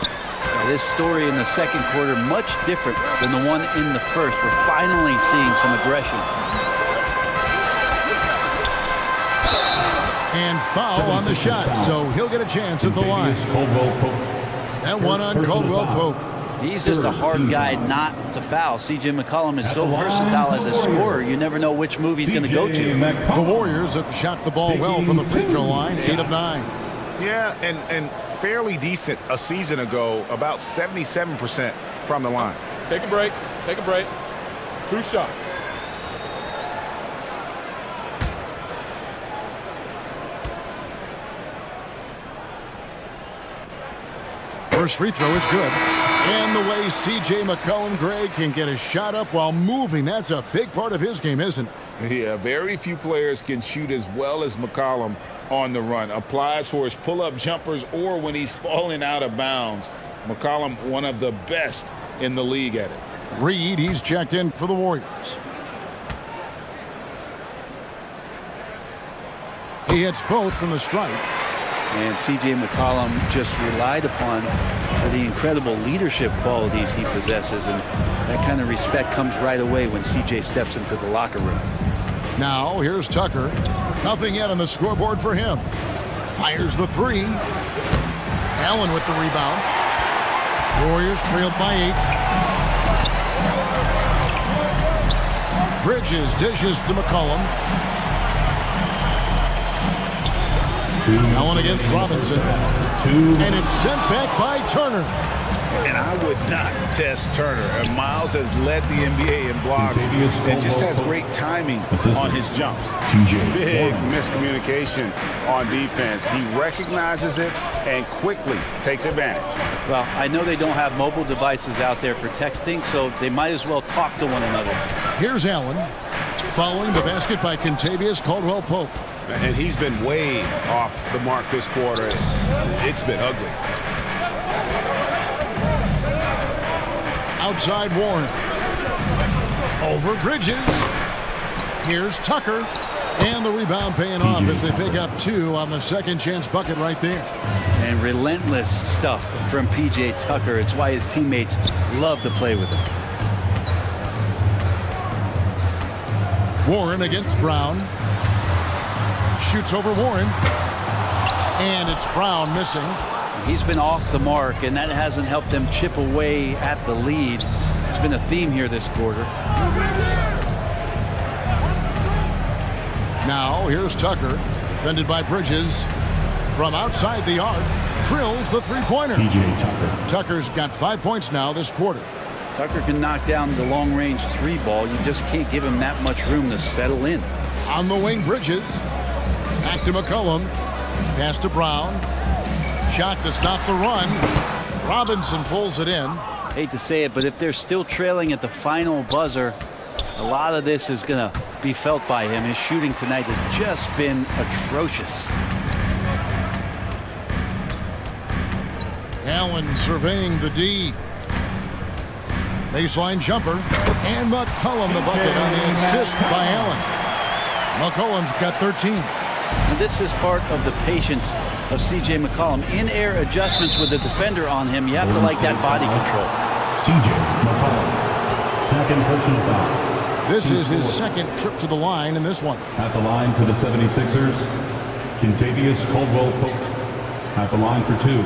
[SPEAKER 14] This story in the second quarter much different than the one in the first. We're finally seeing some aggression.
[SPEAKER 10] And foul on the shot, so he'll get a chance at the line. That one on Caldwell Pope.
[SPEAKER 14] He's just a hard guy not to foul. C.J. McCollum is so versatile as a scorer, you never know which move he's going to go to.
[SPEAKER 10] The Warriors have shot the ball well from the free throw line, 8 of 9.
[SPEAKER 16] Yeah, and fairly decent a season ago, about 77% from the line.
[SPEAKER 8] Take a break. Take a break. 2 shots.
[SPEAKER 10] First free throw is good. And the way C.J. McCollum, Greg, can get a shot up while moving, that's a big part of his game, isn't it?
[SPEAKER 15] Yeah, very few players can shoot as well as McCollum on the run. Applies for his pull-up jumpers or when he's falling out of bounds. McCollum, one of the best in the league at it.
[SPEAKER 10] Reed, he's checked in for the Warriors. He hits both from the stripe.
[SPEAKER 14] And C.J. McCollum just relied upon for the incredible leadership qualities he possesses. And that kind of respect comes right away when C.J. steps into the locker room.
[SPEAKER 10] Now, here's Tucker. Nothing yet on the scoreboard for him. Fires the 3. Allen with the rebound. Warriors trailed by 8. Bridges dishes to McCollum. Allen against Robinson. And it's sent back by Turner.
[SPEAKER 15] And I would not test Turner. Miles has led the NBA in blocks and just has great timing on his jumps. Big miscommunication on defense. He recognizes it and quickly takes advantage.
[SPEAKER 14] Well, I know they don't have mobile devices out there for texting, so they might as well talk to one another.
[SPEAKER 10] Here's Allen. Following the basket by Kentavious Caldwell-Pope.
[SPEAKER 16] And he's been way off the mark this quarter. It's been ugly.
[SPEAKER 10] Outside Warren. Over Bridges. Here's Tucker. And the rebound paying off as they pick up 2 on the second chance bucket right there.
[SPEAKER 14] And relentless stuff from P.J. Tucker. It's why his teammates love to play with him.
[SPEAKER 10] Warren against Brown. Shoots over Warren. And it's Brown missing.
[SPEAKER 14] He's been off the mark, and that hasn't helped them chip away at the lead. It's been a theme here this quarter.
[SPEAKER 10] Now, here's Tucker, defended by Bridges. From outside the arc, drills the three-pointer. Tucker's got 5 points now this quarter.
[SPEAKER 14] Tucker can knock down the long-range 3 ball. You just can't give him that much room to settle in.
[SPEAKER 10] On the wing, Bridges. Back to McCollum. Pass to Brown. Shot to stop the run. Robinson pulls it in.
[SPEAKER 14] Hate to say it, but if they're still trailing at the final buzzer, a lot of this is going to be felt by him. His shooting tonight has just been atrocious.
[SPEAKER 10] Allen surveying the D. Baseline jumper. And McCollum the bucket on the assist by Allen. McCollum's got 13.
[SPEAKER 14] And this is part of the patience of C.J. McCollum. In-air adjustments with the defender on him. You have to like that body control.
[SPEAKER 9] C.J. McCollum, second personal foul.
[SPEAKER 10] This is his second trip to the line in this one.
[SPEAKER 9] At the line for the 76ers, Kentavious Caldwell-Pope. At the line for 2.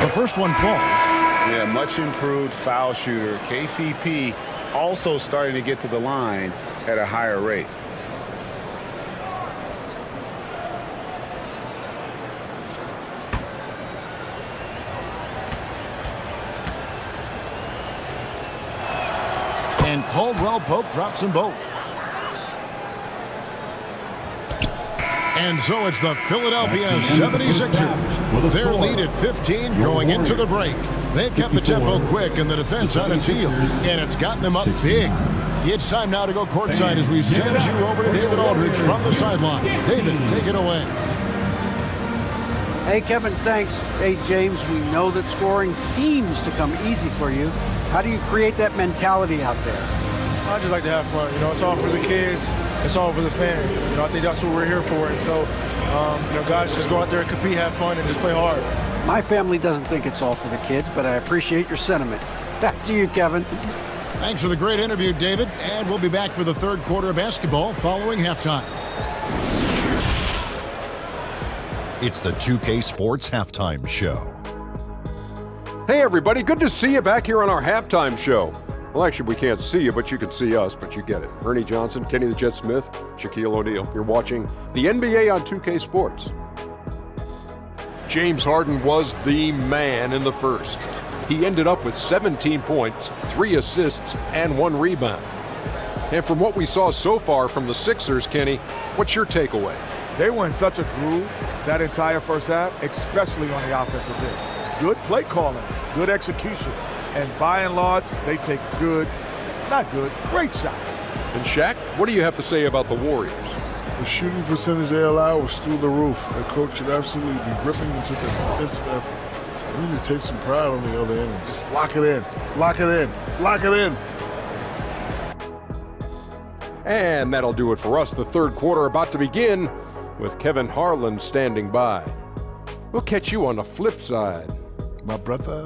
[SPEAKER 10] The first one falls.
[SPEAKER 16] Yeah, much improved foul shooter. KCP also starting to get to the line at a higher rate.
[SPEAKER 10] And Caldwell-Pope drops them both. And so it's the Philadelphia 76ers. Their lead at 15 going into the break. They've kept the tempo quick and the defense on its heels. And it's gotten them up big. It's time now to go courtside as we send you over to David Aldridge from the sideline. David, take it away.
[SPEAKER 14] Hey, Kevin, thanks. Hey, James, we know that scoring seems to come easy for you. How do you create that mentality out there?
[SPEAKER 17] I just like to have fun. You know, it's all for the kids. It's all for the fans. You know, I think that's what we're here for. And so, you know, guys, just go out there and compete, have fun, and just play hard.
[SPEAKER 14] My family doesn't think it's all for the kids, but I appreciate your sentiment. Back to you, Kevin.
[SPEAKER 10] Thanks for the great interview, David. And we'll be back for the third quarter of basketball following halftime.
[SPEAKER 18] It's the 2K Sports Halftime Show.
[SPEAKER 11] Hey, everybody. Good to see you back here on our halftime show. Well, actually, we can't see you, but you can see us, but you get it. Ernie Johnson, Kenny the Jet Smith, Shaquille O'Neal. You're watching the NBA on 2K Sports. James Harden was the man in the first. He ended up with 17 points, 3 assists, and 1 rebound. And from what we saw so far from the Sixers, Kenny, what's your takeaway?
[SPEAKER 17] They were in such a groove that entire first half, especially on the offensive end. Good play calling, good execution, and by and large, they take great shots.
[SPEAKER 11] And Shaq, what do you have to say about the Warriors?
[SPEAKER 4] The shooting percentage they allow was through the roof. The coach should absolutely be ripping into the defensive effort. Really take some pride on the other end and just lock it in, lock it in, lock it in.
[SPEAKER 11] And that'll do it for us. The third quarter about to begin with Kevin Harlan standing by. We'll catch you on the flip side.
[SPEAKER 4] My brother.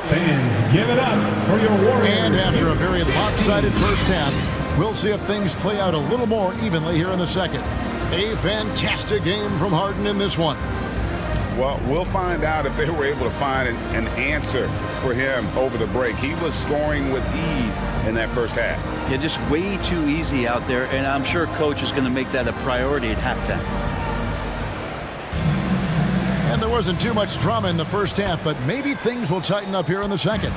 [SPEAKER 9] Fans, give it up for your Warriors.
[SPEAKER 10] And after a very lopsided first half, we'll see if things play out a little more evenly here in the second. A fantastic game from Harden in this one.
[SPEAKER 15] Well, we'll find out if they were able to find an answer for him over the break. He was scoring with ease in that first half.
[SPEAKER 14] Yeah, just way too easy out there, and I'm sure Coach is going to make that a priority at halftime.
[SPEAKER 10] And there wasn't too much drama in the first half, but maybe things will tighten up here in the second.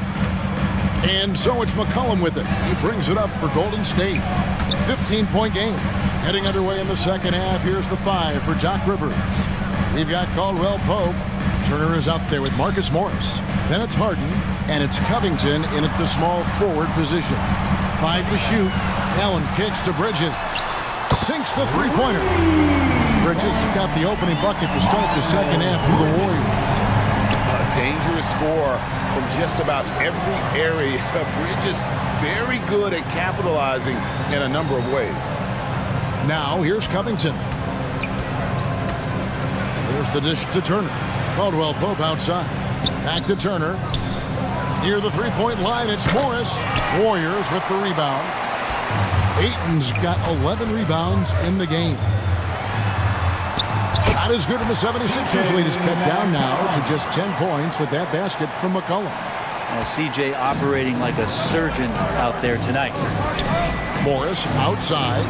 [SPEAKER 10] And so it's McCollum with it. He brings it up for Golden State. 15-point game. Heading underway in the second half. Here's the 5 for Doc Rivers. We've got Caldwell Pope. Turner is out there with Marcus Morris. Then it's Harden, and it's Covington in at the small forward position. 5 to shoot. Allen kicks to Bridges. Sinks the three-pointer. Bridges got the opening bucket to start the second half for the Warriors.
[SPEAKER 15] A dangerous score from just about every area. Bridges very good at capitalizing in a number of ways.
[SPEAKER 10] Now here's Covington. There's the dish to Turner. Caldwell Pope outside. Back to Turner. Near the three-point line, it's Morris. Warriors with the rebound. Ayton's got 11 rebounds in the game. Not as good in the 76ers lead is cut down now to just 10 points with that basket from McCollum.
[SPEAKER 14] CJ operating like a surgeon out there tonight.
[SPEAKER 10] Morris outside.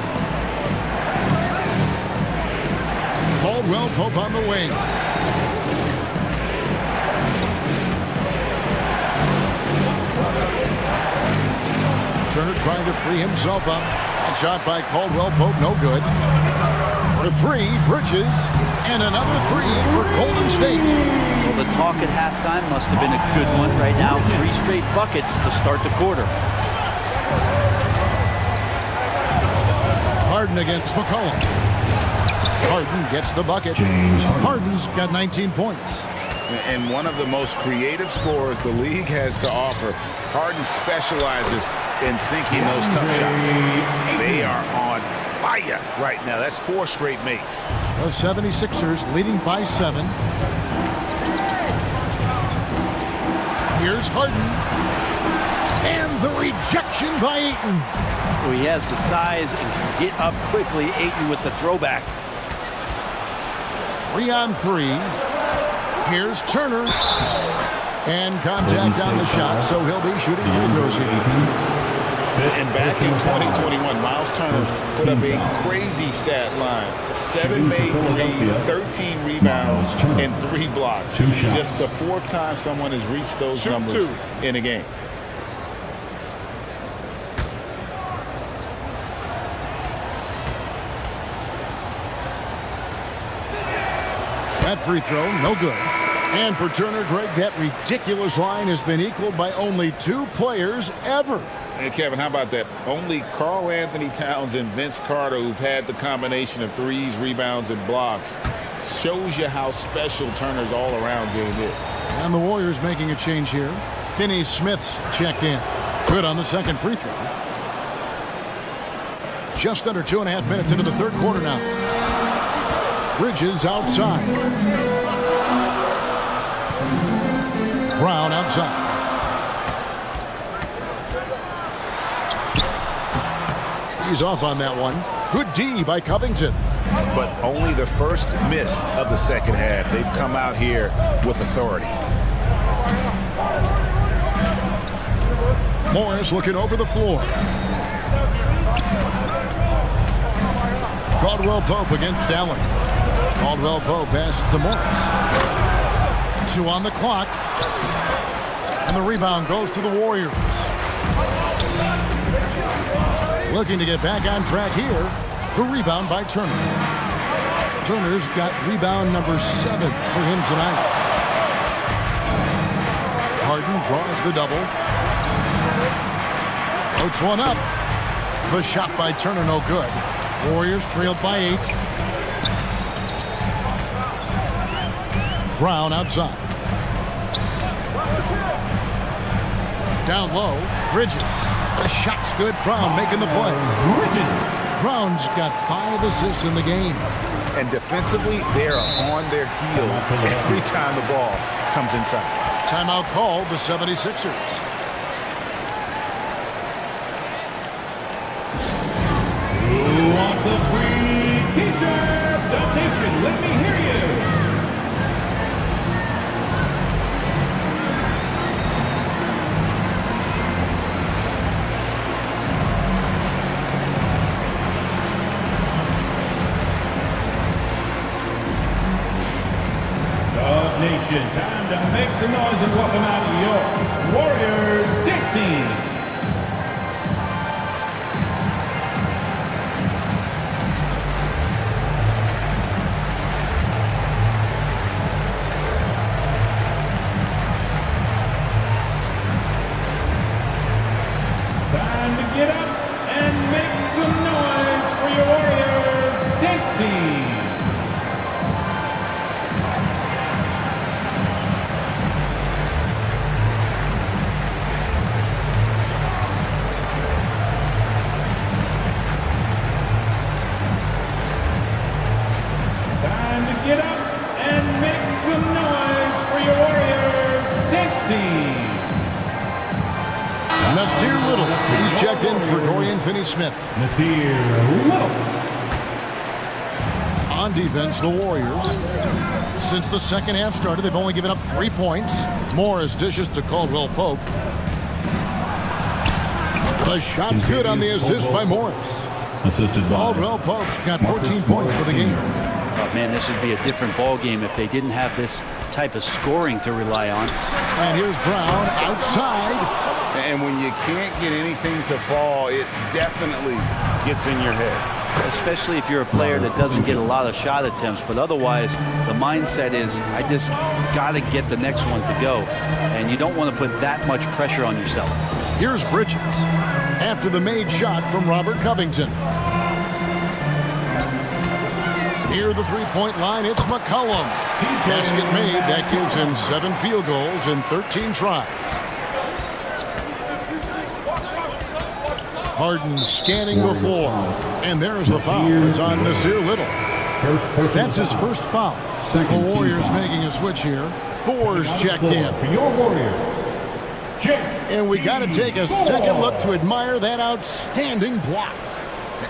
[SPEAKER 10] Caldwell Pope on the wing. Turner trying to free himself up. That shot by Caldwell Pope, no good. For 3, Bridges, and another 3 for Golden State.
[SPEAKER 14] Well, the talk at halftime must have been a good one. Right now, 3 straight buckets to start the quarter.
[SPEAKER 10] Harden against McCollum. Harden gets the bucket. Harden's got 19 points.
[SPEAKER 15] And one of the most creative scorers the league has to offer. Harden specializes in sinking those tough shots. They are on fire right now. That's 4 straight makes.
[SPEAKER 10] The 76ers leading by 7. Here's Harden. And the rejection by Ayton.
[SPEAKER 14] Well, he has the size and can get up quickly. Ayton with the throwback.
[SPEAKER 10] 3 on 3. Here's Turner. And contact on the shot, so he'll be shooting free throws here.
[SPEAKER 15] And back in 2021, Miles Turner put up a crazy stat line. 7 made threes, 13 rebounds, and 3 blocks. Just the 4th time someone has reached those numbers in a game.
[SPEAKER 10] That free throw, no good. And for Turner, Greg, that ridiculous line has been equaled by only 2 players ever.
[SPEAKER 15] Hey, Kevin, how about that? Only Karl Anthony Towns and Vince Carter, who've had the combination of threes, rebounds, and blocks. Shows you how special Turner's all-around game is.
[SPEAKER 10] And the Warriors making a change here. Finney Smith's checked in. Good on the second free throw. Just under 2.5 minutes into the third quarter now. Bridges outside. Brown outside. Ease off on that one. Good D by Covington.
[SPEAKER 15] But only the first miss of the second half. They've come out here with authority.
[SPEAKER 10] Morris looking over the floor. Caldwell Pope against Allen. Caldwell Pope passes to Morris. 2 on the clock. And the rebound goes to the Warriors. Looking to get back on track here. The rebound by Turner. Turner's got rebound number 7 for him tonight. Harden draws the double. Floats one up. The shot by Turner no good. Warriors trailed by 8. Brown outside. Down low, Bridges. The shot's good. Brown making the play. Brown's got 5 assists in the game.
[SPEAKER 15] And defensively, they are on their heels every time the ball comes inside.
[SPEAKER 10] Timeout called the 76ers.
[SPEAKER 9] Who wants a free t-shirt donation? Let me hear you. Dub Nation, time to make some noise and welcome out your Warriors Dance Team. Time to get up and make some noise for your Warriors Dance Team. Time to get up and make some noise for your Warriors Dance Team.
[SPEAKER 10] Nasir Little, he's checked in for Dorian Finney-Smith.
[SPEAKER 9] Nasir Little.
[SPEAKER 10] On defense, the Warriors. Since the second half started, they've only given up 3 points. Morris dishes to Caldwell Pope. The shot's good on the assist by Morris.
[SPEAKER 9] Assisted by
[SPEAKER 10] Caldwell Pope's got 14 points for the game.
[SPEAKER 18] Oh, man, this would be a different ball game if they didn't have this type of scoring to rely on.
[SPEAKER 10] And here's Brown outside.
[SPEAKER 16] And when you can't get anything to fall, it definitely gets in your head.
[SPEAKER 18] Especially if you're a player that doesn't get a lot of shot attempts. But otherwise, the mindset is, I just got to get the next one to go. And you don't want to put that much pressure on yourself.
[SPEAKER 10] Here's Bridges after the made shot from Robert Covington. Near the three-point line, it's McCollum. Basket made. That gives him 7 field goals in 13 tries. Harden scanning the floor. And there's the foul. It's on Nasir Little. That's his first foul. The Warriors making a switch here. Thor's checked in.
[SPEAKER 9] For your Warriors,
[SPEAKER 10] And we got to take a second look to admire that outstanding block.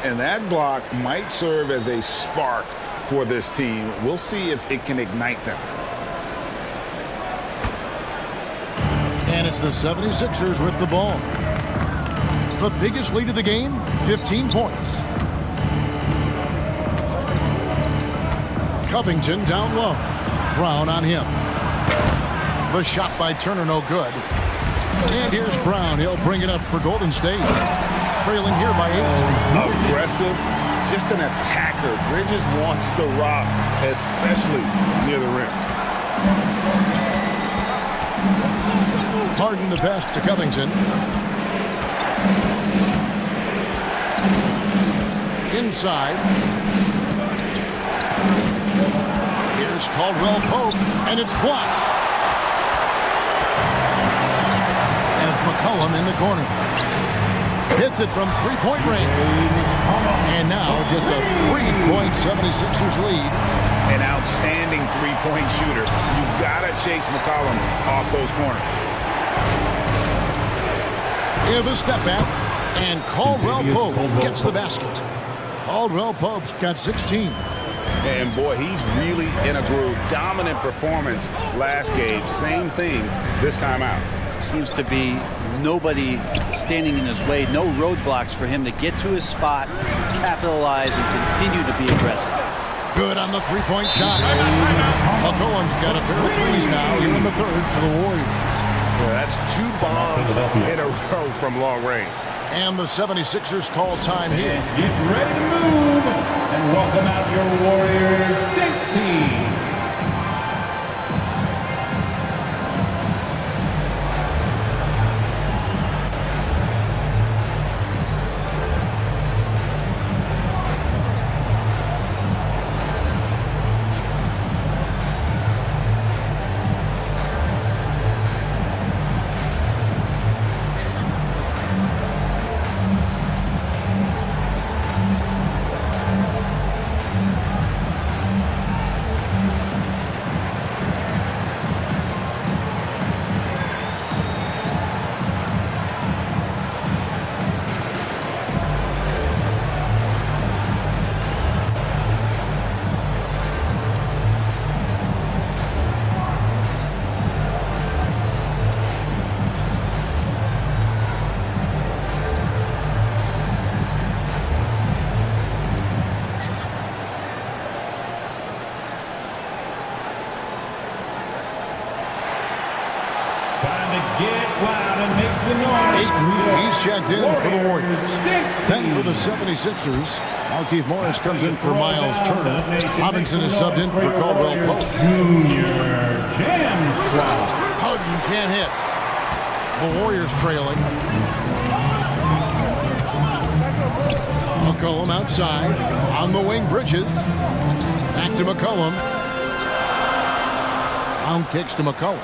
[SPEAKER 15] And that block might serve as a spark for this team. We'll see if it can ignite them.
[SPEAKER 10] And it's the 76ers with the ball. The biggest lead of the game, 15 points. Covington down low. Brown on him. The shot by Turner no good. And here's Brown. He'll bring it up for Golden State. Trailing here by 8.
[SPEAKER 15] Aggressive, just an attacker. Bridges wants the rock, especially near the rim.
[SPEAKER 10] Harden the pass to Covington. Inside. Here's Caldwell Pope, and it's blocked. And it's McCollum in the corner. Hits it from three-point range. And now just a 3-point 76ers lead.
[SPEAKER 15] An outstanding three-point shooter. You've got to chase McCollum off those corners.
[SPEAKER 10] Here's the step back. And Caldwell Pope gets the basket. Caldwell Pope's got 16.
[SPEAKER 16] And boy, he's really in a groove. Dominant performance last game. Same thing this time out.
[SPEAKER 18] Seems to be nobody standing in his way. No roadblocks for him to get to his spot, capitalize, and continue to be aggressive.
[SPEAKER 10] Good on the three-point shot. McCollum's got a pair of threes now, here in the third for the Warriors.
[SPEAKER 16] Yeah, that's 2 bombs in a row from long range.
[SPEAKER 10] And the 76ers call time here.
[SPEAKER 9] And get ready to move. And welcome out your Warriors Dance Team.
[SPEAKER 10] He's checked in for the Warriors. 10 for the 76ers. Markieff Morris comes in for Miles Turner. Robinson is subbed in for Caldwell Pope. Harden can't hit. The Warriors trailing. McCollum outside. On the wing, Bridges. Back to McCollum. Round kicks to McCollum.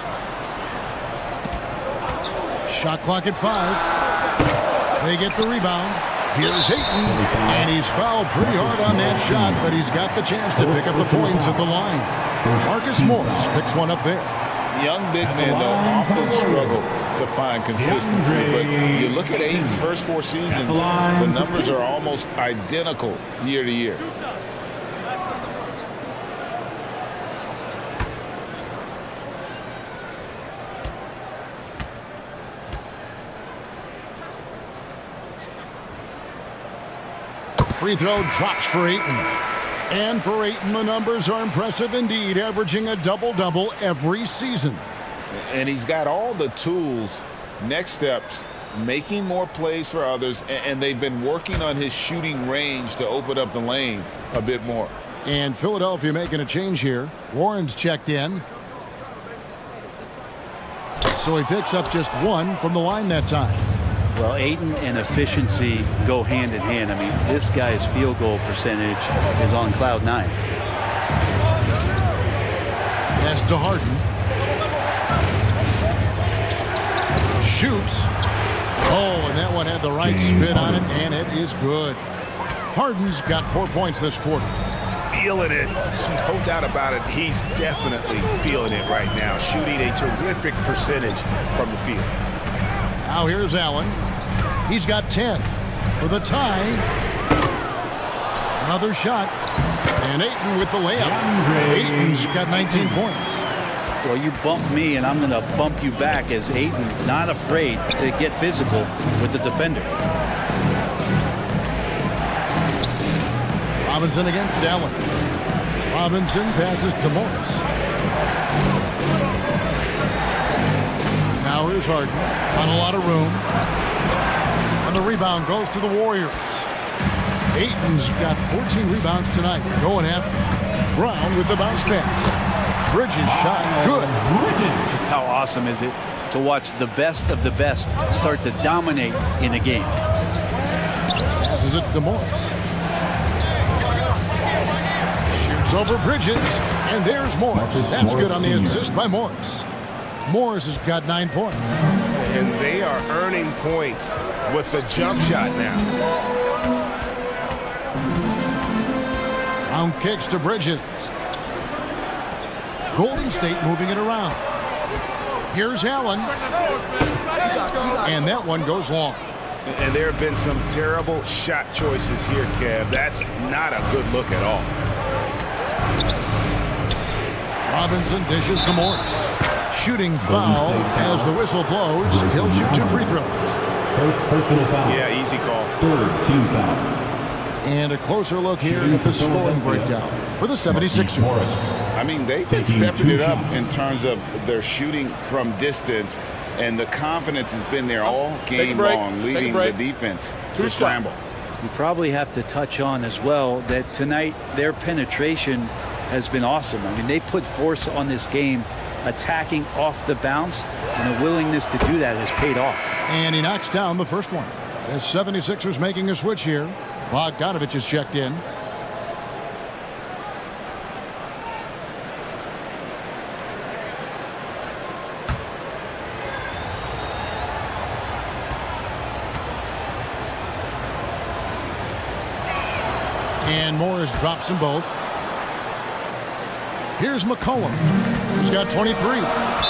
[SPEAKER 10] Shot clock at 5. They get the rebound. Here's Ayton, and he's fouled pretty hard on that shot, but he's got the chance to pick up the points at the line. Marcus Morris picks one up there.
[SPEAKER 15] Young big men, though, often struggle to find consistency, but you look at Ayton's first 4 seasons, the numbers are almost identical year to year.
[SPEAKER 10] Free throw drops for Ayton. And for Ayton, the numbers are impressive indeed, averaging a double-double every season.
[SPEAKER 15] And he's got all the tools. Next steps, making more plays for others, and they've been working on his shooting range to open up the lane a bit more.
[SPEAKER 10] And Philadelphia making a change here. Warren's checked in. So he picks up just 1 from the line that time.
[SPEAKER 18] Well, Ayton and efficiency go hand in hand. I mean, this guy's field goal percentage is on cloud 9.
[SPEAKER 10] Pass to Harden. Shoots. Oh, and that one had the right spin on it, and it is good. Harden's got 4 points this quarter.
[SPEAKER 16] Feeling it. No doubt about it. He's definitely feeling it right now. Shooting a terrific percentage from the field.
[SPEAKER 10] Now here's Allen. He's got 10 for the tie. Another shot. And Ayton with the layup. Ayton's got 19 points.
[SPEAKER 18] Well, you bump me, and I'm going to bump you back as Ayton not afraid to get physical with the defender.
[SPEAKER 10] Robinson against Allen. Robinson passes to Morris. Now here's Harden on a lot of room. And the rebound goes to the Warriors. Ayton's got 14 rebounds tonight. Going after Brown with the bounce pass. Bridges shot good.
[SPEAKER 18] Just how awesome is it to watch the best of the best start to dominate in a game.
[SPEAKER 10] Passes it to Morris. Shoots over Bridges. And there's Morris. That's good on the assist by Morris. Morris has got 9 points.
[SPEAKER 16] And they are earning points with the jump shot now.
[SPEAKER 10] Round kicks to Bridges. Golden State moving it around. Here's Allen. And that one goes long.
[SPEAKER 15] And there have been some terrible shot choices here, Kev. That's not a good look at all.
[SPEAKER 10] Robinson dishes to Morris. Shooting foul as the whistle blows. He'll shoot 2 free throws.
[SPEAKER 9] First personal foul.
[SPEAKER 15] Yeah, easy call.
[SPEAKER 9] Third team foul.
[SPEAKER 10] And a closer look here at the scoring breakdown for the 76ers.
[SPEAKER 15] I mean, they've been stepping it up in terms of their shooting from distance, and the confidence has been there all game long, leading the defense to scramble.
[SPEAKER 18] You probably have to touch on as well that tonight their penetration has been awesome. I mean, they put force on this game, attacking off the bounce, and a willingness to do that has paid off.
[SPEAKER 10] And he knocks down the first one. The 76ers making a switch here. Bogdanovich is checked in. And Morris drops them both. Here's McCollum, who's got 23.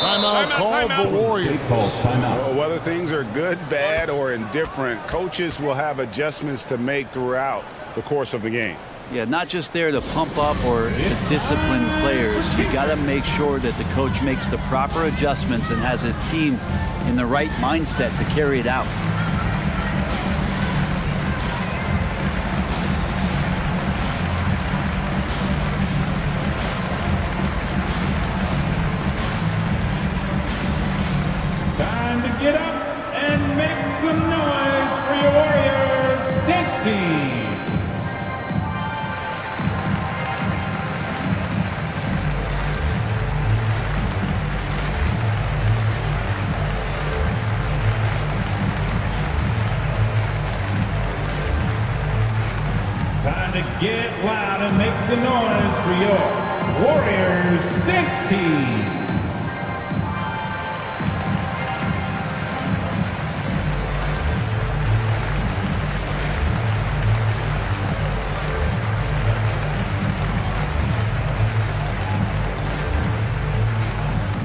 [SPEAKER 10] Timeout called the Warriors.
[SPEAKER 15] Well, whether things are good, bad, or indifferent, coaches will have adjustments to make throughout the course of the game.
[SPEAKER 18] Yeah, not just there to pump up or to discipline players. You got to make sure that the coach makes the proper adjustments and has his team in the right mindset to carry it out.
[SPEAKER 9] Time to get up and make some noise for your Warriors dance team. Time to get loud and make some noise for your Warriors dance team.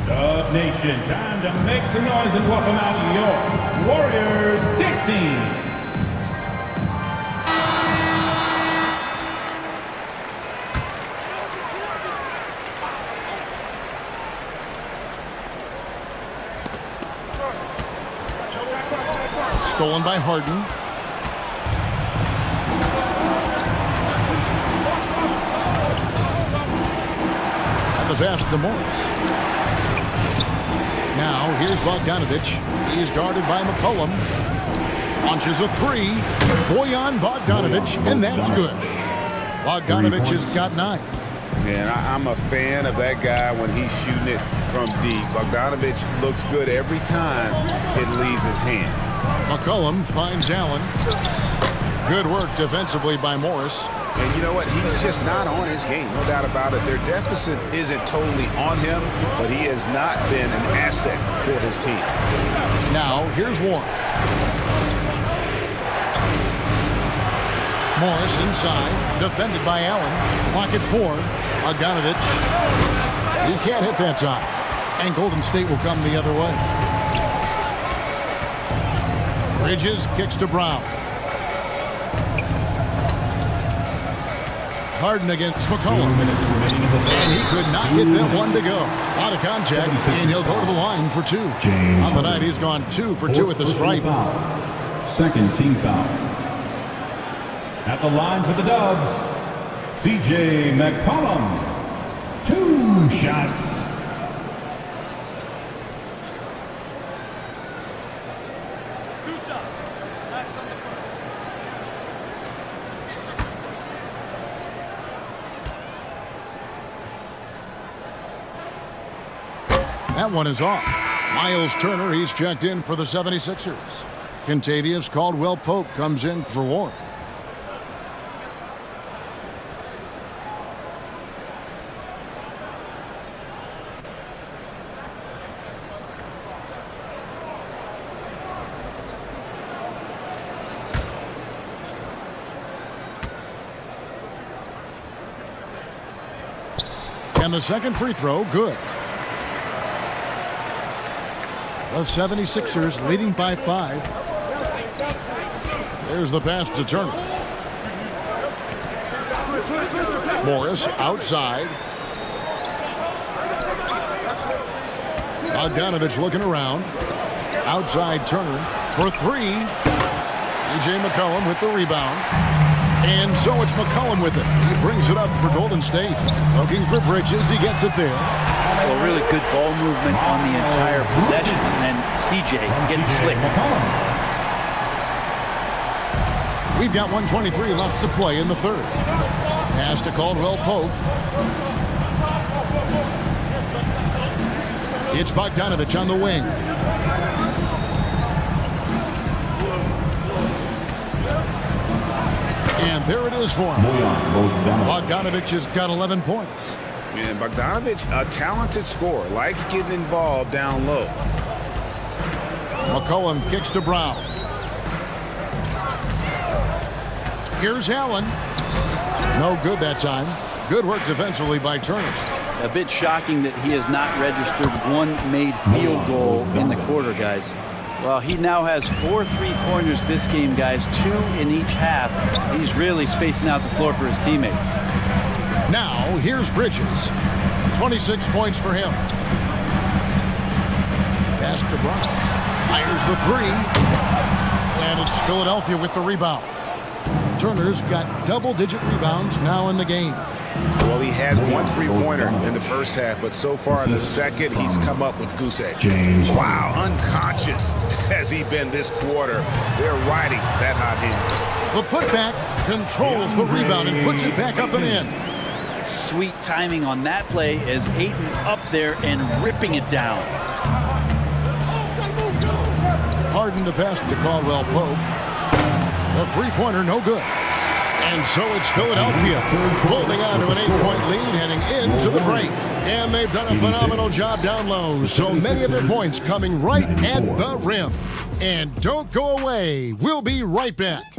[SPEAKER 9] Dub Nation, time to make some noise and welcome out your Warriors dance team.
[SPEAKER 10] Stolen by Harden. And the pass to Morris. Now here's Bogdanovich. He's guarded by McCollum. Launches a 3. Bojan Bogdanovich, and that's good. Bogdanovich has got 9.
[SPEAKER 15] And I'm a fan of that guy when he's shooting it from deep. Bogdanovich looks good every time it leaves his hands.
[SPEAKER 10] McCollum finds Allen. Good work defensively by Morris.
[SPEAKER 15] And you know what? He's just not on his game, no doubt about it. Their deficit isn't totally on him, but he has not been an asset for his team.
[SPEAKER 10] Now, here's Warren. Morris inside, defended by Allen. Pocket 4. Bogdanovich. He can't hit that time. And Golden State will come the other way. Bridges kicks to Brown. Harden against McCollum. And he could not get that one to go. Out of contact, and he'll go to the line for 2. On the night, he's gone 2 for 2 at the stripe.
[SPEAKER 9] Second team foul. At the line for the Dubs, C.J. McCollum. 2 shots.
[SPEAKER 10] That one is off. Miles Turner, he's checked in for the 76ers. Kentavious Caldwell-Pope comes in for Warren. And the second free throw, good. The 76ers leading by 5. There's the pass to Turner. Morris outside. Bogdanovich looking around. Outside Turner for three. C.J. McCollum with the rebound. And so it's McCollum with it. He brings it up for Golden State. Looking for Bridges. He gets it there.
[SPEAKER 18] Well, really good ball movement on the entire possession. And then C.J. getting slick.
[SPEAKER 10] We've got 1:23 left to play in the third. Pass to Caldwell Pope. It's Bogdanovich on the wing. And there it is for him. Bogdanovich has got 11 points.
[SPEAKER 15] And Bogdanovich, a talented scorer, likes getting involved down low.
[SPEAKER 10] McCollum kicks to Brown. Here's Allen. No good that time. Good work defensively by Turner.
[SPEAKER 18] A bit shocking that he has not registered one made field goal in the quarter, guys. Well, he now has 4 3-pointers this game, guys, 2 in each half. He's really spacing out the floor for his teammates.
[SPEAKER 10] Now, here's Bridges. 26 points for him. Pass to Brown. Fires the three. And it's Philadelphia with the rebound. Turner's got double-digit rebounds now in the game.
[SPEAKER 16] Well, he had 1 3-pointer in the first half, but so far in the second, he's come up with goose egg. Wow, unconscious has he been this quarter. They're riding that hot hand.
[SPEAKER 10] The putback controls the rebound and puts it back up and in.
[SPEAKER 18] Sweet timing on that play as Ayton up there and ripping it down.
[SPEAKER 10] Harden the pass to Caldwell Pope. The three-pointer no good. And so it's Philadelphia holding on to an 8-point lead heading into the break. And they've done a phenomenal job down low. So many of their points coming right at the rim. And don't go away. We'll be right back.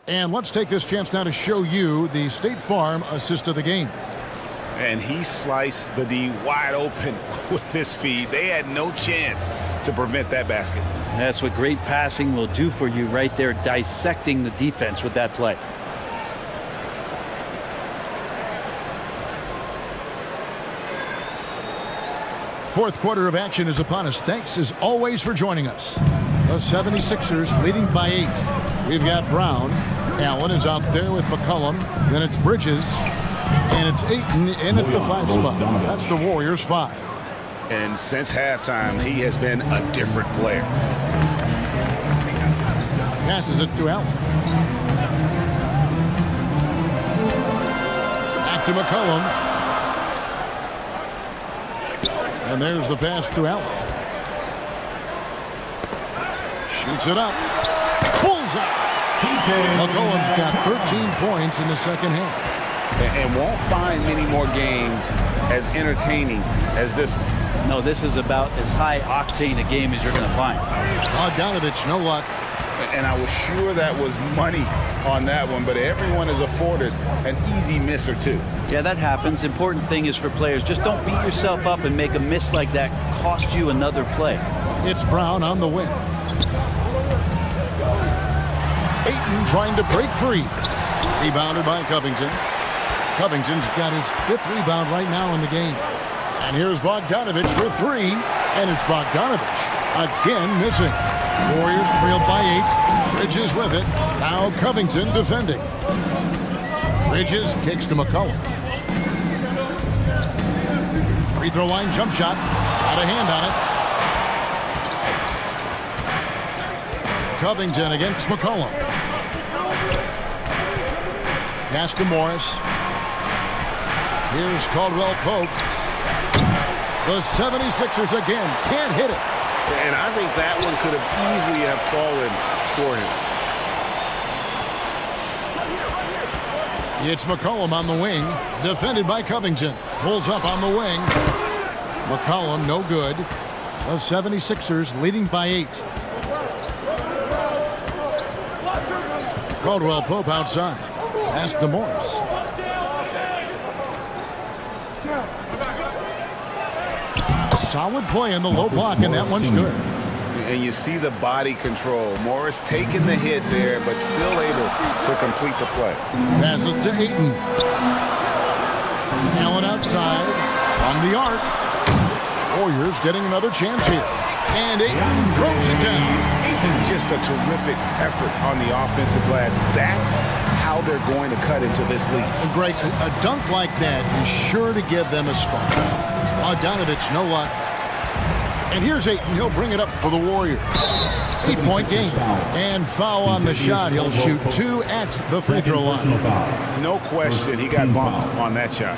[SPEAKER 10] And let's take this chance now to show you the State Farm assist of the game.
[SPEAKER 16] And he sliced the D wide open with this feed. They had no chance to prevent that basket.
[SPEAKER 18] That's what great passing will do for you right there, dissecting the defense with that play.
[SPEAKER 10] Fourth quarter of action is upon us. Thanks as always for joining us. The 76ers leading by 8. We've got Brown. Allen is out there with McCollum. Then it's Bridges. And it's Ayton in at the 5 spot. That's the Warriors 5.
[SPEAKER 16] And since halftime, he has been a different player.
[SPEAKER 10] Passes it to Allen. Back to McCollum. And there's the pass to Allen. Shoots it up. Bullseye. McCollum's got 13 points in the second half.
[SPEAKER 16] And won't find many more games as entertaining as this one.
[SPEAKER 18] No, this is about as high octane a game as you're going to find.
[SPEAKER 10] Bogdanovich, no luck.
[SPEAKER 16] And I was sure that was money on that one, but everyone is afforded an easy miss or two.
[SPEAKER 18] Yeah, that happens. Important thing is for players, just don't beat yourself up and make a miss like that cost you another play.
[SPEAKER 10] It's Brown on the wing. Ayton trying to break free. Rebounded by Covington. Covington's got his 5th rebound right now in the game. And here's Bogdanovich for 3. And it's Bogdanovich again missing. Warriors trailed by 8. Bridges with it. Now Covington defending. Bridges kicks to McCollum. Free throw line jump shot. Got a hand on it. Covington against McCollum. Pass to Morris. Here's Caldwell Pope. The 76ers again can't hit it.
[SPEAKER 16] And I think that one could have easily fallen for him.
[SPEAKER 10] It's McCollum on the wing, defended by Covington. Pulls up on the wing. McCollum, no good. The 76ers leading by 8. Caldwell Pope outside. Pass to Morris. Solid play in the low block, and that one's good.
[SPEAKER 16] And you see the body control. Morris taking the hit there, but still able to complete the play.
[SPEAKER 10] Passes to Ayton. Allen outside. On the arc. Warriors getting another chance here. And Ayton throws it down.
[SPEAKER 16] Just a terrific effort on the offensive glass. That's how they're going to cut into this league.
[SPEAKER 10] And Greg, a dunk like that is sure to give them a spot. Bogdanovich, no luck. And here's Ayton. He'll bring it up for the Warriors. 3-point game. And foul on the shot. He'll shoot 2 at the free throw line.
[SPEAKER 16] No question, he got bumped on that shot.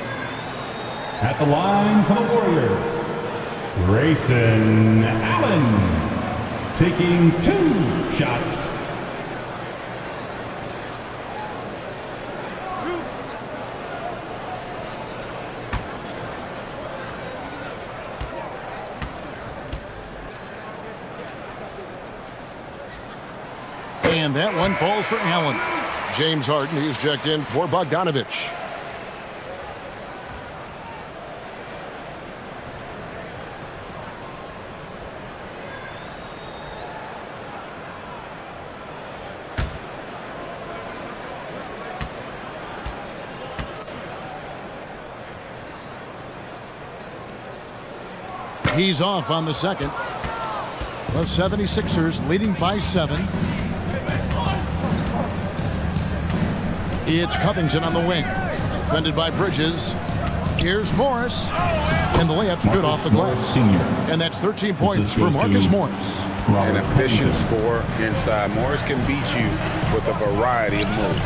[SPEAKER 9] At the line for the Warriors, Grayson Allen, taking 2 shots.
[SPEAKER 10] And that one falls for Allen. James Harden, he's checked in for Bogdanovich. He's off on the second. The 76ers leading by 7. It's Covington on the wing. Defended by Bridges. Here's Morris. And the layup's good off the glass. And that's 13 points for Marcus Morris.
[SPEAKER 16] An efficient score inside. Morris can beat you with a variety of moves.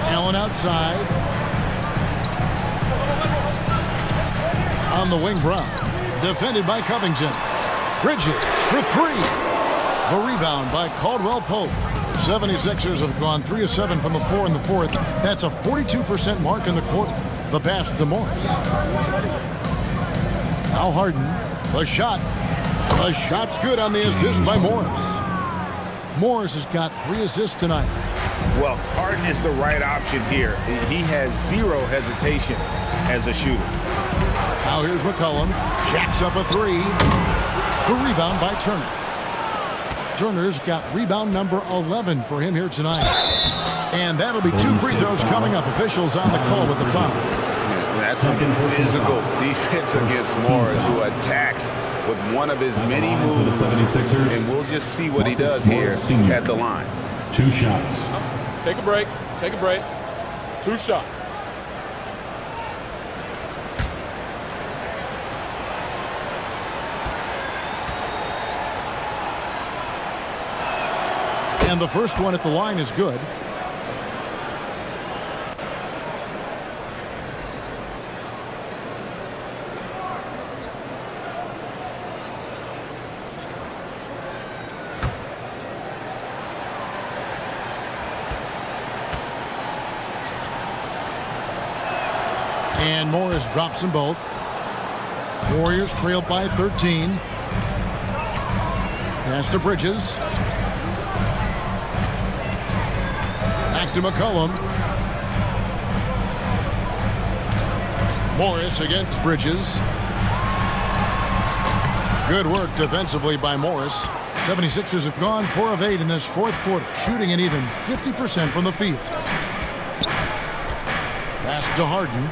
[SPEAKER 10] Allen outside. On the wing, Brown. Defended by Covington. Bridges for 3. The rebound by Caldwell Pope. 76ers have gone 3 of 7 from the floor in the fourth. That's a 42% mark in the quarter. The pass to Morris. Now Harden. The shot. The shot's good on the assist by Morris. Morris has got 3 assists tonight.
[SPEAKER 16] Well, Harden is the right option here. He has 0 hesitation as a shooter.
[SPEAKER 10] Now here's McCollum. Jacks up a 3. The rebound by Turner. Turner's got rebound number 11 for him here tonight. And that'll be 2 free throws coming up. Officials on the call with the foul.
[SPEAKER 16] That's some physical defense against Morris, who attacks with one of his many moves. And we'll just see what he does here at the line.
[SPEAKER 9] 2 shots.
[SPEAKER 5] Take a break. Take a break. 2 shots.
[SPEAKER 10] And the first one at the line is good. And Morris drops them both. Warriors trailed by 13. Pass to Bridges. Back to McCollum. Morris against Bridges. Good work defensively by Morris. 76ers have gone 4 of 8 in this fourth quarter, shooting an even 50% from the field. Pass to Harden.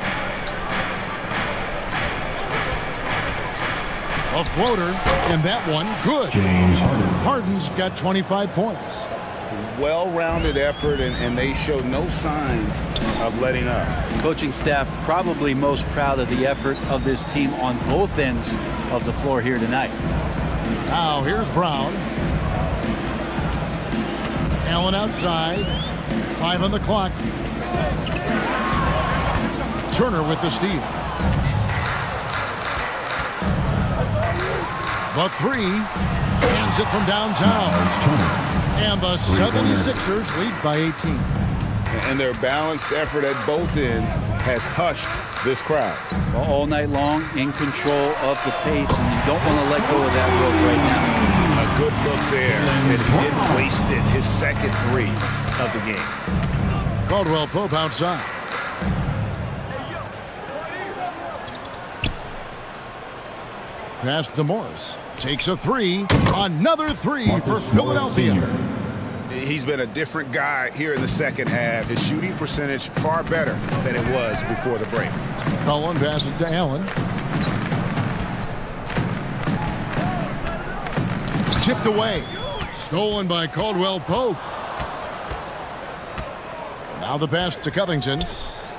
[SPEAKER 10] A floater, and that one good.
[SPEAKER 9] James Harden.
[SPEAKER 10] Harden's got 25 points.
[SPEAKER 16] Well-rounded effort, and they show no signs of letting up.
[SPEAKER 18] Coaching staff probably most proud of the effort of this team on both ends of the floor here tonight.
[SPEAKER 10] Now here's Brown. Allen outside. 5 on the clock. Turner with the steal. The 3. Hands it from downtown. And the 76ers lead by 18.
[SPEAKER 15] And their balanced effort at both ends has hushed this crowd.
[SPEAKER 18] Well, all night long, in control of the pace, and you don't want to let go of that rope right now.
[SPEAKER 16] A good look there, and he didn't waste it. His second three of the game.
[SPEAKER 10] Caldwell Pope outside. Pass to Morris. Takes a three. Another three for Philadelphia.
[SPEAKER 16] He's been a different guy here in the second half. His shooting percentage far better than it was before the break.
[SPEAKER 10] Cullen passes to Allen. Chipped away. Stolen by Caldwell Pope. Now the pass to Covington.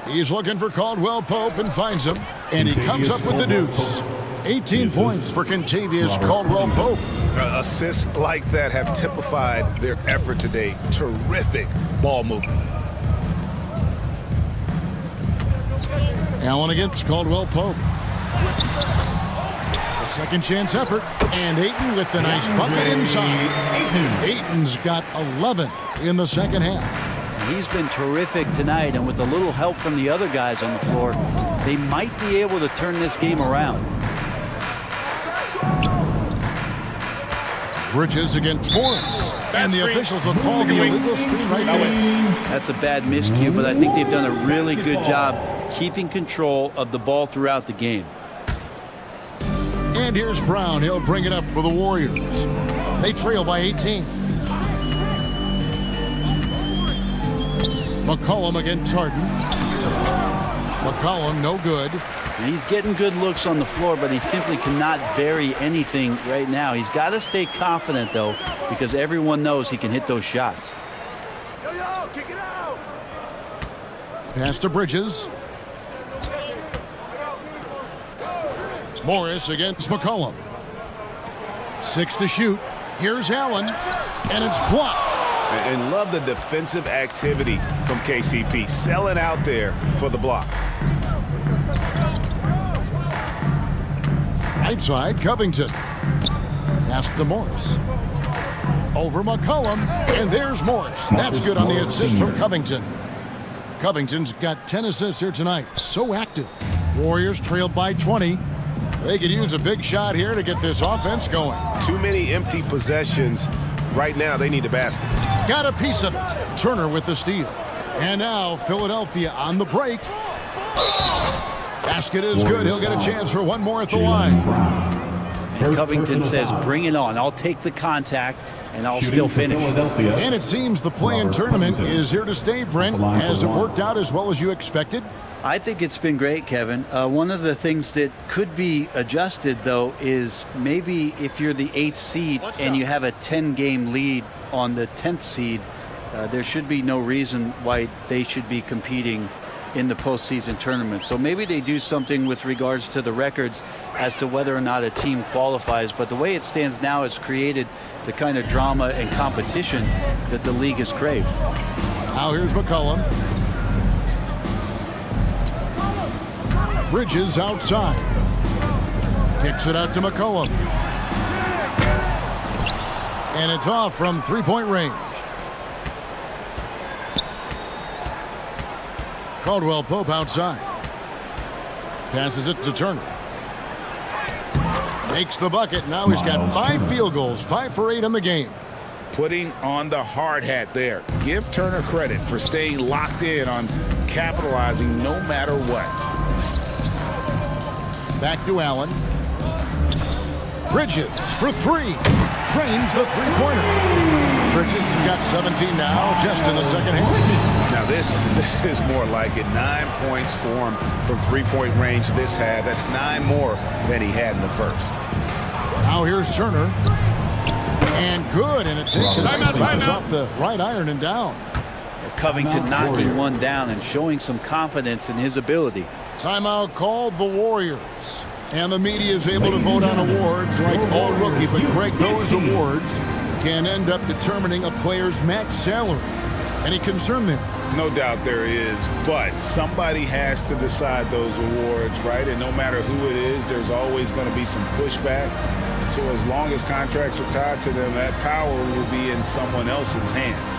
[SPEAKER 10] He's looking for Caldwell Pope and finds him. And he comes up with the deuce. 18 points for Kentavious Caldwell Pope.
[SPEAKER 16] Assists like that have typified their effort today. Terrific ball movement.
[SPEAKER 10] Allen against Caldwell Pope. A second chance effort. And Ayton with the nice bucket inside. Ayton's got 11 in the second half.
[SPEAKER 18] He's been terrific tonight, and with a little help from the other guys on the floor, they might be able to turn this game around.
[SPEAKER 10] Bridges against Morris. And the officials will call the illegal screen right there.
[SPEAKER 18] That's a bad miscue, but I think they've done a really good job keeping control of the ball throughout the game.
[SPEAKER 10] And here's Brown. He'll bring it up for the Warriors. They trail by 18. McCollum against Harden. McCollum, no good.
[SPEAKER 18] And he's getting good looks on the floor, but he simply cannot bury anything right now. He's got to stay confident, though, because everyone knows he can hit those shots.
[SPEAKER 10] Pass to Bridges. Morris against McCollum. 6 to shoot. Here's Allen, and it's blocked.
[SPEAKER 16] And love the defensive activity from KCP, selling out there for the block.
[SPEAKER 10] Right side, Covington. Pass to Morris. Over McCollum, and there's Morris. That's good on the assist from Covington. Covington's got 10 assists here tonight. So active. Warriors trailed by 20. They could use a big shot here to get this offense going.
[SPEAKER 16] Too many empty possessions. Right now, they need a basket.
[SPEAKER 10] Got a piece of it. Turner with the steal. And now Philadelphia on the break. Basket is good. He'll get a chance for one more at the line.
[SPEAKER 18] And Covington says, bring it on. I'll take the contact, and I'll still finish.
[SPEAKER 10] And it seems the play-in tournament is here to stay, Brent. Has it worked out as well as you expected?
[SPEAKER 18] I think it's been great, Kevin. One of the things that could be adjusted, though, is maybe if you're the 8th seed and you have a 10-game lead on the 10th seed, there should be no reason why they should be competing in the postseason tournament. So maybe they do something with regards to the records as to whether or not a team qualifies. But the way it stands now has created the kind of drama and competition that the league has craved.
[SPEAKER 10] Now here's McCollum. Bridges outside. Kicks it out to McCollum. And it's off from three-point range. Caldwell Pope outside. Passes it to Turner. Makes the bucket. Now he's got 5 field goals, 5 for 8 in the game.
[SPEAKER 16] Putting on the hard hat there. Give Turner credit for staying locked in on capitalizing no matter what.
[SPEAKER 10] Back to Allen. Bridges for 3. Drains the three-pointer. Bridges got 17 now, just in the second half.
[SPEAKER 16] Now this is more like it. 9 points for him from three-point range this half. That's 9 more than he had in the first.
[SPEAKER 10] Now here's Turner. And good, and it takes a nice pass off the right iron and down.
[SPEAKER 18] Covington knocking one down and showing some confidence in his ability.
[SPEAKER 10] Timeout called the Warriors. And the media is able to vote on awards like All Rookie, but Greg, those awards can end up determining a player's max salary. Any concern there?
[SPEAKER 16] No doubt there is, but somebody has to decide those awards, right? And no matter who it is, there's always going to be some pushback.
[SPEAKER 15] So as long as contracts are tied to them, that power will be in someone else's hands.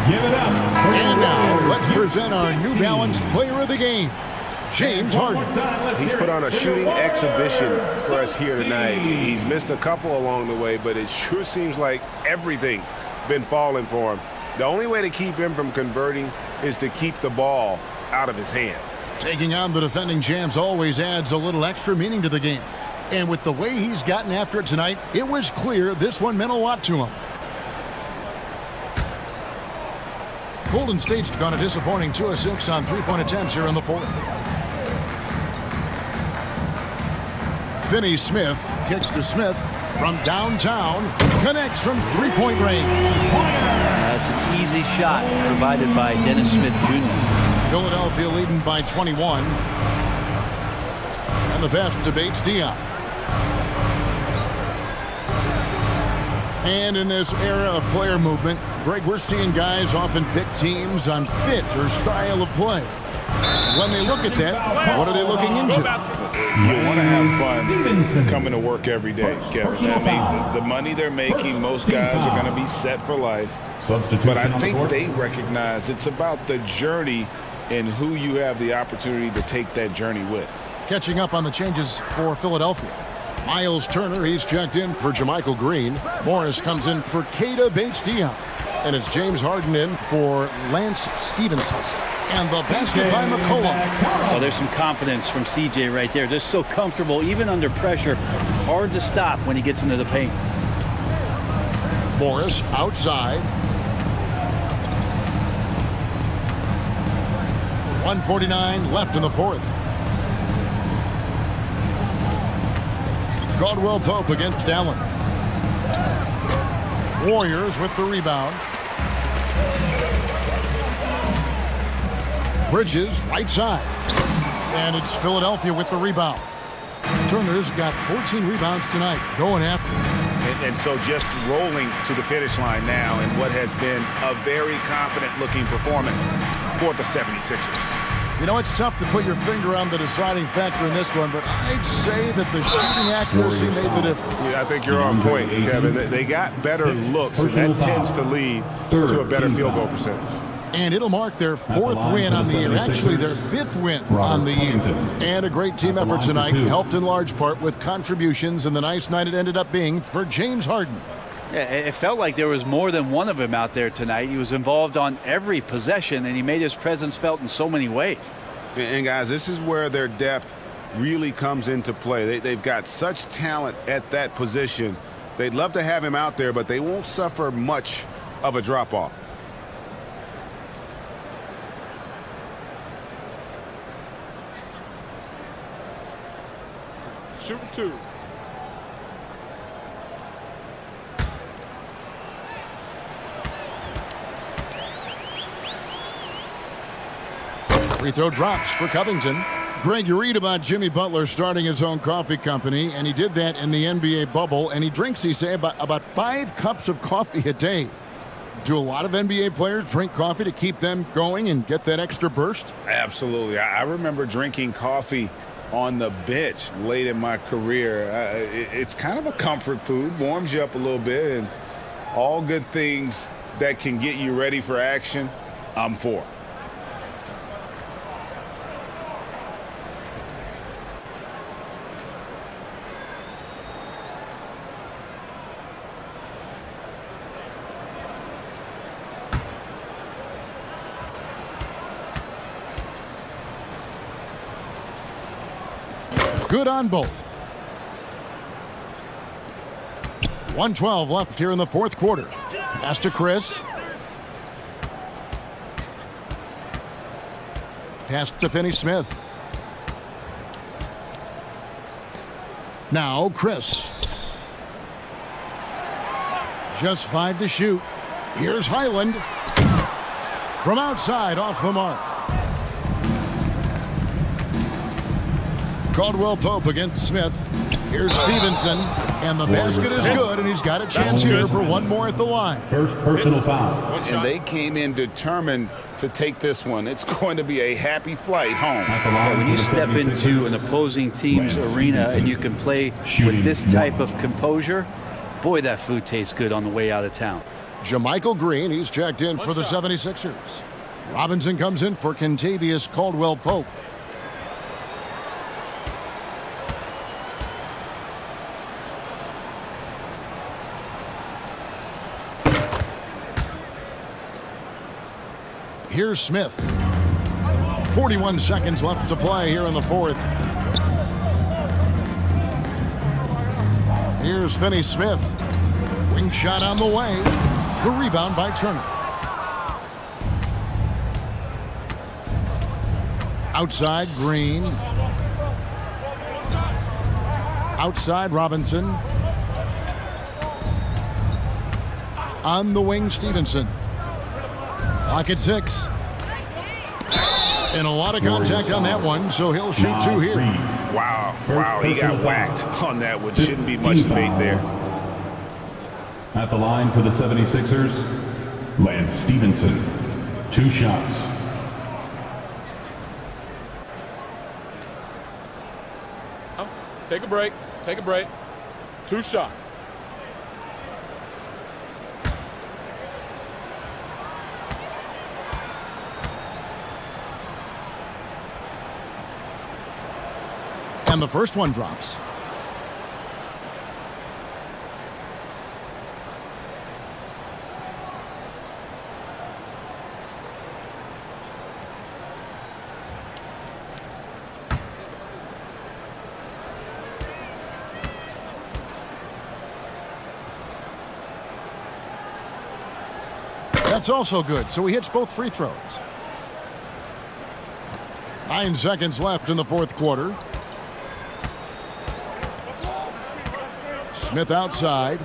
[SPEAKER 9] Give it up.
[SPEAKER 10] And now, let's present our New Balance Player of the Game, James Harden.
[SPEAKER 16] He's put on a shooting exhibition for us here tonight. He's missed a couple along the way, but it sure seems like everything's been falling for him. The only way to keep him from converting is to keep the ball out of his hands.
[SPEAKER 10] Taking on the defending champs always adds a little extra meaning to the game. And with the way he's gotten after it tonight, it was clear this one meant a lot to him. Golden State's gone a disappointing 2 of 6 on three-point attempts here in the fourth. Finney-Smith kicks to Smith from downtown, connects from three-point range.
[SPEAKER 18] That's an easy shot provided by Dennis Smith Jr.
[SPEAKER 10] Philadelphia leading by 21. And the pass to Bates-Diop. And in this era of player movement, Greg, we're seeing guys often pick teams on fit or style of play. When they look at that, what are they looking into?
[SPEAKER 15] You want to have fun coming to work every day, Kevin. I mean, the money they're making, most guys are going to be set for life. But I think they recognize it's about the journey and who you have the opportunity to take that journey with.
[SPEAKER 10] Catching up on the changes for Philadelphia. Miles Turner, he's checked in for JaMychal Green. Morris comes in for Keita Bates-Diop. And it's James Harden in for Lance Stevenson. And the basket by McCollum.
[SPEAKER 18] Oh, there's some confidence from CJ right there. Just so comfortable, even under pressure. Hard to stop when he gets into the paint.
[SPEAKER 10] Morris outside. 1:49 left in the fourth. Caldwell Pope against Allen. Warriors with the rebound. Bridges right side. And it's Philadelphia with the rebound. Turner's got 14 rebounds tonight, going after.
[SPEAKER 16] And so just rolling to the finish line now in what has been a very confident-looking performance for the 76ers.
[SPEAKER 10] You know, it's tough to put your finger on the deciding factor in this one, but I'd say that the shooting accuracy made the difference.
[SPEAKER 16] Yeah, I think you're on point, Kevin. They got better looks, and that tends to lead to a better field goal percentage.
[SPEAKER 10] And it'll mark their fourth win on the year. Actually, their fifth win on the year. And a great team effort tonight, helped in large part with contributions, and the nice night it ended up being for James Harden.
[SPEAKER 18] Yeah, it felt like there was more than one of him out there tonight. He was involved on every possession, and he made his presence felt in so many ways.
[SPEAKER 16] And guys, this is where their depth really comes into play. They've got such talent at that position. They'd love to have him out there, but they won't suffer much of a drop-off.
[SPEAKER 15] Shooting two.
[SPEAKER 10] Free throw drops for Covington. Greg, you read about Jimmy Butler starting his own coffee company, and he did that in the NBA bubble, and he drinks, he say, about 5 cups of coffee a day. Do a lot of NBA players drink coffee to keep them going and get that extra burst?
[SPEAKER 15] Absolutely. I remember drinking coffee on the bench late in my career. It's kind of a comfort food, warms you up a little bit, and all good things that can get you ready for action, I'm for.
[SPEAKER 10] Good on both. 1:12 left here in the fourth quarter. Pass to Chris. Pass to Finney-Smith. Now Chris. Just 5 to shoot. Here's Highland. From outside, off the mark. Caldwell Pope against Smith. Here's Stevenson. And the basket is good, and he's got a chance here for one more at the line.
[SPEAKER 9] First personal foul.
[SPEAKER 15] And they came in determined to take this one. It's going to be a happy flight home.
[SPEAKER 18] When you step into an opposing team's arena and you can play with this type of composure, boy, that food tastes good on the way out of town.
[SPEAKER 10] JaMychal Green, he's checked in for the 76ers. Robinson comes in for Kentavious Caldwell Pope. Here's Smith. 41 seconds left to play here in the fourth. Here's Finney-Smith. Wing shot on the way. The rebound by Turner. Outside, Green. Outside, Robinson. On the wing, Stevenson. Clock at 6. And a lot of contact on that one, so he'll shoot 2 here.
[SPEAKER 15] Wow, he got whacked on that one. Shouldn't be much debate there.
[SPEAKER 9] At the line for the 76ers, Lance Stevenson. 2 shots.
[SPEAKER 8] Take a break. Take a break. 2 shots.
[SPEAKER 10] And the first one drops. That's also good, so he hits both free throws. 9 seconds left in the fourth quarter. Smith outside.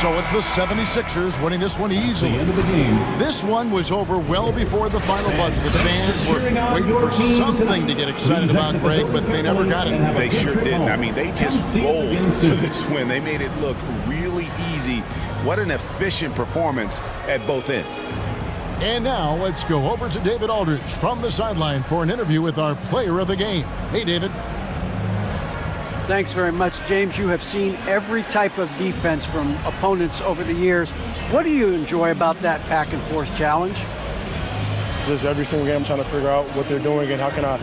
[SPEAKER 10] So it's the 76ers winning this one easily.
[SPEAKER 9] The end of the game.
[SPEAKER 10] This one was over well before the final buzzer. The fans were waiting for something to get excited about, Greg, but they never got it.
[SPEAKER 15] They sure didn't. I mean, they just rolled to this win. They made it look really easy. What an efficient performance at both ends.
[SPEAKER 10] And now let's go over to David Aldridge from the sideline for an interview with our player of the game. Hey, David.
[SPEAKER 14] Thanks very much, James. You have seen every type of defense from opponents over the years. What do you enjoy about that back and forth challenge?
[SPEAKER 19] Just every single game I'm trying to figure out what they're doing and how can I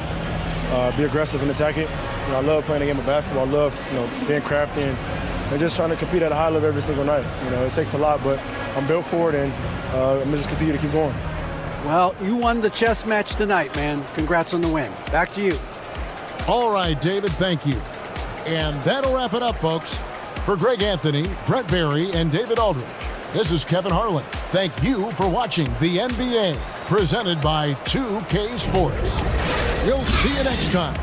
[SPEAKER 19] be aggressive and attack it. You know, I love playing the game of basketball. I love, being crafty and just trying to compete at a high level every single night. You know, it takes a lot, but I'm built for it, and I'm going to just continue to keep going.
[SPEAKER 14] Well, you won the chess match tonight, man. Congrats on the win. Back to you.
[SPEAKER 10] All right, David, thank you. And that'll wrap it up, folks. For Greg Anthony, Brent Barry, and David Aldridge, this is Kevin Harlan. Thank you for watching the NBA, presented by 2K Sports. We'll see you next time.